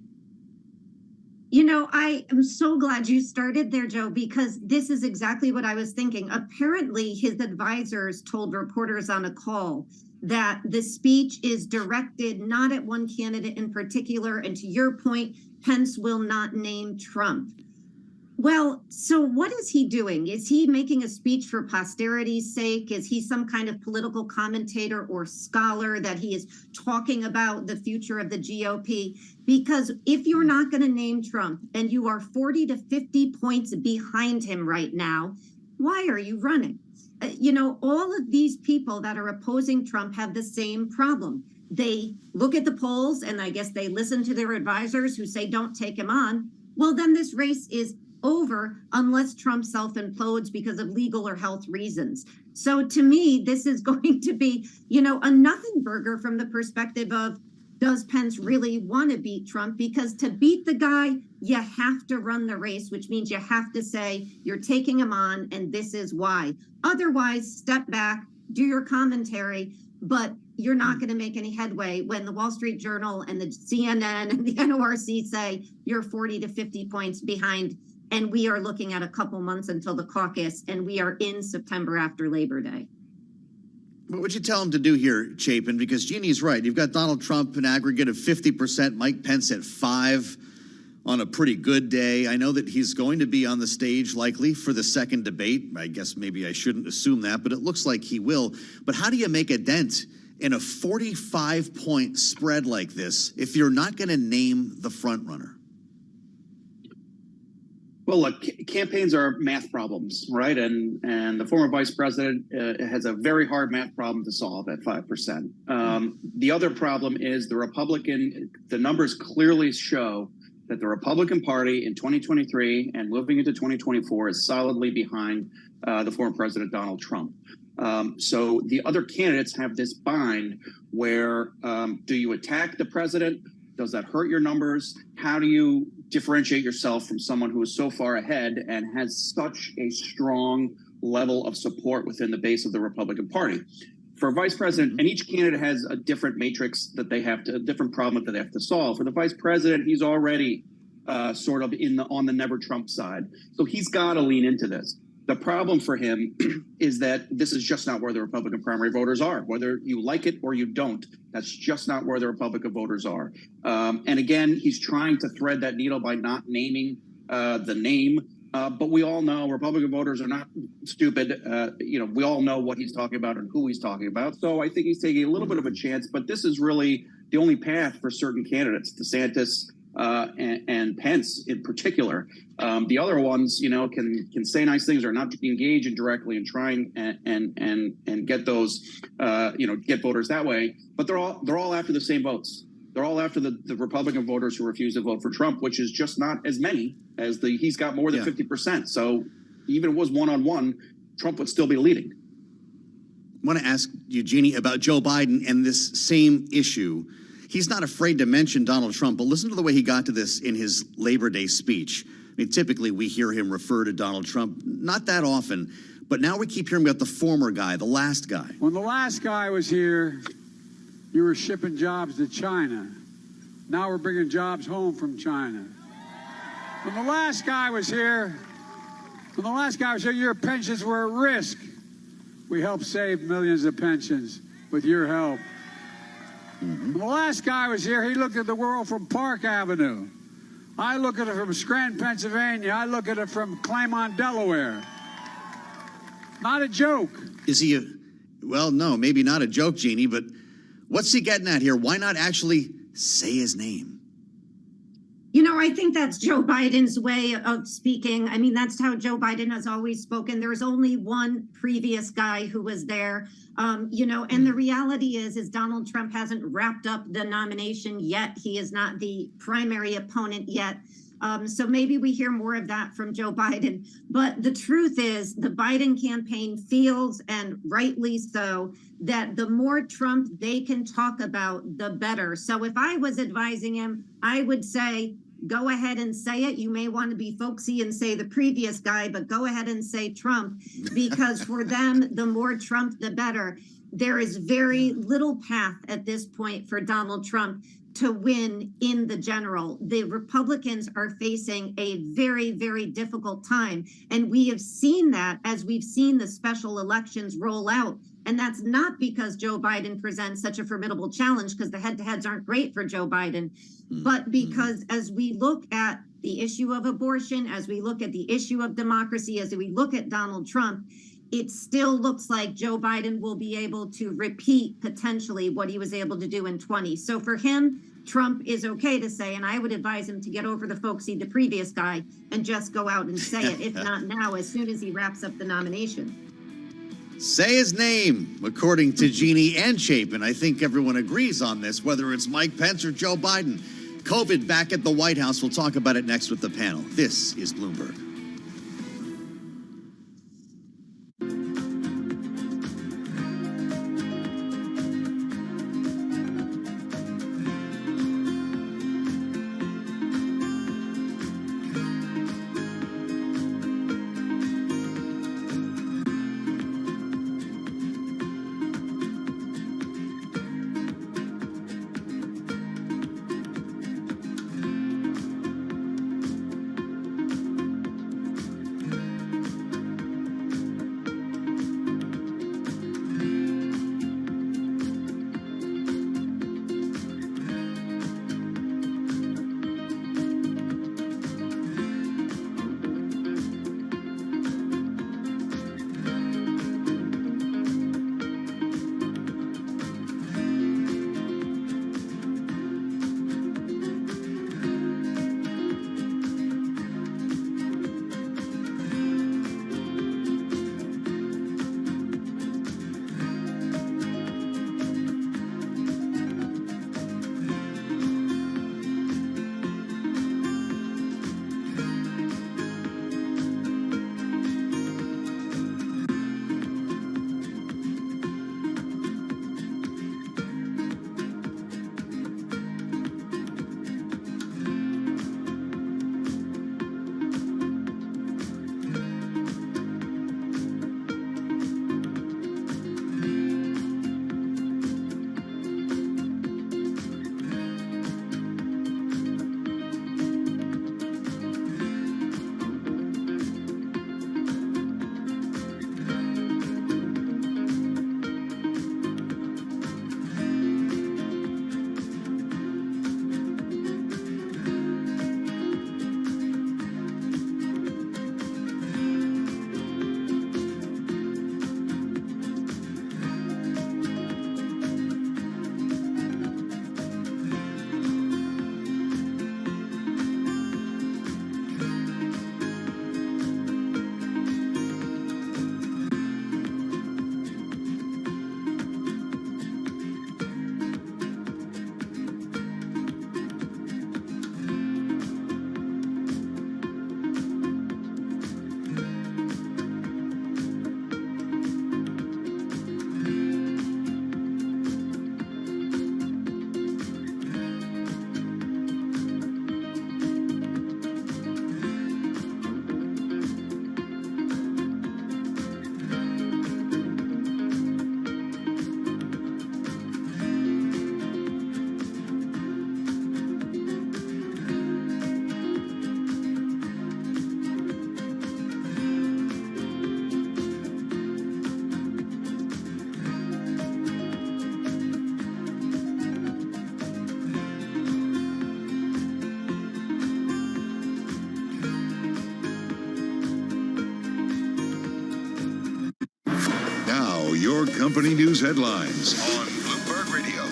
You know, I am so glad you started there, Joe, because this is exactly what I was thinking. Apparently, his advisors told reporters on a call that the speech is directed not at one candidate in particular. And to your point, Pence will not name Trump. Well, so what is he doing? Is he making a speech for posterity's sake? Is he some kind of political commentator or scholar that he is talking about the future of the GOP? Because if you're not going to name Trump and you are 40 to 50 points behind him right now, why are you running? You know, all of these people that are opposing Trump have the same problem. They look at the polls and I guess they listen to their advisors who say, don't take him on. Well, then this race is over unless Trump self-implodes because of legal or health reasons. So to me, this is going to be, a nothing burger from the perspective of, does Pence really want to beat Trump? Because to beat the guy, you have to run the race, which means you have to say you're taking him on and this is why. Otherwise, step back, do your commentary, but you're not going to make any headway when the Wall Street Journal and the CNN and the NORC say you're 40 to 50 points behind. And we are looking at a couple months until the caucus, and we are in September after Labor Day. What would you tell him to do here, Chapin? Because Jeannie's right. You've got Donald Trump an aggregate of 50%, Mike Pence at 5% on a pretty good day. I know that he's going to be on the stage likely for the second debate. I guess maybe I shouldn't assume that, but it looks like he will. But how do you make a dent in a 45-point spread like this if you're not going to name the front runner? Well, look, campaigns are math problems, right? And the former vice president has a very hard math problem to solve at 5%. The other problem is the numbers clearly show that the Republican Party in 2023 and moving into 2024 is solidly behind the former president, Donald Trump. So the other candidates have this bind where do you attack the president? Does that hurt your numbers? How do you differentiate yourself from someone who is so far ahead and has such a strong level of support within the base of the Republican Party? For vice president, and each candidate has a different matrix that they have to, a different problem that they have to solve. For the vice president, he's already sort of on the never Trump side. So he's got to lean into this. The problem for him is that this is just not where the Republican primary voters are. Whether you like it or you don't, that's just not where the Republican voters are. And again, he's trying to thread that needle by not naming the name. But we all know Republican voters are not stupid. We all know what he's talking about and who he's talking about. So I think he's taking a little bit of a chance. But this is really the only path for certain candidates, DeSantis and Pence in particular. The other ones, can say nice things or not engage directly and try and get those, get voters that way. But they're all after the same votes. They're all after the Republican voters who refuse to vote for Trump, which is just not as many as he's got more than 50%. So even if it was one-on-one, Trump would still be leading. I want to ask you, Jeannie, about Joe Biden and this same issue. He's not afraid to mention Donald Trump, but listen to the way he got to this in his Labor Day speech. I mean, typically we hear him refer to Donald Trump, not that often, but now we keep hearing about the former guy, the last guy. When the last guy was here, you were shipping jobs to China. Now we're bringing jobs home from China. When the last guy was here, your pensions were at risk. We helped save millions of pensions with your help. When the last guy was here, he looked at the world from Park Avenue. I look at it from Scranton, Pennsylvania. I look at it from Claremont, Delaware. Not a joke. Is he well, no, maybe not a joke, Jeannie, but what's he getting at here? Why not actually say his name? I think that's Joe Biden's way of speaking. I mean, that's how Joe Biden has always spoken. There's only one previous guy who was there, and the reality is Donald Trump hasn't wrapped up the nomination yet. He is not the primary opponent yet. So maybe we hear more of that from Joe Biden. But the truth is the Biden campaign feels, and rightly so, that the more Trump they can talk about, the better. So if I was advising him, I would say, go ahead and say it. You may want to be folksy and say the previous guy, but go ahead and say Trump, because for them, the more Trump, the better. There is very little path at this point for Donald Trump to win in the general. The Republicans are facing a very, very difficult time. And we have seen that as we've seen the special elections roll out. And that's not because Joe Biden presents such a formidable challenge, because the head-to-heads aren't great for Joe Biden, but because as we look at the issue of abortion, as we look at the issue of democracy, as we look at Donald Trump, it still looks like Joe Biden will be able to repeat potentially what he was able to do in 20. So for him, Trump is okay to say, and I would advise him to get over the folksy, the previous guy, and just go out and say it, if not now, as soon as he wraps up the nomination. Say his name, according to Jeannie and Chapin. I think everyone agrees on this, whether it's Mike Pence or Joe Biden. COVID back at the White House. We'll talk about it next with the panel. This is Bloomberg. your company news headlines on Bloomberg Radio.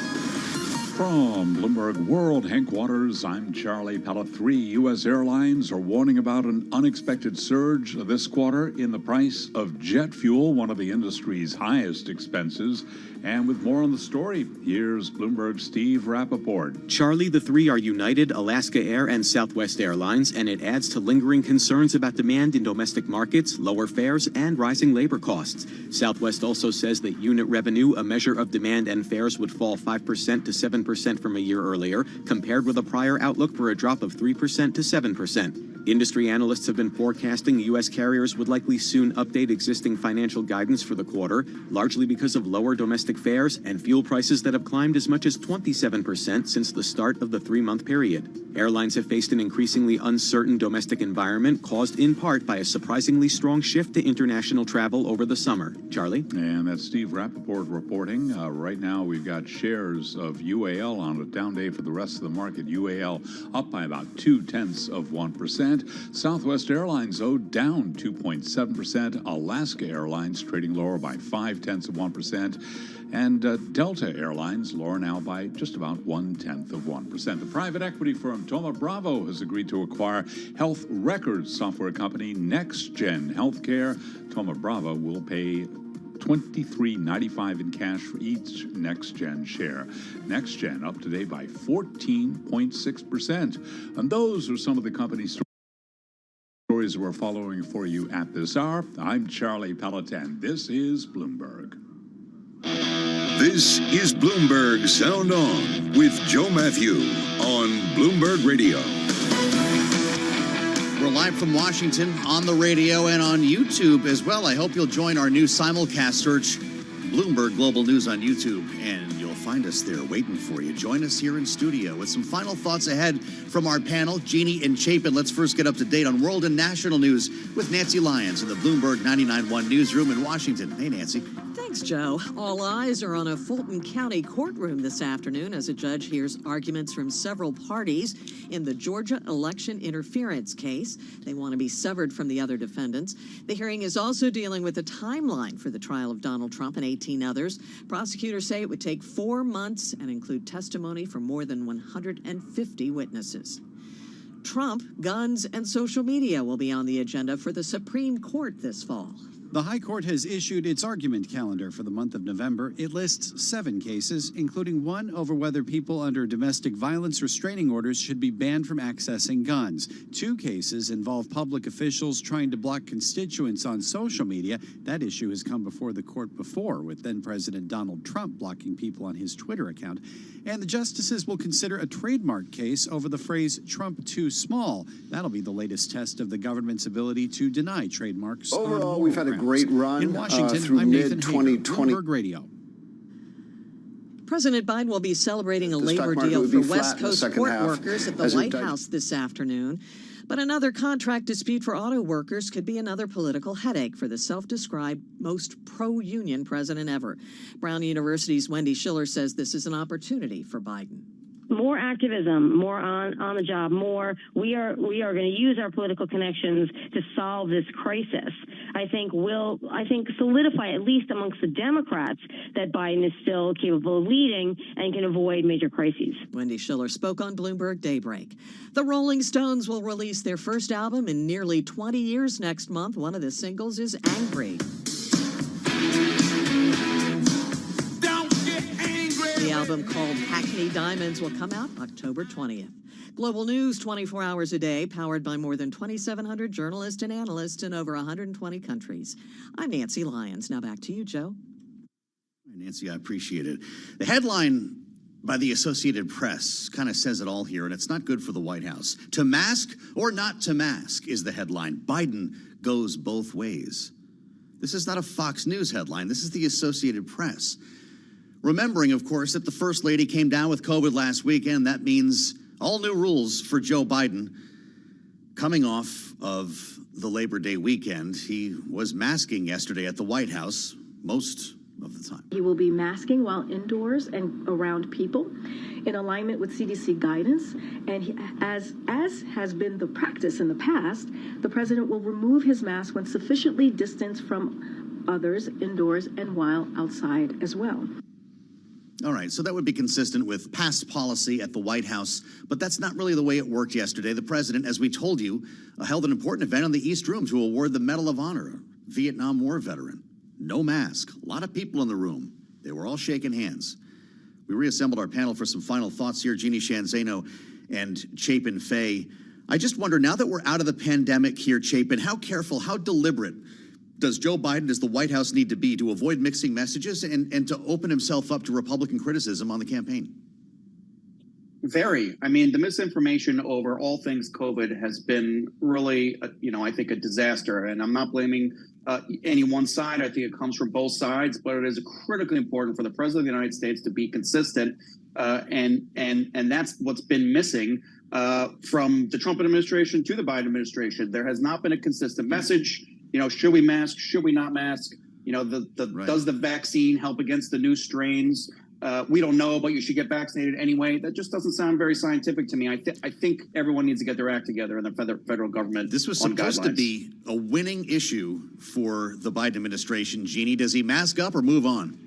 From Bloomberg World Headquarters, I'm Charlie Pella. 3 U.S. airlines are warning about an unexpected surge this quarter in the price of jet fuel, one of the industry's highest expenses. And with more on the story, here's Bloomberg's Steve Rappaport. Charlie, the three are United, Alaska Air, and Southwest Airlines, and it adds to lingering concerns about demand in domestic markets, lower fares, and rising labor costs. Southwest also says that unit revenue, a measure of demand and fares, would fall 5% to 7% from a year earlier, compared with a prior outlook for a drop of 3% to 7%. Industry analysts have been forecasting U.S. carriers would likely soon update existing financial guidance for the quarter, largely because of lower domestic fares and fuel prices that have climbed as much as 27% since the start of the 3-month period. Airlines have faced an increasingly uncertain domestic environment, caused in part by a surprisingly strong shift to international travel over the summer. Charlie? And that's Steve Rappaport reporting. Right now, we've got shares of UAL on a down day for the rest of the market. UAL up by about 0.2%. Southwest Airlines, though, down 2.7%. Alaska Airlines trading lower by 0.5%. And Delta Airlines lower now by just about 0.1%. The private equity firm Thoma Bravo has agreed to acquire health records software company NextGen Healthcare. Thoma Bravo will pay $23.95 in cash for each NextGen share. NextGen up today by 14.6%. And those are some of the company's stories we're following for you at this hour. I'm Charlie Pelletan. This is Bloomberg. This is Bloomberg Sound On with Joe Matthew on Bloomberg Radio. We're live from Washington on the radio and on YouTube as well. I hope you'll join our new simulcast search, Bloomberg Global News on YouTube, and you'll find us there waiting for you. Join us here in studio with some final thoughts ahead from our panel, Jeannie and Chapin. Let's first get up to date on world and national news with Nancy Lyons in the Bloomberg 99.1 newsroom in Washington. Hey, Nancy. Thanks, Joe. All eyes are on a Fulton County courtroom this afternoon as a judge hears arguments from several parties in the Georgia election interference case. They want to be severed from the other defendants. The hearing is also dealing with a timeline for the trial of Donald Trump and 18 others. Prosecutors say it would take 4 months and include testimony from more than 150 witnesses. Trump, guns, and social media will be on the agenda for the Supreme Court this fall. The High Court has issued its argument calendar for the month of November. It lists 7 cases, including one over whether people under domestic violence restraining orders should be banned from accessing guns. 2 cases involve public officials trying to block constituents on social media. That issue has come before the court before, with then-President Donald Trump blocking people on his Twitter account. And the justices will consider a trademark case over the phrase Trump too small. That'll be the latest test of the government's ability to deny trademarks. Overall, we've had a great run in Washington. Through I'm Nathan Hager, mid-2020. Bloomberg Radio. President Biden will be celebrating a labor deal for West Coast port workers at the White House this afternoon. But another contract dispute for auto workers could be another political headache for the self-described most pro-union president ever. Brown University's Wendy Schiller says this is an opportunity for Biden. More activism, more on the job, more we are going to use our political connections to solve this crisis. I think solidify, at least amongst the Democrats, that Biden is still capable of leading and can avoid major crises. Wendy Schiller spoke on Bloomberg Daybreak. The Rolling Stones will release their first album in nearly 20 years next month. One of the singles is Angry. The album called Hackney Diamonds will come out October 20th. Global news 24 hours a day, powered by more than 2,700 journalists and analysts in over 120 countries. I'm Nancy Lyons. Now back to you, Joe. Nancy, I appreciate it. The headline by the Associated Press kind of says it all here, and it's not good for the White House. To mask or not to mask is the headline. Biden goes both ways. This is not a Fox News headline. This is the Associated Press. Remembering, of course, that the First Lady came down with COVID last weekend. That means all new rules for Joe Biden. Coming off of the Labor Day weekend, he was masking yesterday at the White House most of the time. He will be masking while indoors and around people in alignment with CDC guidance. And as has been the practice in the past, the president will remove his mask when sufficiently distanced from others indoors and while outside as well. All right, so that would be consistent with past policy at the White House, but that's not really the way it worked yesterday. The president, as we told you, held an important event in the East Room to award the Medal of Honor, a Vietnam War veteran. No mask, a lot of people in the room. They were all shaking hands. We reassembled our panel for some final thoughts here. Jeannie Shanzano and Chapin Fay. I just wonder, now that we're out of the pandemic here, Chapin, how careful, how deliberate does Joe Biden, does the White House need to be to avoid mixing messages and to open himself up to Republican criticism on the campaign? Very. I mean, the misinformation over all things COVID has been really, I think a disaster. And I'm not blaming any one side. I think it comes from both sides, but it is critically important for the president of the United States to be consistent. And that's what's been missing from the Trump administration to the Biden administration. There has not been a consistent message. Should we mask? Should we not mask? Does the vaccine help against the new strains? We don't know, but you should get vaccinated anyway. That just doesn't sound very scientific to me. I think everyone needs to get their act together in the federal government. This was supposed to be a winning issue for the Biden administration. Jeannie, does he mask up or move on?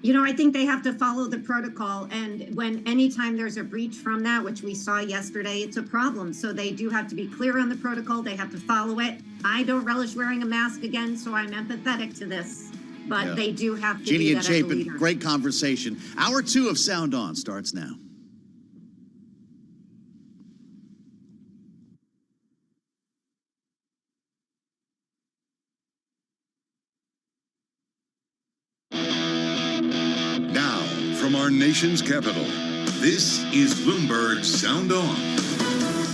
I think they have to follow the protocol. And anytime there's a breach from that, which we saw yesterday, it's a problem. So they do have to be clear on the protocol. They have to follow it. I don't relish wearing a mask again, so I'm empathetic to this. But they do have to Jeannie do and that as a Chapin, leader. great conversation. Hour 2 of Sound On starts now. Now, from our nation's capital, this is Bloomberg Sound On.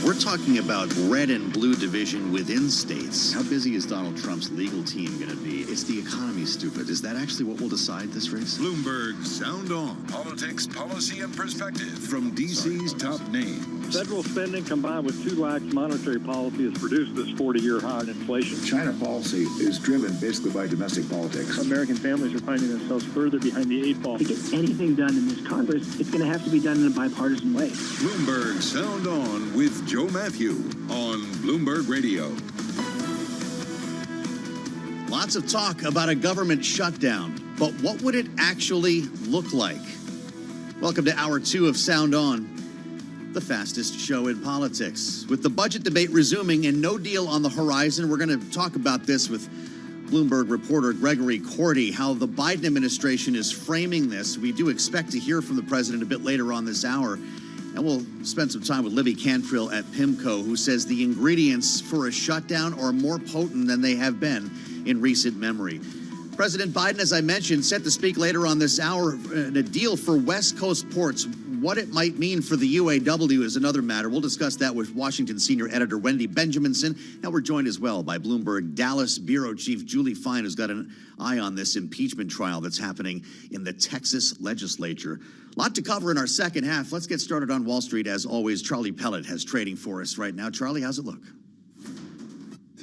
We're talking about red and blue division within states. How busy is Donald Trump's legal team going to be? Is the economy stupid? Is that actually what will decide this race? Bloomberg Sound On. Politics, policy, and perspective from D.C.'s top names. Federal spending combined with too lax monetary policy has produced this 40-year high in inflation. China policy is driven basically by domestic politics. American families are finding themselves further behind the 8 ball. To get anything done in this Congress, it's going to have to be done in a bipartisan way. Bloomberg Sound On with Joe Matthew on Bloomberg Radio. Lots of talk about a government shutdown, but what would it actually look like? Welcome to Hour 2 of Sound On, the fastest show in politics. With the budget debate resuming and no deal on the horizon, we're going to talk about this with Bloomberg reporter Gregory Cordy, how the Biden administration is framing this. We do expect to hear from the president a bit later on this hour. And we'll spend some time with Libby Cantrill at PIMCO, who says the ingredients for a shutdown are more potent than they have been in recent memory. President Biden, as I mentioned, set to speak later on this hour in a deal for West Coast ports. What it might mean for the UAW is another matter. We'll discuss that with Washington senior editor Wendy Benjaminson. And we're joined as well by Bloomberg Dallas bureau chief Julie Fine, who's got an eye on this impeachment trial that's happening in the Texas legislature. A lot to cover in our second half. Let's get started on Wall Street. As always, Charlie Pellet has trading for us right now. Charlie, how's it look?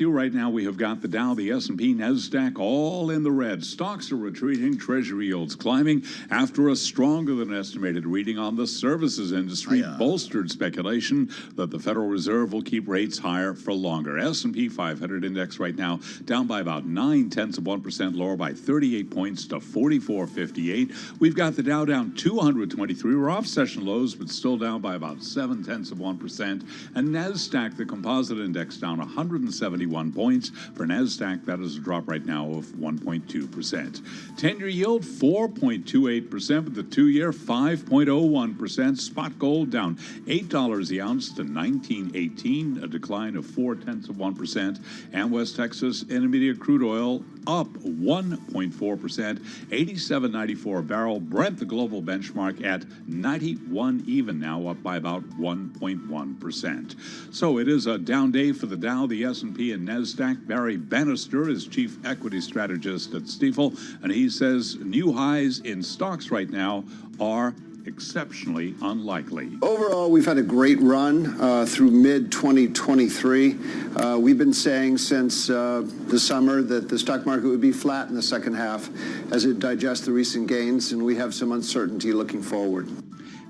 Right now, we have got the Dow, the S&P, NASDAQ all in the red. Stocks are retreating, Treasury yields climbing after a stronger than estimated reading on the services industry bolstered speculation that the Federal Reserve will keep rates higher for longer. S&P 500 index right now down by about 0.9%, lower by 38 points to 4458. We've got the Dow down 223. We're off session lows, but still down by about 0.7%. And NASDAQ, the composite index, down 171 points. For NASDAQ, that is a drop right now of 1.2%. 10-year yield, 4.28%, but the 2-year, 5.01%. Spot gold down $8 the ounce to $19.18, a decline of 0.4%. And West Texas Intermediate crude oil up 1.4%, $87.94 a barrel. Brent, the global benchmark, at 91 even now, up by about 1.1%. So it is a down day for the Dow, the S&P, and NASDAQ. Barry Bannister is chief equity strategist at Stifel, and he says new highs in stocks right now are exceptionally unlikely. Overall, we've had a great run through mid-2023. We've been saying since the summer that the stock market would be flat in the second half as it digests the recent gains, and we have some uncertainty looking forward.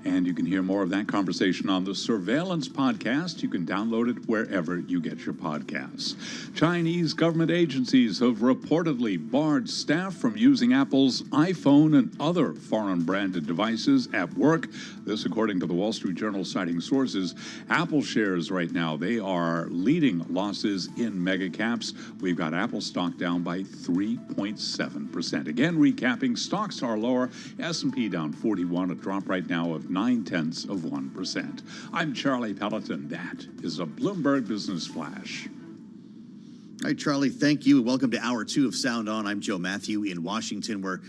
And you can hear more of that conversation on the Surveillance Podcast. You can download it wherever you get your podcasts. Chinese government agencies have reportedly barred staff from using Apple's iPhone and other foreign-branded devices at work. This, according to the Wall Street Journal, citing sources. Apple shares right now, they are leading losses in mega caps. We've got Apple stock down by 3.7%. Again, recapping, stocks are lower. S&P down 41, a drop right now of 0.9%. I'm Charlie Pelleton. That is a Bloomberg Business Flash. All right, Charlie, thank you. Welcome to Hour 2 of Sound On. I'm Joe Matthew in Washington, where,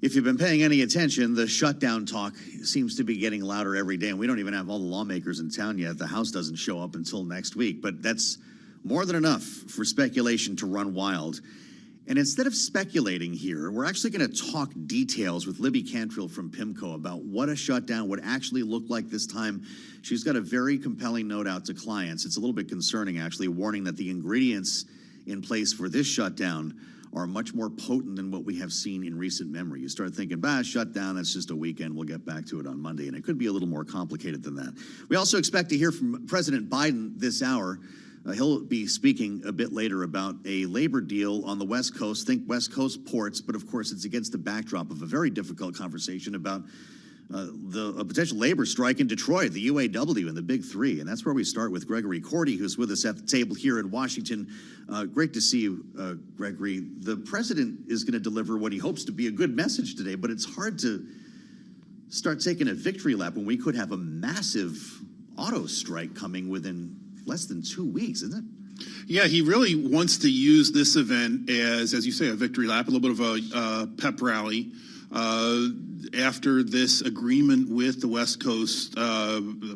if you've been paying any attention, the shutdown talk seems to be getting louder every day, and we don't even have all the lawmakers in town yet. The House doesn't show up until next week, but that's more than enough for speculation to run wild. And instead of speculating here, we're actually going to talk details with Libby Cantrill from PIMCO about what a shutdown would actually look like this time. She's got a very compelling note out to clients. It's a little bit concerning, actually, warning that the ingredients in place for this shutdown are much more potent than what we have seen in recent memory. You start thinking, shutdown, that's just a weekend. We'll get back to it on Monday. And it could be a little more complicated than that. We also expect to hear from President Biden this hour. He'll be speaking a bit later about a labor deal on the West Coast. Think West Coast ports, but of course it's against the backdrop of a very difficult conversation about a potential labor strike in Detroit, the UAW and the Big Three. And that's where we start with Gregory Cordy, who's with us at the table here in Washington. Great to see you, Gregory. The president is going to deliver what he hopes to be a good message today, but it's hard to start taking a victory lap when we could have a massive auto strike coming within less than 2 weeks, isn't it? Yeah, he really wants to use this event as you say, a victory lap, a little bit of a pep rally after this agreement with the West Coast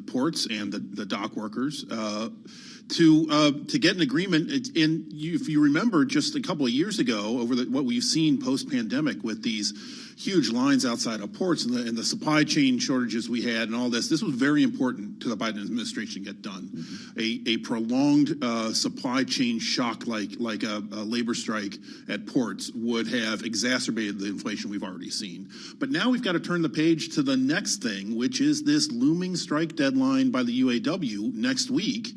ports and the dock workers to get an agreement. And if you remember, just a couple of years ago, over what we've seen post-pandemic with these huge lines outside of ports and the supply chain shortages we had and all this was very important to the Biden administration to get done. Mm-hmm. A prolonged supply chain shock like a labor strike at ports would have exacerbated the inflation we've already seen. But now we've got to turn the page to the next thing, which is this looming strike deadline by the UAW next week.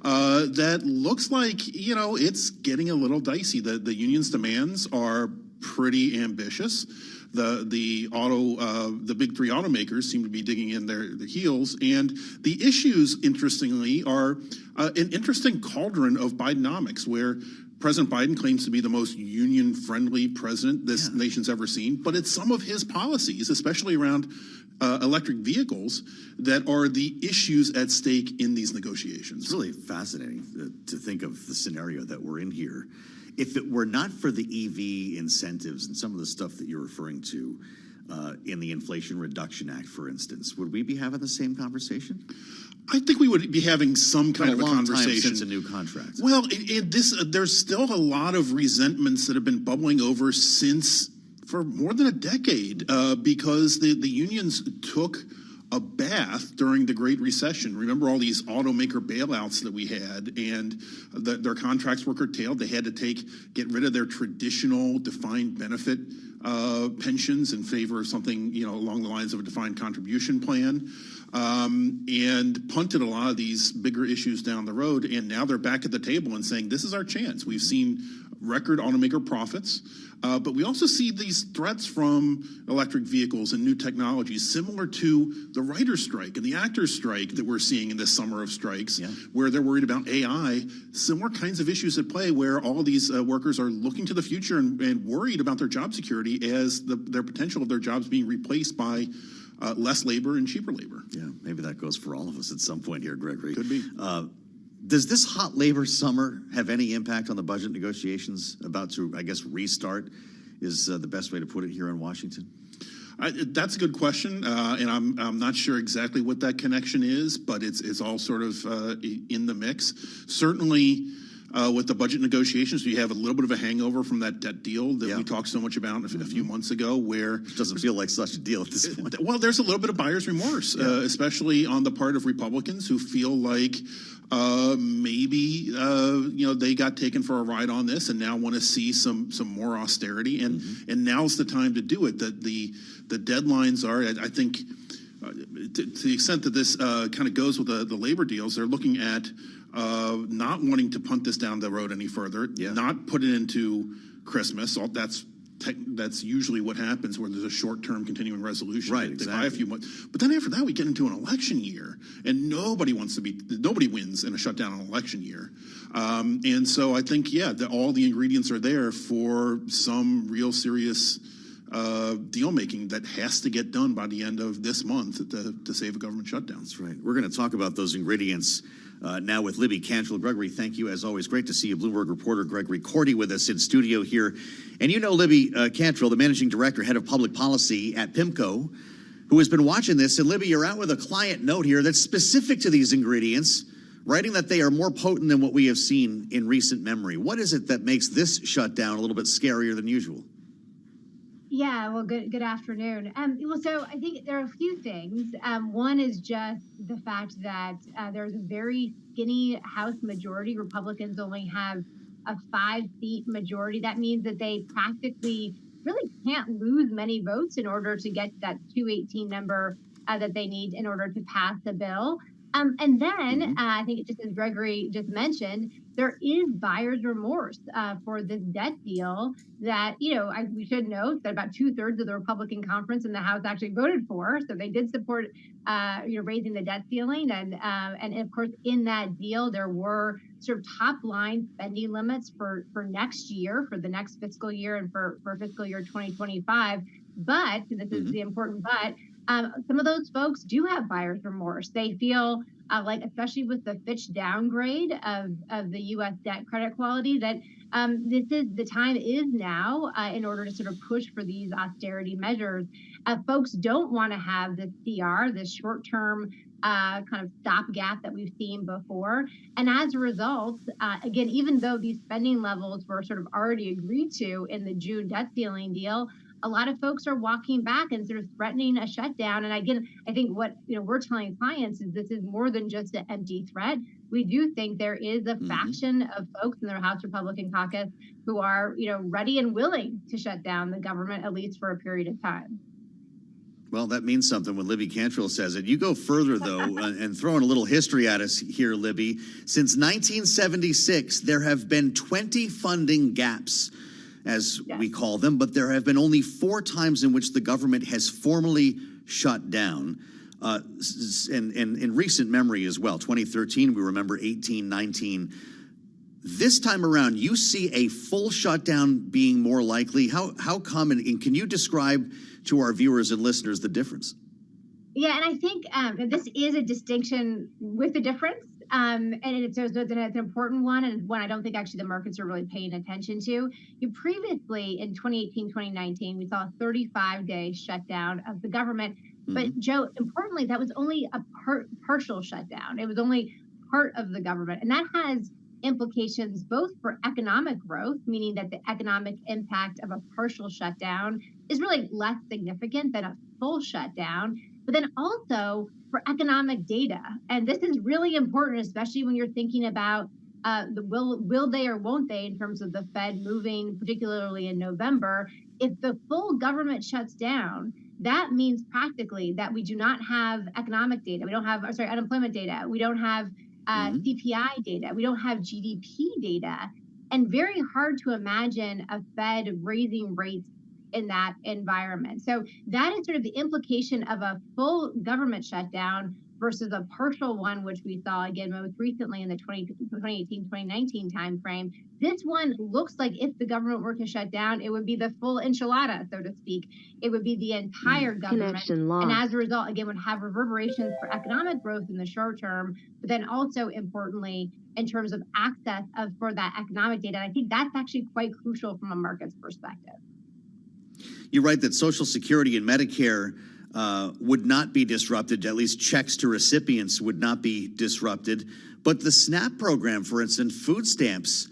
That looks like, it's getting a little dicey. The union's demands are pretty ambitious. The big three automakers seem to be digging in their heels, and the issues, interestingly, are an interesting cauldron of Bidenomics, where President Biden claims to be the most union-friendly president this nation's ever seen, but it's some of his policies, especially around electric vehicles, that are the issues at stake in these negotiations. It's really fascinating to think of the scenario that we're in here. If it were not for the EV incentives and some of the stuff that you're referring to in the Inflation Reduction Act, for instance, would we be having the same conversation? I think we would be having some kind of a conversation. Time since a new contract. Well, there's still a lot of resentments that have been bubbling over for more than a decade because the unions took a bath during the Great Recession. Remember all these automaker bailouts that we had, and their contracts were curtailed. They had to get rid of their traditional defined benefit pensions in favor of something along the lines of a defined contribution plan, and punted a lot of these bigger issues down the road. And now they're back at the table and saying, this is our chance. We've seen record automaker profits, but we also see these threats from electric vehicles and new technologies, similar to the writer's strike and the actor's strike that we're seeing in this summer of strikes, where they're worried about AI. Similar kinds of issues at play, where all of these workers are looking to the future and worried about their job security as their potential of their jobs being replaced by less labor and cheaper labor. Yeah, maybe that goes for all of us at some point here, Gregory. Could be. Does this hot labor summer have any impact on the budget negotiations about to, I guess, restart is the best way to put it here in Washington? That's a good question, and I'm not sure exactly what that connection is, but it's all sort of in the mix. Certainly, with the budget negotiations, we have a little bit of a hangover from that debt deal that we talked so much about a few months ago, where it doesn't feel like such a deal at this point. Well, there's a little bit of buyer's remorse, especially on the part of Republicans who feel like maybe they got taken for a ride on this and now want to see some more austerity, and now's the time to do it. That the deadlines are, I think, to the extent that this kind of goes with the labor deals, they're looking at not wanting to punt this down the road any further, not put it into Christmas. That's usually what happens where there's a short-term continuing resolution. Right, They buy exactly. a few months, but then after that we get into an election year, and nobody wins in a shutdown in an election year. And so I think all the ingredients are there for some real serious deal making that has to get done by the end of this month to save a government shutdown. That's right. We're going to talk about those ingredients now with Libby Cantrell. Gregory, thank you as always. Great to see you. Bloomberg reporter Gregory Cordy with us in studio here. And you know Libby Cantrell, the managing director, head of public policy at PIMCO, who has been watching this. And Libby, you're out with a client note here that's specific to these ingredients, writing that they are more potent than what we have seen in recent memory. What is it that makes this shutdown a little bit scarier than usual? Yeah, well, good afternoon. So I think there are a few things. One is just the fact that there's a very skinny House majority. Republicans only have a 5-seat majority. That means that they practically really can't lose many votes in order to get that 218 number that they need in order to pass the bill. And then I think just as Gregory just mentioned, there is buyer's remorse for this debt deal that, we should note that about 2/3 of the Republican conference in the House actually voted for. So they did support, raising the debt ceiling. And of course, in that deal, there were sort of top line spending limits for next year, for the next fiscal year and for fiscal year 2025. But this is the important but. Some of those folks do have buyer's remorse. They feel like, especially with the Fitch downgrade of the U.S. debt credit quality, that the time is now in order to sort of push for these austerity measures. Folks don't want to have this CR, this short-term kind of stopgap that we've seen before. And as a result, again, even though these spending levels were sort of already agreed to in the June debt ceiling deal, a lot of folks are walking back and sort of threatening a shutdown. And again, I think what we're telling clients is this is more than just an empty threat. We do think there is a faction of folks in their House Republican caucus who are, ready and willing to shut down the government, at least for a period of time. Well, that means something when Libby Cantrell says it. You go further, though, and throwing a little history at us here, Libby. Since 1976, there have been 20 funding gaps, as we call them, but there have been only 4 times in which the government has formally shut down. And in recent memory as well, 2013, we remember 18, 19. This time around, you see a full shutdown being more likely. How come, and can you describe to our viewers and listeners the difference? Yeah, and I think this is a distinction with a difference. And it's an important one, and one I don't think actually the markets are really paying attention to. Previously, in 2018, 2019, we saw a 35-day shutdown of the government. But Joe, importantly, that was only a partial shutdown. It was only part of the government. And that has implications both for economic growth, meaning that the economic impact of a partial shutdown is really less significant than a full shutdown, but then also for economic data. And this is really important, especially when you're thinking about the will they or won't they in terms of the Fed moving, particularly in November. If the full government shuts down, that means practically that we do not have economic data. We don't have, unemployment data. We don't have CPI data. We don't have GDP data. And very hard to imagine a Fed raising rates in that environment. So that is sort of the implication of a full government shutdown versus a partial one, which we saw again most recently in the 2018-2019 timeframe. This one looks like if the government were to shut down, it would be the full enchilada, so to speak. It would be the entire government. And as a result, again, would have reverberations for economic growth in the short term, but then also importantly, in terms of access for that economic data. And I think that's actually quite crucial from a market's perspective. You write that Social Security and Medicare would not be disrupted, at least checks to recipients would not be disrupted. But the SNAP program, for instance, food stamps,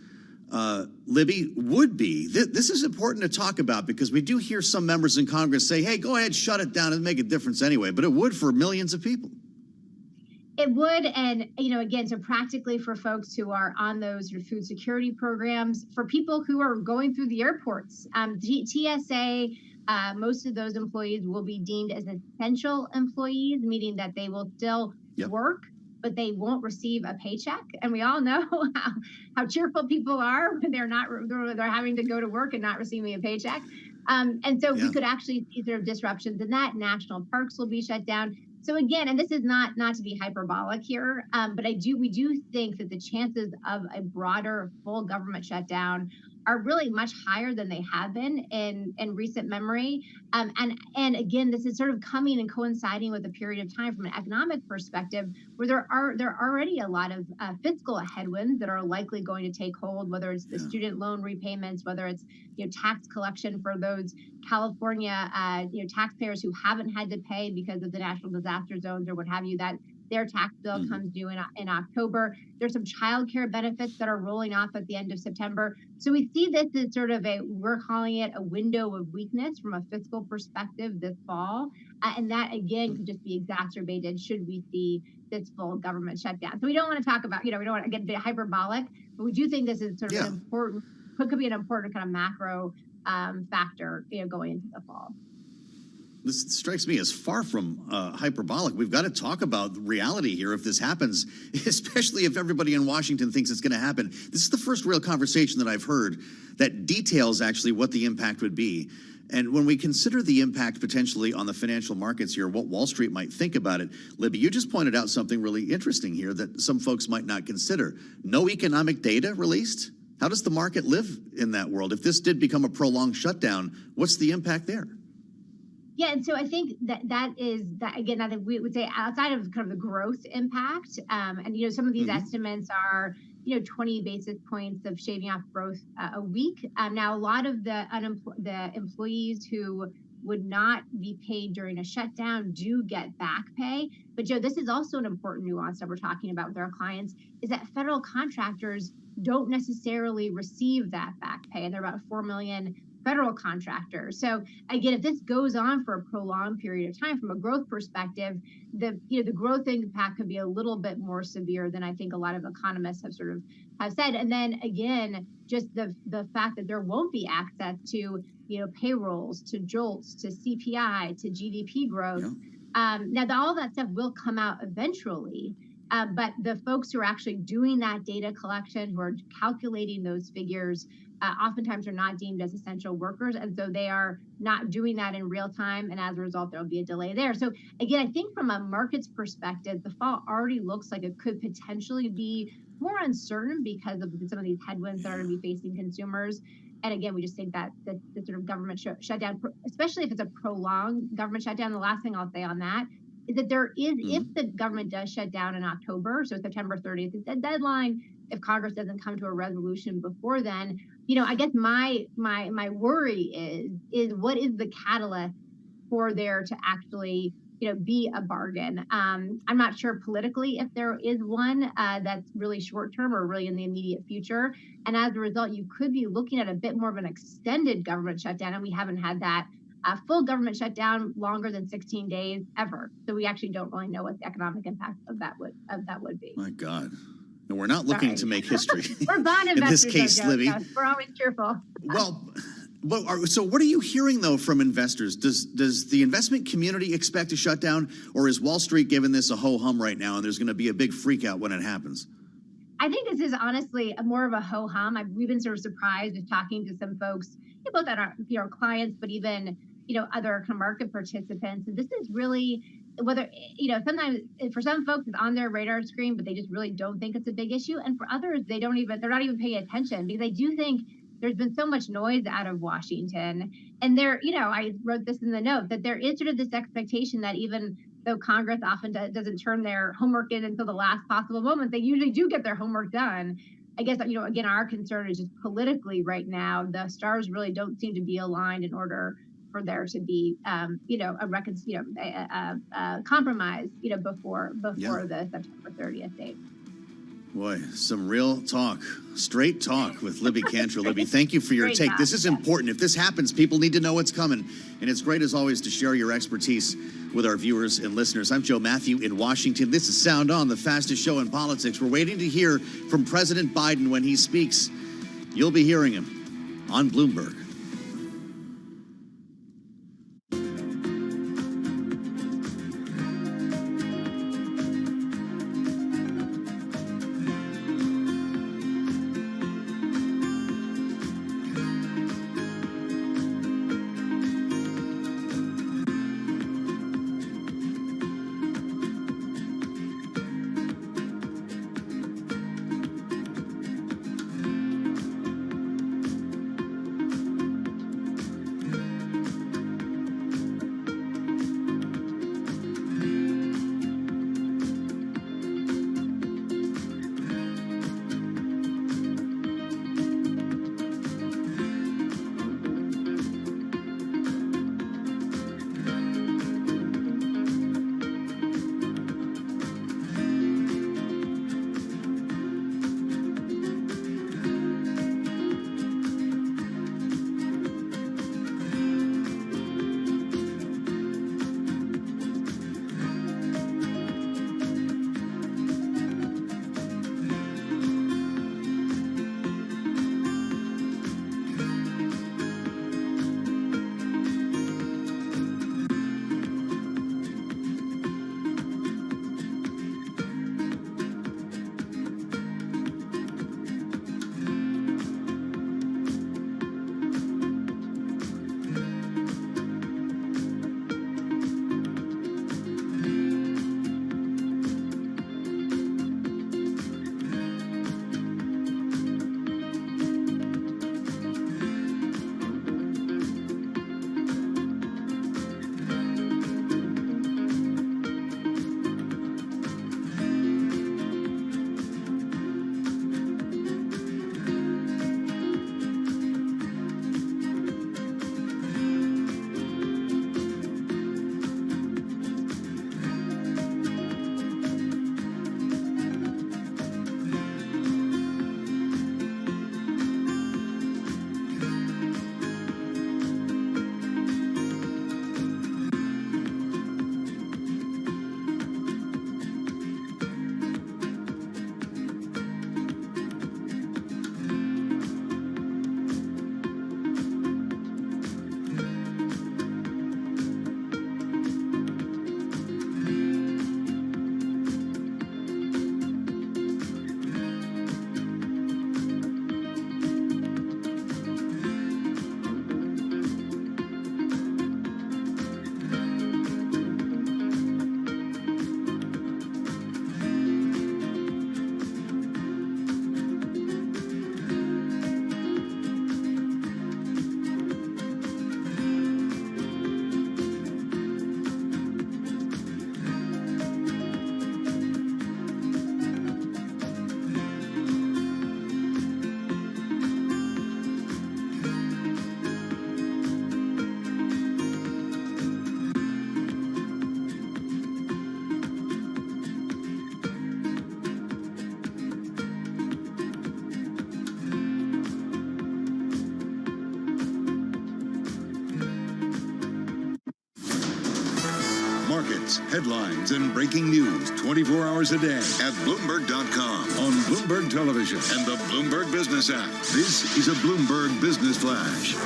Libby, would be. This is important to talk about because we do hear some members in Congress say, hey, go ahead, shut it down and make a difference anyway. But it would for millions of people. It would. And, again, so practically for folks who are on those food security programs, for people who are going through the airports, TSA most of those employees will be deemed as essential employees, meaning that they will still work, but they won't receive a paycheck. And we all know how cheerful people are when they're having to go to work and not receiving a paycheck. And so we could actually see sort of disruptions in that. National parks will be shut down. So again, and this is not to be hyperbolic here, but we do think that the chances of a broader full government shutdown are really much higher than they have been in recent memory. And again, this is sort of coming and coinciding with a period of time from an economic perspective where there are already a lot of fiscal headwinds that are likely going to take hold, whether it's the student loan repayments, whether it's tax collection for those California taxpayers who haven't had to pay because of the national disaster zones or what have you, that their tax bill comes due in October. There's some childcare benefits that are rolling off at the end of September. So we see this as sort of we're calling it a window of weakness from a fiscal perspective this fall. And that, again, could just be exacerbated should we see this full government shutdown. So we don't want to talk about, we don't want to get a bit hyperbolic, but we do think this is sort of an important, could be an important kind of macro factor, going into the fall. This strikes me as far from hyperbolic. We've got to talk about reality here if this happens, especially if everybody in Washington thinks it's going to happen. This is the first real conversation that I've heard that details actually what the impact would be. And when we consider the impact potentially on the financial markets here, what Wall Street might think about it, Libby, you just pointed out something really interesting here that some folks might not consider. No economic data released? How does the market live in that world? If this did become a prolonged shutdown, what's the impact there? Yeah, and so I think that again, I think we would say outside of kind of the growth impact, and some of these estimates are 20 basis points of shaving off growth a week. Now, a lot of the employees who would not be paid during a shutdown do get back pay. But Joe, this is also an important nuance that we're talking about with our clients, is that federal contractors don't necessarily receive that back pay, and there are about 4 million federal contractors. So again, if this goes on for a prolonged period of time from a growth perspective, the growth impact could be a little bit more severe than I think a lot of economists have said. And then again, just the fact that there won't be access to payrolls, to JOLTS, to CPI, to GDP growth. Now all that stuff will come out eventually. But the folks who are actually doing that data collection, who are calculating those figures, oftentimes are not deemed as essential workers. And so they are not doing that in real time. And as a result, there'll be a delay there. So again, I think from a market's perspective, the fall already looks like it could potentially be more uncertain because of some of these headwinds that are going to be facing consumers. And again, we just think that the sort of government shutdown, especially if it's a prolonged government shutdown, the last thing I'll say on that is that there is, if the government does shut down in October, so September 30th is the deadline, if Congress doesn't come to a resolution before then, I guess my worry is what is the catalyst for there to actually, be a bargain? I'm not sure politically if there is one that's really short term or really in the immediate future. And as a result, you could be looking at a bit more of an extended government shutdown, and we haven't had that. Full government shutdown longer than 16 days ever. So we actually don't really know what the economic impact of that would be. My God. And we're not looking to make history. We're bond investors, in this case, though, Libby. We're always cheerful. So what are you hearing, though, from investors? Does the investment community expect a shutdown, or is Wall Street giving this a ho-hum right now, and there's going to be a big freak out when it happens? I think this is honestly more of a ho-hum. We've been sort of surprised with talking to some folks, both at our clients, but even other kind of market participants. And this is really whether, sometimes for some folks it's on their radar screen, but they just really don't think it's a big issue. And for others, they're not even paying attention because they do think there's been so much noise out of Washington. And I wrote this in the note that there is sort of this expectation that even though Congress often doesn't turn their homework in until the last possible moment, they usually do get their homework done. I guess, again, our concern is just politically right now, the stars really don't seem to be aligned in order for there to be, a compromise, before the September 30th date. Boy, some real talk, straight talk with Libby Cantrell. Libby, thank you for your take. This is important. If this happens, people need to know what's coming. And it's great, as always, to share your expertise with our viewers and listeners. I'm Joe Matthew in Washington. This is Sound On, the fastest show in politics. We're waiting to hear from President Biden when he speaks. You'll be hearing him on Bloomberg. markets, headlines, and breaking news 24 hours a day at Bloomberg.com, on Bloomberg Television, and the Bloomberg Business app. This is a Bloomberg Business Flash.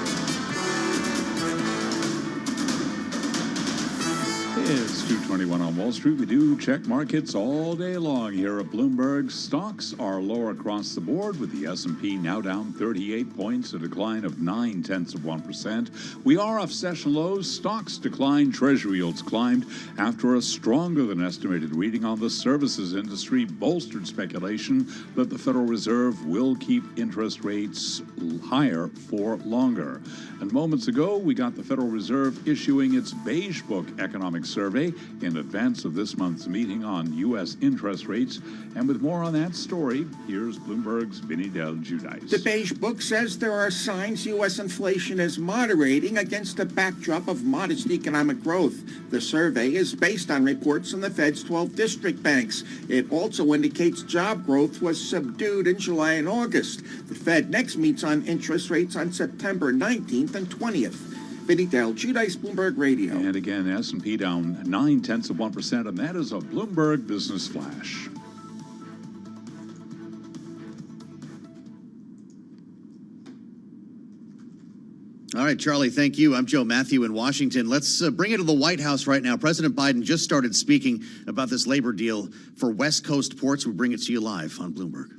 It's 2:21 on Wall Street. We do check markets all day long here at Bloomberg. Stocks are lower across the board, with the S&P now down 38 points, a decline of 0.9%. We are off session lows. Stocks declined. Treasury yields climbed after a stronger than estimated reading on the services industry bolstered speculation that the Federal Reserve will keep interest rates higher for longer. And moments ago, we got the Federal Reserve issuing its Beige Book economic survey in advance of this month's meeting on U.S. interest rates. And with more on that story, here's Bloomberg's Vinny Del Giudice. The Beige Book says there are signs U.S. inflation is moderating against a backdrop of modest economic growth. The survey is based on reports from the Fed's 12 district banks. It also indicates job growth was subdued in July and August. The Fed next meets on interest rates on September 19th and 20th. Vinny Del Giudice, Bloomberg Radio. And again, S&P down 0.9%, and that is a Bloomberg Business Flash. All right, Charlie, thank you. I'm Joe Matthew in Washington. Let's bring it to the White House right now. President Biden just started speaking about this labor deal for West Coast ports. We bring it to you live on Bloomberg.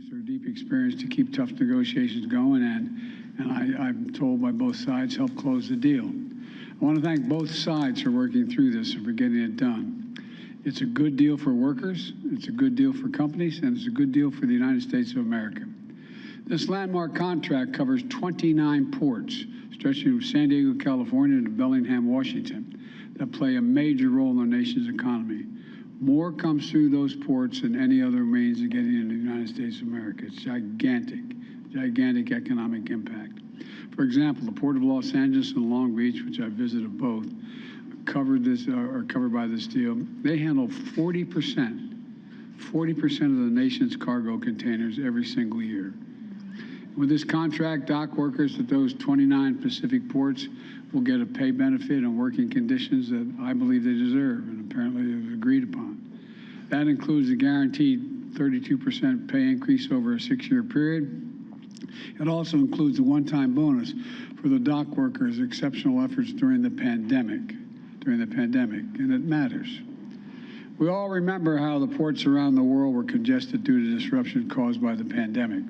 Use their deep experience to keep tough negotiations going, and I'm told by both sides help close the deal. I want to thank both sides for working through this and for getting it done. It's a good deal for workers, it's a good deal for companies, and it's a good deal for the United States of America. This landmark contract covers 29 ports, stretching from San Diego, California to Bellingham, Washington, that play a major role in our nation's economy. More comes through those ports than any other means of getting into the United States of America. It's gigantic economic impact. For example, the Port of Los Angeles and Long Beach, which I visited both, are covered by this deal. They handle 40% of the nation's cargo containers every single year. With this contract, dock workers at those 29 Pacific ports will get a pay benefit and working conditions that I believe they deserve and apparently they've agreed upon. That includes a guaranteed 32% pay increase over a 6-year period. It also includes a one-time bonus for the dock workers' exceptional efforts during the pandemic, and it matters. We all remember how the ports around the world were congested due to disruption caused by the pandemic.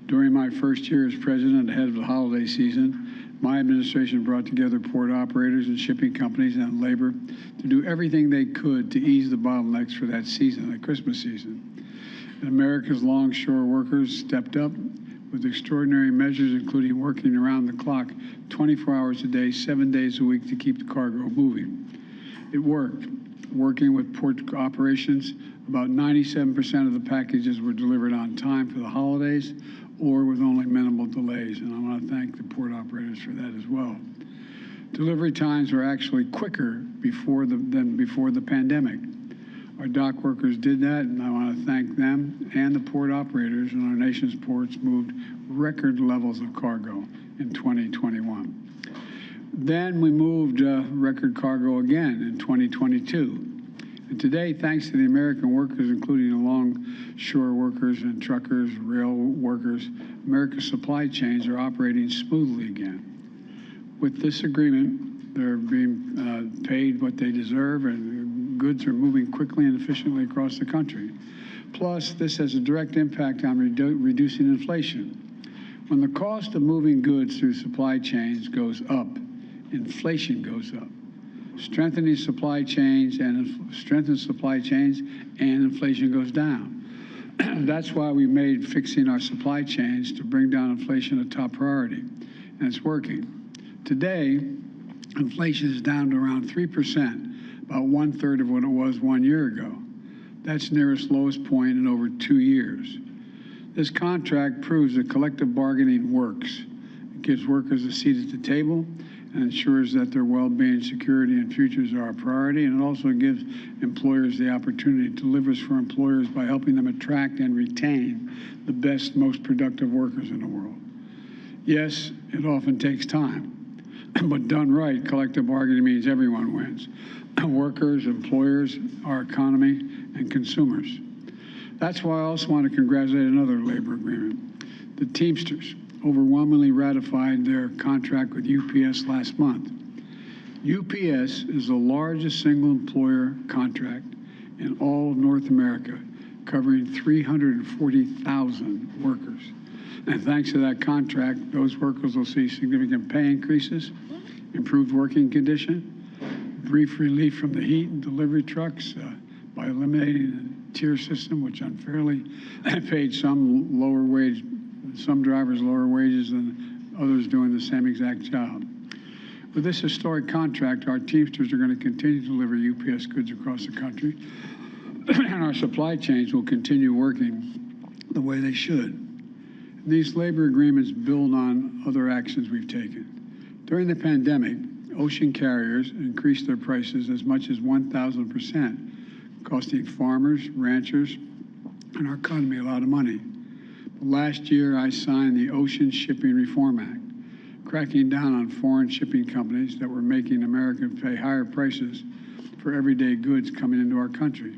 During my first year as president ahead of the holiday season, my administration brought together port operators and shipping companies and labor to do everything they could to ease the bottlenecks for that season, that Christmas season. And America's longshore workers stepped up with extraordinary measures, including working around the clock 24 hours a day, 7 days a week to keep the cargo moving. It worked. Working with port operations, about 97% of the packages were delivered on time for the holidays or with only minimal delays, and I want to thank the port operators for that as well. Delivery times were actually quicker than before the pandemic. Our dock workers did that, and I want to thank them, and the port operators in our nation's ports moved record levels of cargo in 2021. Then we moved record cargo again in 2022. And today, thanks to the American workers, including the longshore workers and truckers, rail workers, America's supply chains are operating smoothly again. With this agreement, they're being paid what they deserve, and goods are moving quickly and efficiently across the country. Plus, this has a direct impact on reducing inflation. When the cost of moving goods through supply chains goes up, inflation goes up. Strengthening supply chains and inflation goes down. That's why we made fixing our supply chains to bring down inflation a top priority, and it's working. Today, inflation is down to around 3%, about 1/3 of what it was 1 year ago. That's near its lowest point in over 2 years. This contract proves that collective bargaining works. It gives workers a seat at the table and ensures that their well-being, security, and futures are a priority, and it also gives employers the opportunity to deliver for employers by helping them attract and retain the best, most productive workers in the world. Yes, it often takes time, But done right, collective bargaining means everyone wins. Workers, employers, our economy, and consumers. That's why I also want to congratulate another labor agreement. The Teamsters overwhelmingly ratified their contract with UPS last month. UPS is the largest single employer contract in all of North America, covering 340,000 workers. And thanks to that contract, those workers will see significant pay increases, improved working condition, brief relief from the heat and delivery trucks by eliminating the tier system, which unfairly paid some drivers lower wages than others doing the same exact job. With this historic contract, our Teamsters are going to continue to deliver UPS goods across the country, and our supply chains will continue working the way they should. These labor agreements build on other actions we've taken. During the pandemic, ocean carriers increased their prices as much as 1,000%, costing farmers, ranchers, and our economy a lot of money. But last year, I signed the Ocean Shipping Reform Act, cracking down on foreign shipping companies that were making Americans pay higher prices for everyday goods coming into our country.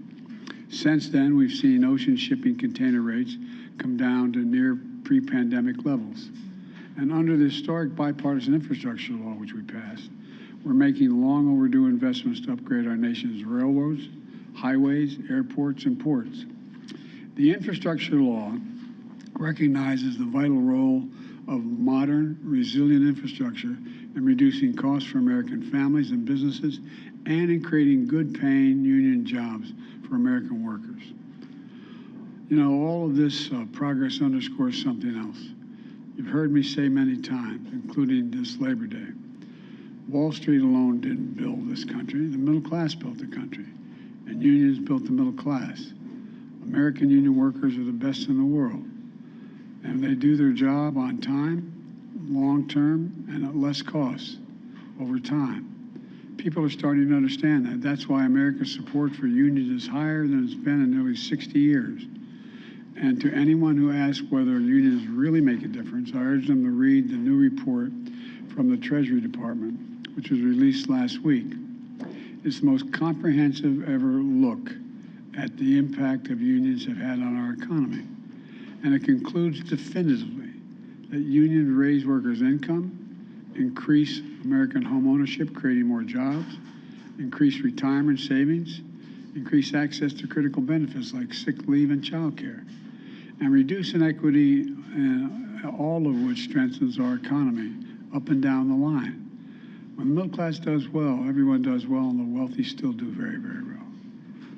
Since then, we've seen ocean shipping container rates come down to near pre-pandemic levels. And under the historic bipartisan infrastructure law, which we passed, we're making long overdue investments to upgrade our nation's railroads, highways, airports, and ports. The infrastructure law recognizes the vital role of modern, resilient infrastructure in reducing costs for American families and businesses and in creating good-paying union jobs for American workers. You know, all of this progress underscores something else. You've heard me say many times, including this Labor Day, Wall Street alone didn't build this country. The middle class built the country, and unions built the middle class. American union workers are the best in the world, and they do their job on time, long-term, and at less cost over time. People are starting to understand that. That's why America's support for unions is higher than it's been in nearly 60 years. And to anyone who asks whether unions really make a difference, I urge them to read the new report from the Treasury Department, which was released last week. It's the most comprehensive ever look at the impact of unions have had on our economy. And it concludes definitively that unions raise workers' income, increase American home ownership, creating more jobs, increase retirement savings, increase access to critical benefits like sick leave and child care, and reduce inequity, all of which strengthens our economy up and down the line. When the middle class does well, everyone does well, and the wealthy still do very, very well.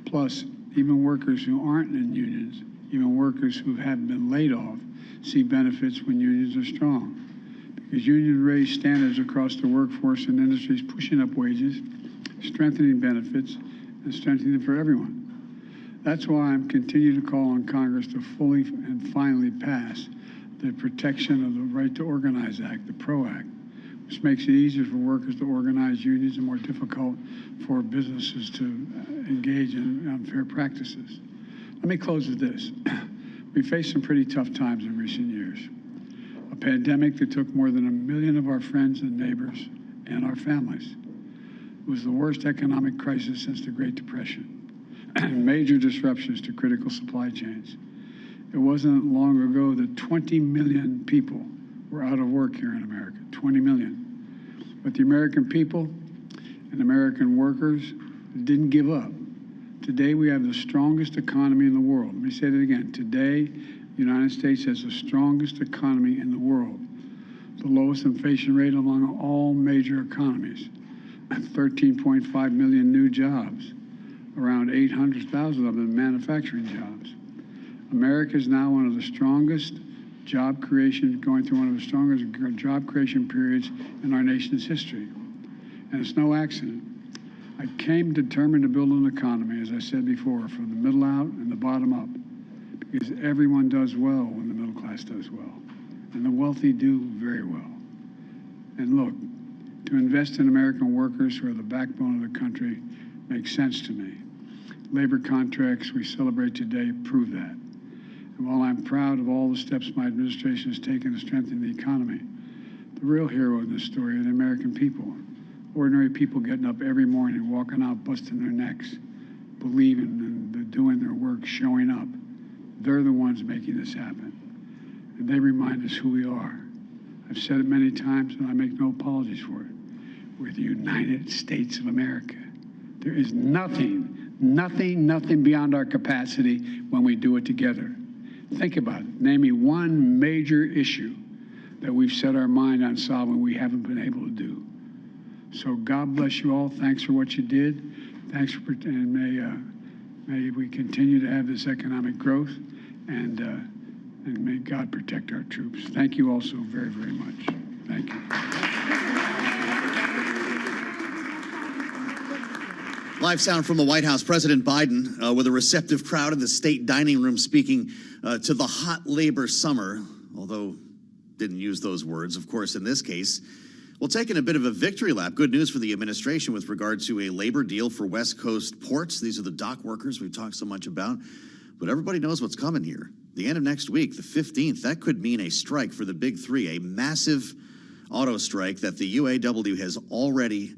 Plus, even workers who aren't in unions, even workers who have been laid off, see benefits when unions are strong. Because unions raise standards across the workforce and industries, pushing up wages, strengthening benefits, and strengthening them for everyone. That's why I'm continuing to call on Congress to fully and finally pass the Protection of the Right to Organize Act, the PRO Act, which makes it easier for workers to organize unions and more difficult for businesses to engage in unfair practices. Let me close with this. We faced some pretty tough times in recent years. A pandemic that took more than 1 million of our friends and neighbors and our families. It was the worst economic crisis since the Great Depression. Major disruptions to critical supply chains. It wasn't long ago that 20 million people were out of work here in America, 20 million. But the American people and American workers didn't give up. Today we have the strongest economy in the world. Let me say that again. Today, the United States has the strongest economy in the world. The lowest inflation rate among all major economies. 13.5 million new jobs. Around 800,000 of them manufacturing jobs. America is now one of the strongest job creation, going through one of the strongest job creation periods in our nation's history. And it's no accident. I came determined to build an economy, as I said before, from the middle out and the bottom up, because everyone does well when the middle class does well, and the wealthy do very well. And look, to invest in American workers who are the backbone of the country makes sense to me. Labor contracts we celebrate today prove that. And while I'm proud of all the steps my administration has taken to strengthen the economy, The real hero in this story are the American people. Ordinary people getting up every morning, walking out, busting their necks, believing and doing their work, showing up. They're the ones making this happen. And they remind us who we are. I've said it many times, and I make no apologies for it. We're the United States of America. There is nothing beyond our capacity when we do it together. Think about it. Name me one major issue that we've set our mind on solving we haven't been able to do. So God bless you all. Thanks for what you did. Thanks for, and may we continue to have this economic growth, and may God protect our troops. Thank you all so very, very much. Thank you. Live sound from the White House. President Biden with a receptive crowd in the state dining room speaking to the hot labor summer, although didn't use those words, of course, in this case. Well, taking a bit of a victory lap. Good news for the administration with regard to a labor deal for West Coast ports. These are the dock workers we've talked so much about. But everybody knows what's coming here. The end of next week, the 15th, that could mean a strike for the big three, a massive auto strike that the UAW has already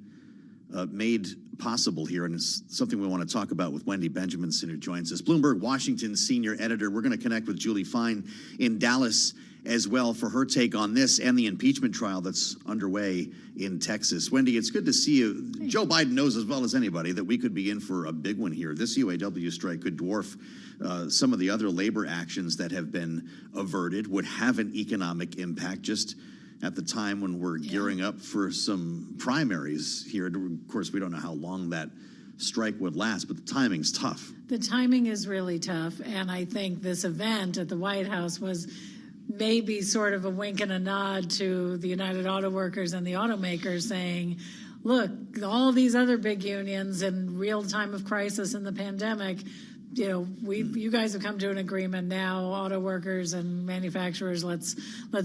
made possible here, and it's something we want to talk about with Wendy Benjaminson, who joins us. Bloomberg Washington senior editor. We're going to connect with Julie Fine in Dallas as well for her take on this and the impeachment trial that's underway in Texas. Wendy, it's good to see you. Joe Biden knows as well as anybody that we could be in for a big one here. This UAW strike could dwarf some of the other labor actions that have been averted, would have an economic impact just at the time when we're gearing up for some primaries here. Of course, we don't know how long that strike would last, but the timing's tough. The timing is really tough, and I think this event at the White House was maybe sort of a wink and a nod to the United Auto Workers and the automakers saying, look, all these other big unions in real time of crisis in the pandemic, you guys have come to an agreement now, auto workers and manufacturers, let's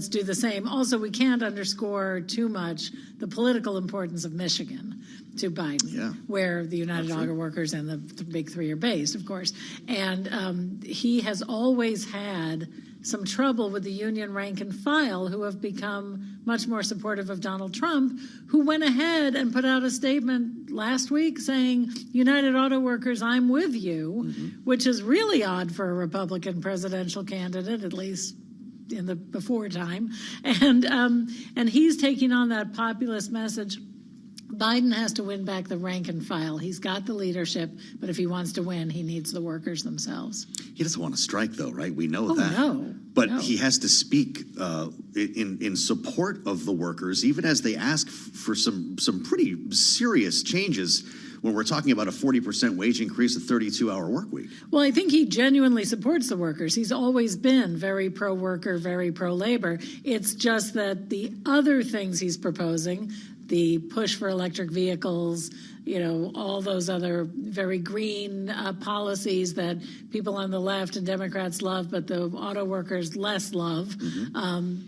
do the same. Also, we can't underscore too much the political importance of Michigan to Biden, where the United Auto Workers and the big three are based, of course. And he has always had some trouble with the union rank and file, who have become much more supportive of Donald Trump, who went ahead and put out a statement last week saying, United Auto Workers, I'm with you, which is really odd for a Republican presidential candidate, at least in the before time. And he's taking on that populist message. Biden has to win back the rank and file. He's got the leadership, but if he wants to win, he needs the workers themselves. He doesn't want to strike, though, right? We know that. No. But he has to speak in support of the workers, even as they ask for some pretty serious changes when we're talking about a 40% wage increase, a 32-hour work week. Well, I think he genuinely supports the workers. He's always been very pro-worker, very pro-labor. It's just that the other things he's proposing, the push for electric vehicles, all those other very green policies that people on the left and Democrats love, but the auto workers less love.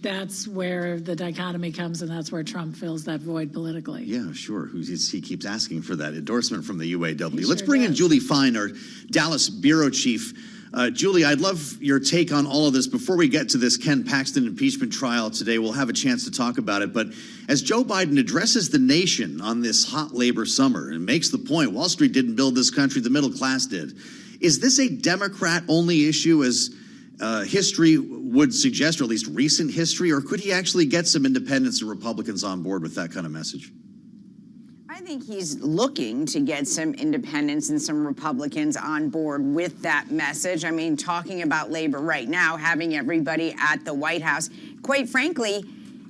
That's where the dichotomy comes, and that's where Trump fills that void politically. Yeah, sure. He keeps asking for that endorsement from the UAW. Let's bring in Julie Fine, our Dallas bureau chief. Julie, I'd love your take on all of this. Before we get to this Ken Paxton impeachment trial today, we'll have a chance to talk about it. But as Joe Biden addresses the nation on this hot labor summer and makes the point, Wall Street didn't build this country, the middle class did. Is this a Democrat-only issue, as history would suggest, or at least recent history, or could he actually get some independents and Republicans on board with that kind of message? I think he's looking to get some independents and some Republicans on board with that message. I mean, talking about labor right now, having everybody at the White House, quite frankly,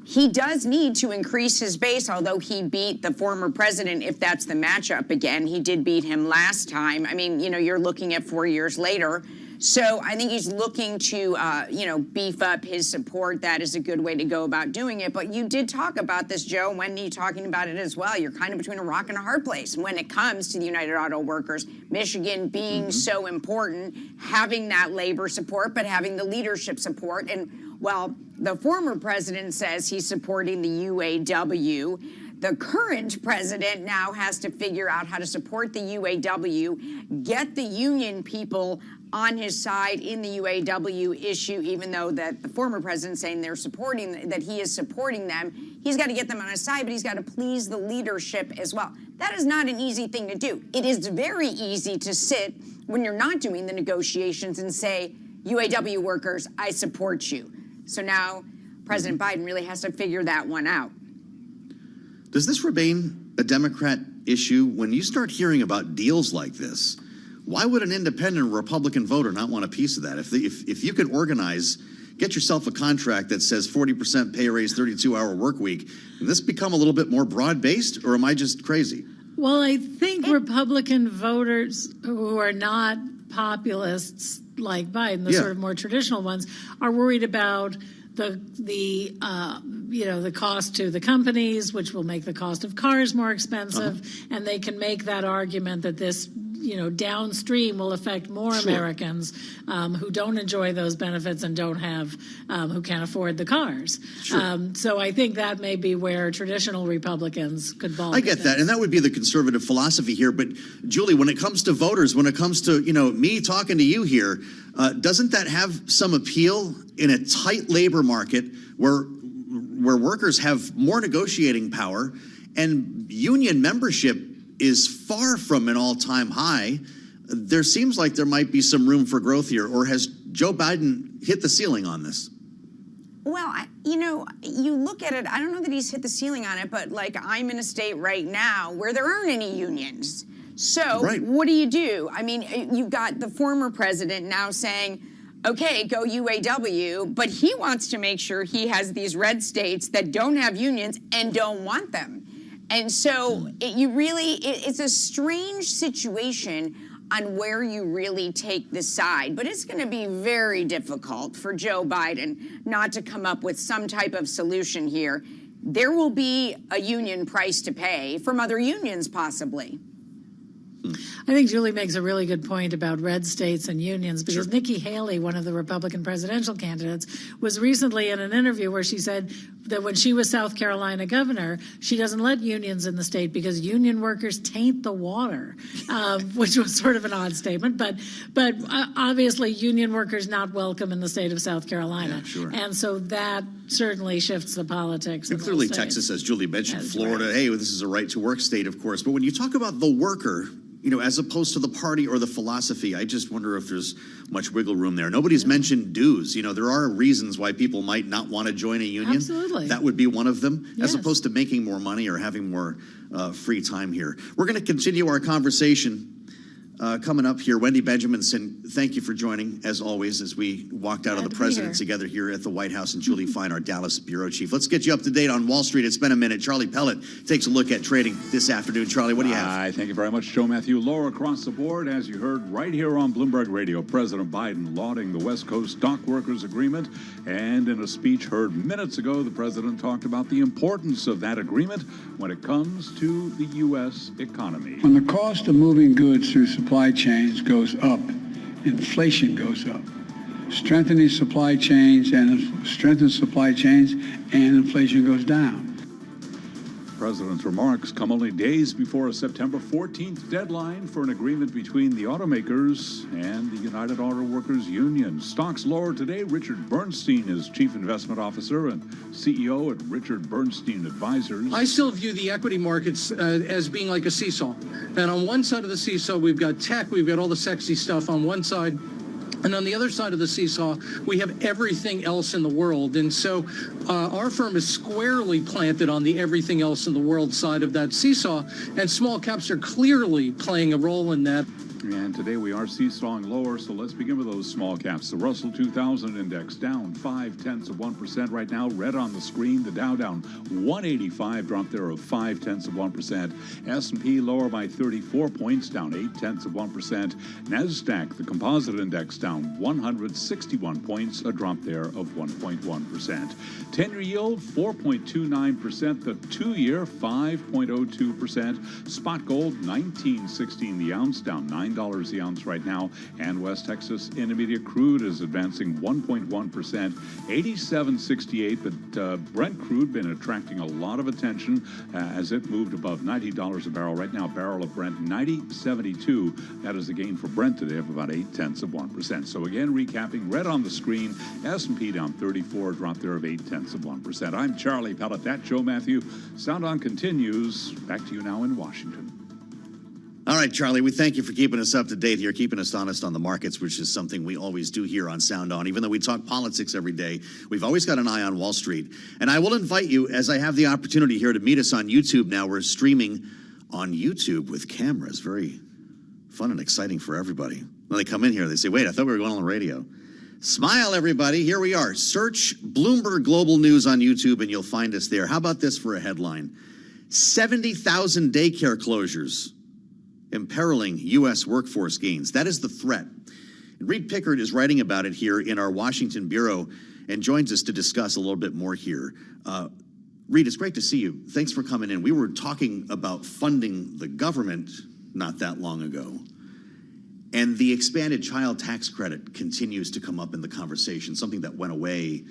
he does need to increase his base, although he beat the former president, if that's the matchup again. He did beat him last time. I mean, you're looking at 4 years later. So I think he's looking to, beef up his support. That is a good way to go about doing it. But you did talk about this, Joe, Wendy talking about it as well. You're kind of between a rock and a hard place when it comes to the United Auto Workers. Michigan being so important, having that labor support, but having the leadership support. And, well, the former president says he's supporting the UAW. The current president now has to figure out how to support the UAW, get the union people on his side in the UAW issue, even though that the former president saying that he is supporting them. He's got to get them on his side, but he's got to please the leadership as well. That is not an easy thing to do. It is very easy to sit when you're not doing the negotiations and say, UAW workers, I support you. So now President Biden really has to figure that one out. Does this remain a Democrat issue? When you start hearing about deals like this, why would an independent Republican voter not want a piece of that? If you can organize, get yourself a contract that says 40% pay raise, 32-hour work week, can this become a little bit more broad-based, or am I just crazy? Well, I think Republican voters who are not populists like Biden, the sort of more traditional ones, are worried about the cost to the companies, which will make the cost of cars more expensive, and they can make that argument that this downstream will affect more Americans who don't enjoy those benefits and don't have, who can't afford the cars. So I think that may be where traditional Republicans could balk. I get that, and that would be the conservative philosophy here. But Julie, when it comes to voters, when it comes to me talking to you here, doesn't that have some appeal in a tight labor market where workers have more negotiating power and union membership is far from an all-time high? There seems like there might be some room for growth here, or has Joe Biden hit the ceiling on this? Well, you look at it, I don't know that he's hit the ceiling on it, but like I'm in a state right now where there aren't any unions. So what do? I mean, you've got the former president now saying, okay, go UAW, but he wants to make sure he has these red states that don't have unions and don't want them. And so it's a strange situation on where you really take the side. But it's going to be very difficult for Joe Biden not to come up with some type of solution here. There will be a union price to pay from other unions, possibly. I think Julie makes a really good point about red states and unions, because Nikki Haley, one of the Republican presidential candidates, was recently in an interview where she said that when she was South Carolina governor, she doesn't let unions in the state because union workers taint the water, which was sort of an odd statement. But obviously union workers not welcome in the state of South Carolina. And so that certainly shifts the politics. And clearly Texas, as Julie mentioned, Florida, hey, this is a right-to-work state, of course. But when you talk about the worker, as opposed to the party or the philosophy, I just wonder if there's much wiggle room there. Nobody's mentioned dues. There are reasons why people might not want to join a union. Absolutely. That would be one of them, as opposed to making more money or having more free time here. We're going to continue our conversation coming up here. Wendy Benjaminson, thank you for joining, as always, as we walked out of the presidency together here at the White House, and Julie Fine, our Dallas bureau chief. Let's get you up to date on Wall Street. It's been a minute. Charlie Pellet takes a look at trading this afternoon. Charlie, what do you have? Thank you very much, Joe Matthew. Lower across the board, as you heard right here on Bloomberg Radio, President Biden lauding the West Coast Dock Workers Agreement. And in a speech heard minutes ago, the president talked about the importance of that agreement when it comes to the U.S. economy. When the cost of moving goods through supply chains goes up, inflation goes up. Strengthening supply chains and inflation goes down. The president's remarks come only days before a September 14th deadline for an agreement between the automakers and the United Auto Workers Union. Stocks lower today. Richard Bernstein is Chief Investment Officer and CEO at Richard Bernstein Advisors. I still view the equity markets as being like a seesaw. And on one side of the seesaw, we've got tech, we've got all the sexy stuff on one side. And on the other side of the seesaw, we have everything else in the world. And so our firm is squarely planted on the everything else in the world side of that seesaw. And small caps are clearly playing a role in that. And today we are seesawing lower, so let's begin with those small caps. The Russell 2000 index down 0.5% right now. Red on the screen. The Dow down 185, drop there of 0.5%. S&P lower by 34 points, down 0.8%. NASDAQ, the composite index, down 161 points, a drop there of 1.1%. 10-year yield 4.29%. The 2-year 5.02%. Spot gold 19.16 the ounce, down 9 $9 the ounce right now. And West Texas Intermediate crude is advancing 1.1%, 87.68. But Brent crude been attracting a lot of attention as it moved above $90 a barrel. Right now, a barrel of Brent, 90.72. That is a gain for Brent today of about 0.8%. So again, recapping, red on the screen, S&P down 34, drop there of 0.8%. I'm Charlie Pellet, that Joe Matthew. Sound On continues. Back to you now in Washington. All right, Charlie, we thank you for keeping us up to date here, keeping us honest on the markets, which is something we always do here on Sound On. Even though we talk politics every day, we've always got an eye on Wall Street. And I will invite you, as I have the opportunity here, to meet us on YouTube now. We're streaming on YouTube with cameras. Very fun and exciting for everybody. When they come in here, they say, wait, I thought we were going on the radio. Smile, everybody. Here we are. Search Bloomberg Global News on YouTube, and you'll find us there. How about this for a headline? 70,000 daycare closures imperiling U.S. workforce gains. That is the threat. And Reed Pickard is writing about it here in our Washington bureau and joins us to discuss a little bit more here. Reed, it's great to see you. Thanks for coming in. We were talking about funding the government not that long ago. And the expanded child tax credit continues to come up in the conversation, something that went away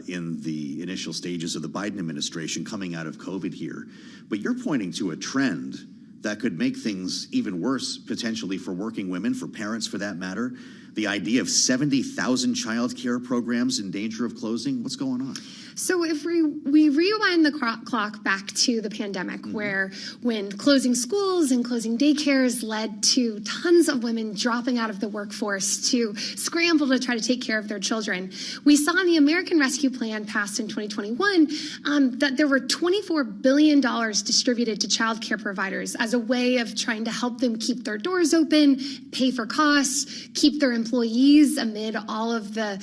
in the initial stages of the Biden administration coming out of COVID here. But you're pointing to a trend that could make things even worse potentially for working women, for parents for that matter. The idea of 70,000 child care programs in danger of closing. What's going on? So if we rewind the clock back to the pandemic, where when closing schools and closing daycares led to tons of women dropping out of the workforce to scramble to try to take care of their children, we saw in the American Rescue Plan passed in 2021 that there were $24 billion distributed to child care providers as a way of trying to help them keep their doors open, pay for costs, keep their employees amid all of the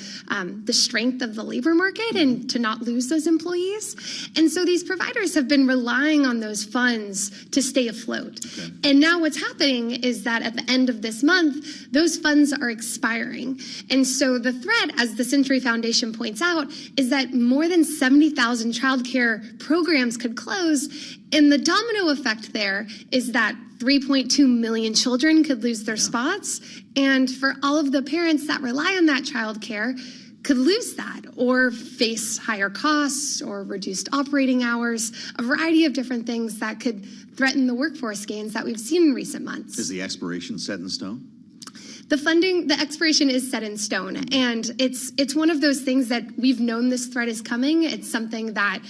strength of the labor market, and to not lose those employees. And so these providers have been relying on those funds to stay afloat. Okay. And now what's happening is that at the end of this month, those funds are expiring. And so the threat, as the Century Foundation points out, is that more than 70,000 childcare programs could close. And the domino effect there is that 3.2 million children could lose their spots. And for all of the parents that rely on that childcare, could lose that or face higher costs or reduced operating hours, a variety of different things that could threaten the workforce gains that we've seen in recent months. Is the expiration set in stone? The expiration is set in stone, and it's one of those things that we've known this threat is coming. It's something that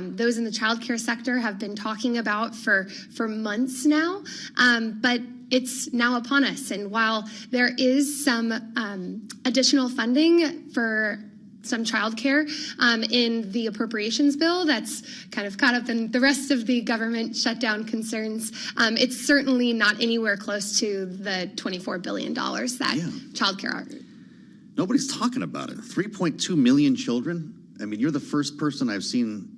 those in the childcare sector have been talking about for months now, but it's now upon us. And while there is some additional funding for some childcare in the appropriations bill that's kind of caught up in the rest of the government shutdown concerns, it's certainly not anywhere close to the $24 billion that childcare are. Nobody's talking about it. 3.2 million children? I mean, you're the first person I've seen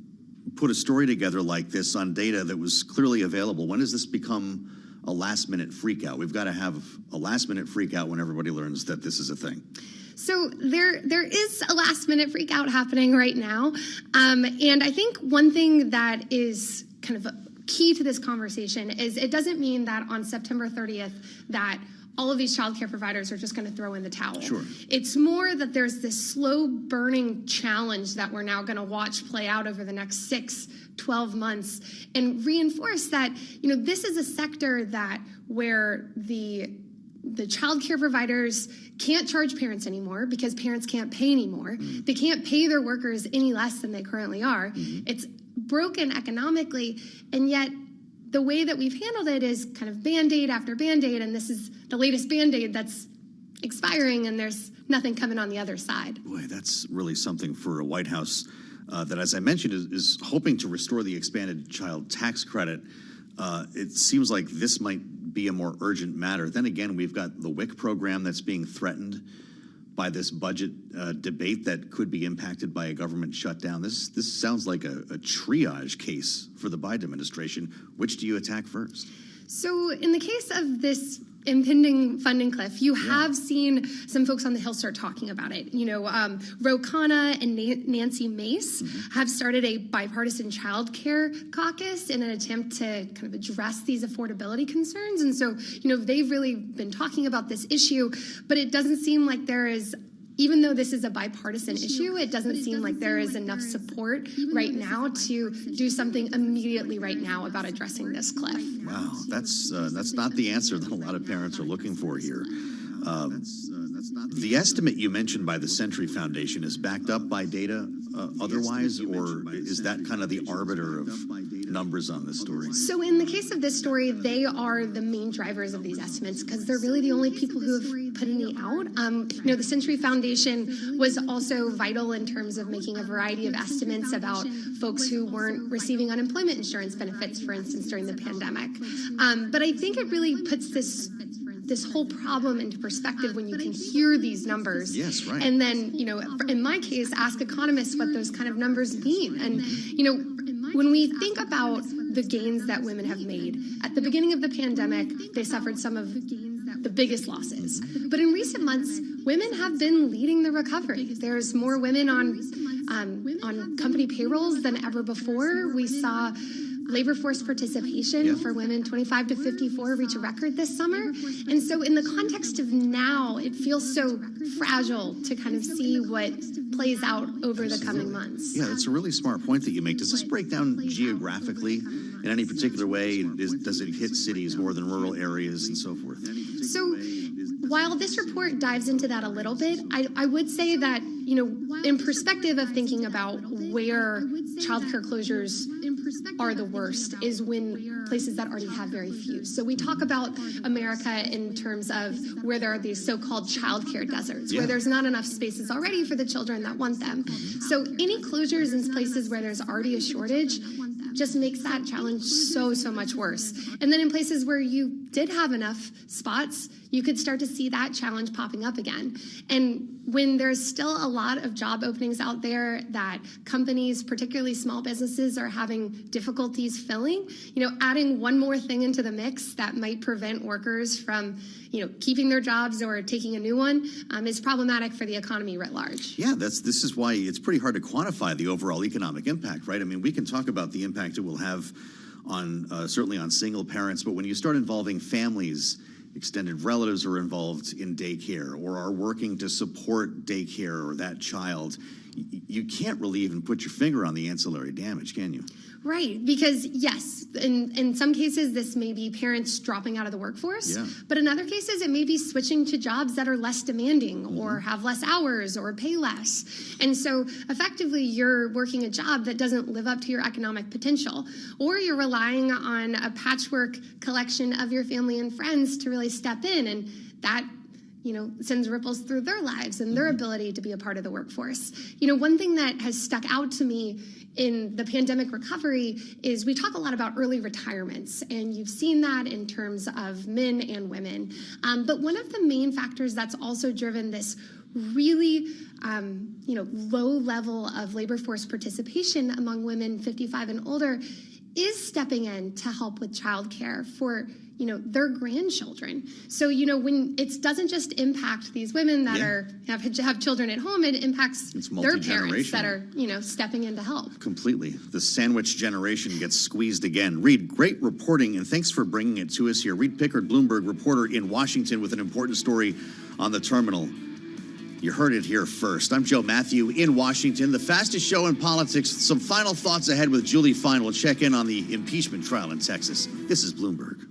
put a story together like this on data that was clearly available. When does this become a last-minute freakout? We've got to have a last-minute freakout when everybody learns that this is a thing. So there is a last-minute freakout happening right now. And I think one thing that is kind of key to this conversation is it doesn't mean that on September 30th that all of these childcare providers are just going to throw in the towel. Sure. It's more that there's this slow-burning challenge that we're now going to watch play out over the next 6-12 months and reinforce that, this is a sector where the child care providers can't charge parents anymore because parents can't pay anymore. They can't pay their workers any less than they currently are. It's broken economically, and yet the way that we've handled it is kind of Band-Aid after Band-Aid, and this is the latest Band-Aid that's expiring, and there's nothing coming on the other side. Boy, that's really something for a White House that, as I mentioned, is hoping to restore the expanded child tax credit. It seems like this might be a more urgent matter. Then again, we've got the WIC program that's being threatened by this budget debate that could be impacted by a government shutdown. This sounds like a triage case for the Biden administration. Which do you attack first? So in the case of this impending funding cliff, you have seen some folks on the Hill start talking about it. You know, Ro Khanna and Nancy Mace have started a bipartisan child care caucus in an attempt to kind of address these affordability concerns. And so, you know, they've really been talking about this issue, but it doesn't seem like there is, even though this is a bipartisan issue, it doesn't seem like there is enough support right now to do something immediately right now about addressing this cliff. Wow, that's not the answer that a lot of parents are looking for here. The estimate you mentioned by the Century Foundation is backed up by data otherwise, or is that kind of the arbiter of numbers on this story? So in the case of this story, they are the main drivers of these estimates because they're really the only people who have put any out. You know, the Century Foundation was also vital in terms of making a variety of estimates about folks who weren't receiving unemployment insurance benefits, for instance, during the pandemic. But I think it really puts this whole problem into perspective when you can hear these numbers. Yes, right. And then, you know, in my case, ask economists what those kind of numbers mean. And, you know, when we think about the gains that women have made, at the beginning of the pandemic, they suffered some of the biggest losses. But in recent months, women have been leading the recovery. There's more women on company payrolls than ever before. We saw labor force participation for women 25 to 54 reach a record this summer. And so in the context of now, it feels so fragile to kind of see what plays out over the coming months. Yeah, that's a really smart point that you make. Does this break down geographically in any particular way? Does it hit cities more than rural areas and so forth? So while this report dives into that a little bit, I would say that, you know, in perspective of thinking about where childcare closures are the worst is when places that already have very few. So we talk about America in terms of where there are these so-called childcare deserts, where there's not enough spaces already for the children that want them. So any closures in places where there's already a shortage just makes that challenge so much worse. And then in places where you did have enough spots, you could start to see that challenge popping up again. And when there's still a lot of job openings out there that companies, particularly small businesses, are having difficulties filling, you know, adding one more thing into the mix that might prevent workers from, you know, keeping their jobs or taking a new one is problematic for the economy writ large. Yeah, this is why it's pretty hard to quantify the overall economic impact, right? I mean, we can talk about the impact it will have on certainly on single parents, but when you start involving families, extended relatives are involved in daycare or are working to support daycare or that child, you can't really even put your finger on the ancillary damage, can you? Right, because yes, in some cases, this may be parents dropping out of the workforce, but in other cases, it may be switching to jobs that are less demanding or have less hours or pay less. And so effectively, you're working a job that doesn't live up to your economic potential, or you're relying on a patchwork collection of your family and friends to really step in, and that, you know, sends ripples through their lives and their ability to be a part of the workforce. You know, one thing that has stuck out to me in the pandemic recovery is we talk a lot about early retirements, and you've seen that in terms of men and women. But one of the main factors that's also driven this really, you know, low level of labor force participation among women 55 and older is stepping in to help with childcare for, you know, their grandchildren. So, you know, when it doesn't just impact these women that have children at home, it impacts their parents that are, you know, stepping in to help. Completely. The sandwich generation gets squeezed again. Reed, great reporting, and thanks for bringing it to us here. Reed Pickard, Bloomberg reporter in Washington with an important story on the terminal. You heard it here first. I'm Joe Matthew in Washington, the fastest show in politics. Some final thoughts ahead with Julie Fine. We'll check in on the impeachment trial in Texas. This is Bloomberg.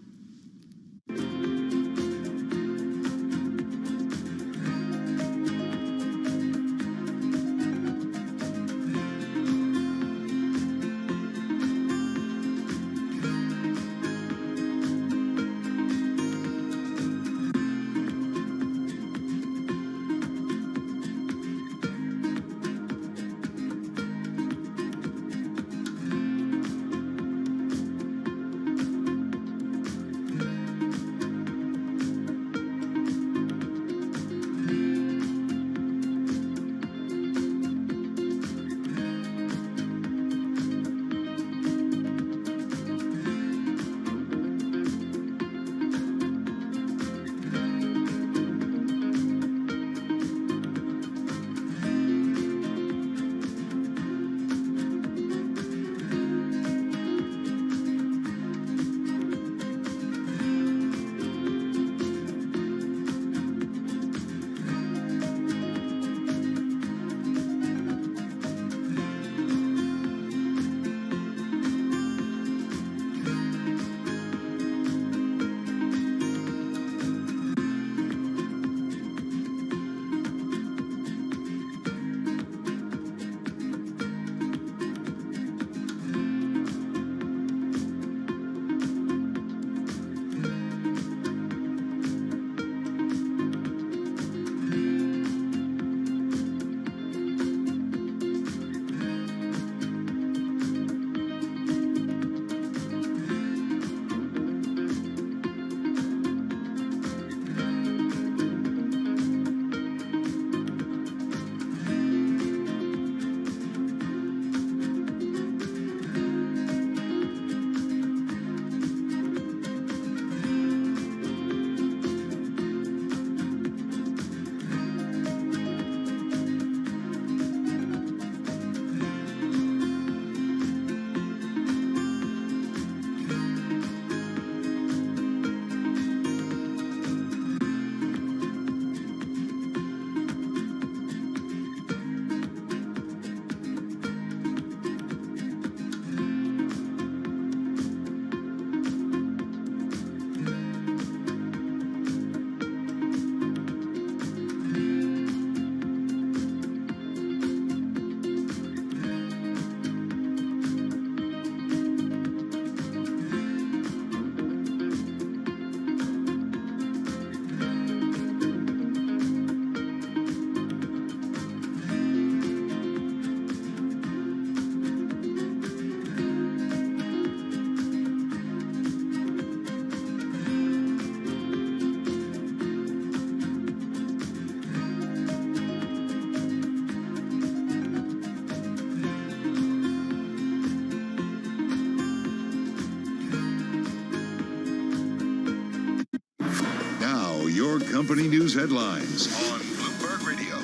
your company news headlines on Bloomberg Radio.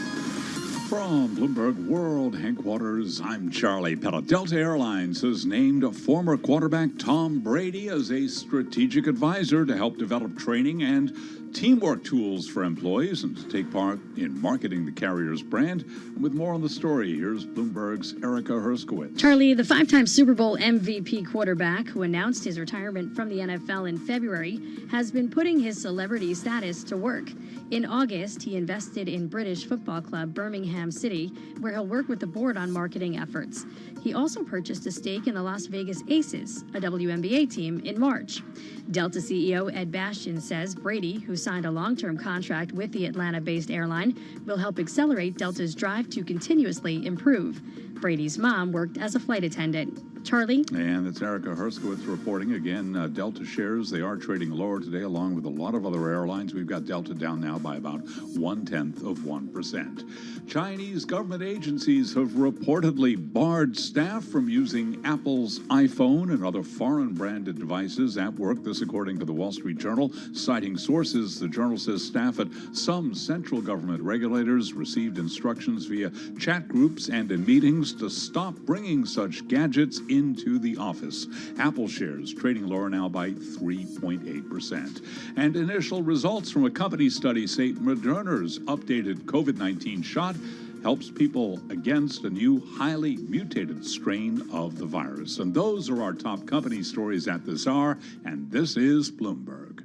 From Bloomberg World Headquarters, I'm Charlie Pella. Delta Airlines has named former quarterback Tom Brady as a strategic advisor to help develop training and teamwork tools for employees and to take part in marketing the carrier's brand. And with more on the story, here's Bloomberg's Erica Herskowitz. Charlie, the five-time Super Bowl MVP quarterback who announced his retirement from the NFL in February, has been putting his celebrity status to work. In August, he invested in British football club Birmingham City, where he'll work with the board on marketing efforts. He also purchased a stake in the Las Vegas Aces, a WNBA team, in March. Delta CEO Ed Bastian says Brady, who signed a long-term contract with the Atlanta-based airline, will help accelerate Delta's drive to continuously improve. Brady's mom worked as a flight attendant. Charlie? And it's Erica Herskowitz reporting. Again, Delta shares, they are trading lower today along with a lot of other airlines. We've got Delta down now by about 0.1%. Chinese government agencies have reportedly barred staff from using Apple's iPhone and other foreign-branded devices at work. This according to the Wall Street Journal. Citing sources, the journal says staff at some central government regulators received instructions via chat groups and in meetings to stop bringing such gadgets into the office. Apple shares trading lower now by 3.8%. And initial results from a company study say Moderna's updated COVID-19 shot helps people against a new highly mutated strain of the virus. And those are our top company stories at this hour, and this is Bloomberg.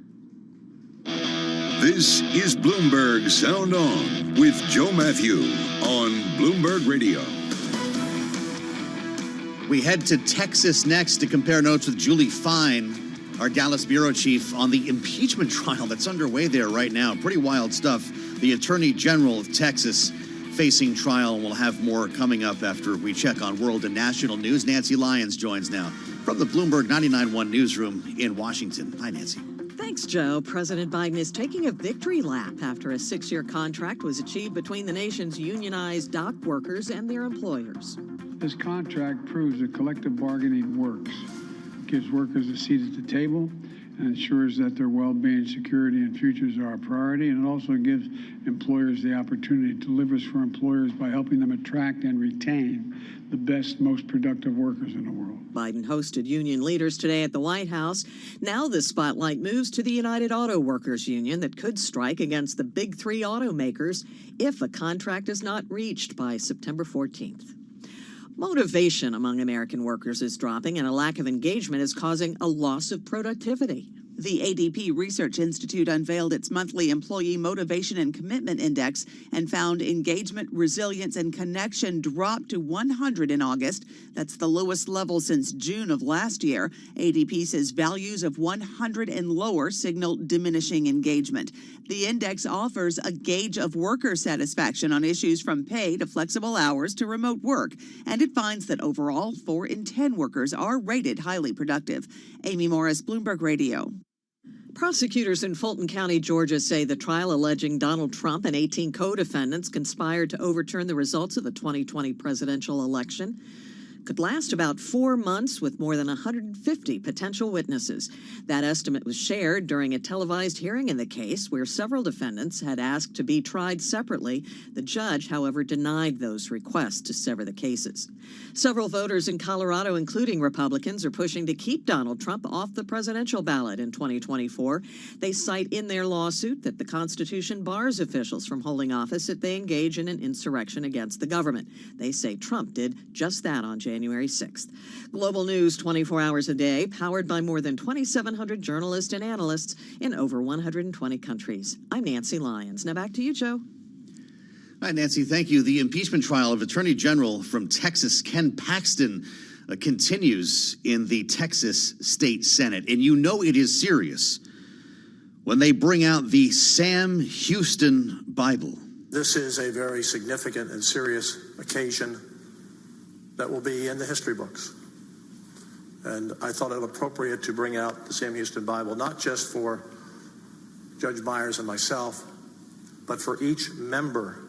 This is Bloomberg Sound On with Joe Matthew on Bloomberg Radio. We head to Texas next to compare notes with Julie Fine, our Dallas bureau chief, on the impeachment trial that's underway there right now. Pretty wild stuff. The Attorney General of Texas facing trial, and we'll have more coming up after we check on world and national news. Nancy Lyons joins now from the Bloomberg 99.1 newsroom in Washington. Hi, Nancy. Thanks, Joe. President Biden is taking a victory lap after a 6-year contract was achieved between the nation's unionized dock workers and their employers. This contract proves that collective bargaining works. It gives workers a seat at the table and ensures that their well-being, security, and futures are a priority. And it also gives employers the opportunity to deliver for employers by helping them attract and retain the best, most productive workers in the world. Biden hosted union leaders today at the White House. Now the spotlight moves to the United Auto Workers Union that could strike against the big three automakers if a contract is not reached by September 14th. Motivation among American workers is dropping, and a lack of engagement is causing a loss of productivity. The ADP Research Institute unveiled its monthly Employee Motivation and Commitment Index and found engagement, resilience, and connection dropped to 100 in August. That's the lowest level since June of last year. ADP says values of 100 and lower signal diminishing engagement. The index offers a gauge of worker satisfaction on issues from pay to flexible hours to remote work, and it finds that overall 4 in 10 workers are rated highly productive. Amy Morris, Bloomberg Radio. Prosecutors in Fulton County, Georgia, say the trial alleging Donald Trump and 18 co-defendants conspired to overturn the results of the 2020 presidential election could last about 4 months with more than 150 potential witnesses. That estimate was shared during a televised hearing in the case where several defendants had asked to be tried separately. The judge, however, denied those requests to sever the cases. Several voters in Colorado, including Republicans, are pushing to keep Donald Trump off the presidential ballot in 2024. They cite in their lawsuit that the Constitution bars officials from holding office if they engage in an insurrection against the government. They say Trump did just that on January 6th. Global news 24 hours a day, powered by more than 2,700 journalists and analysts in over 120 countries. I'm Nancy Lyons. Now back to you, Joe. Hi, Nancy. Thank you. The impeachment trial of Attorney General from Texas, Ken Paxton, continues in the Texas State Senate. And you know it is serious when they bring out the Sam Houston Bible. This is a very significant and serious occasion that will be in the history books. And I thought it appropriate to bring out the Sam Houston Bible, not just for Judge Myers and myself, but for each member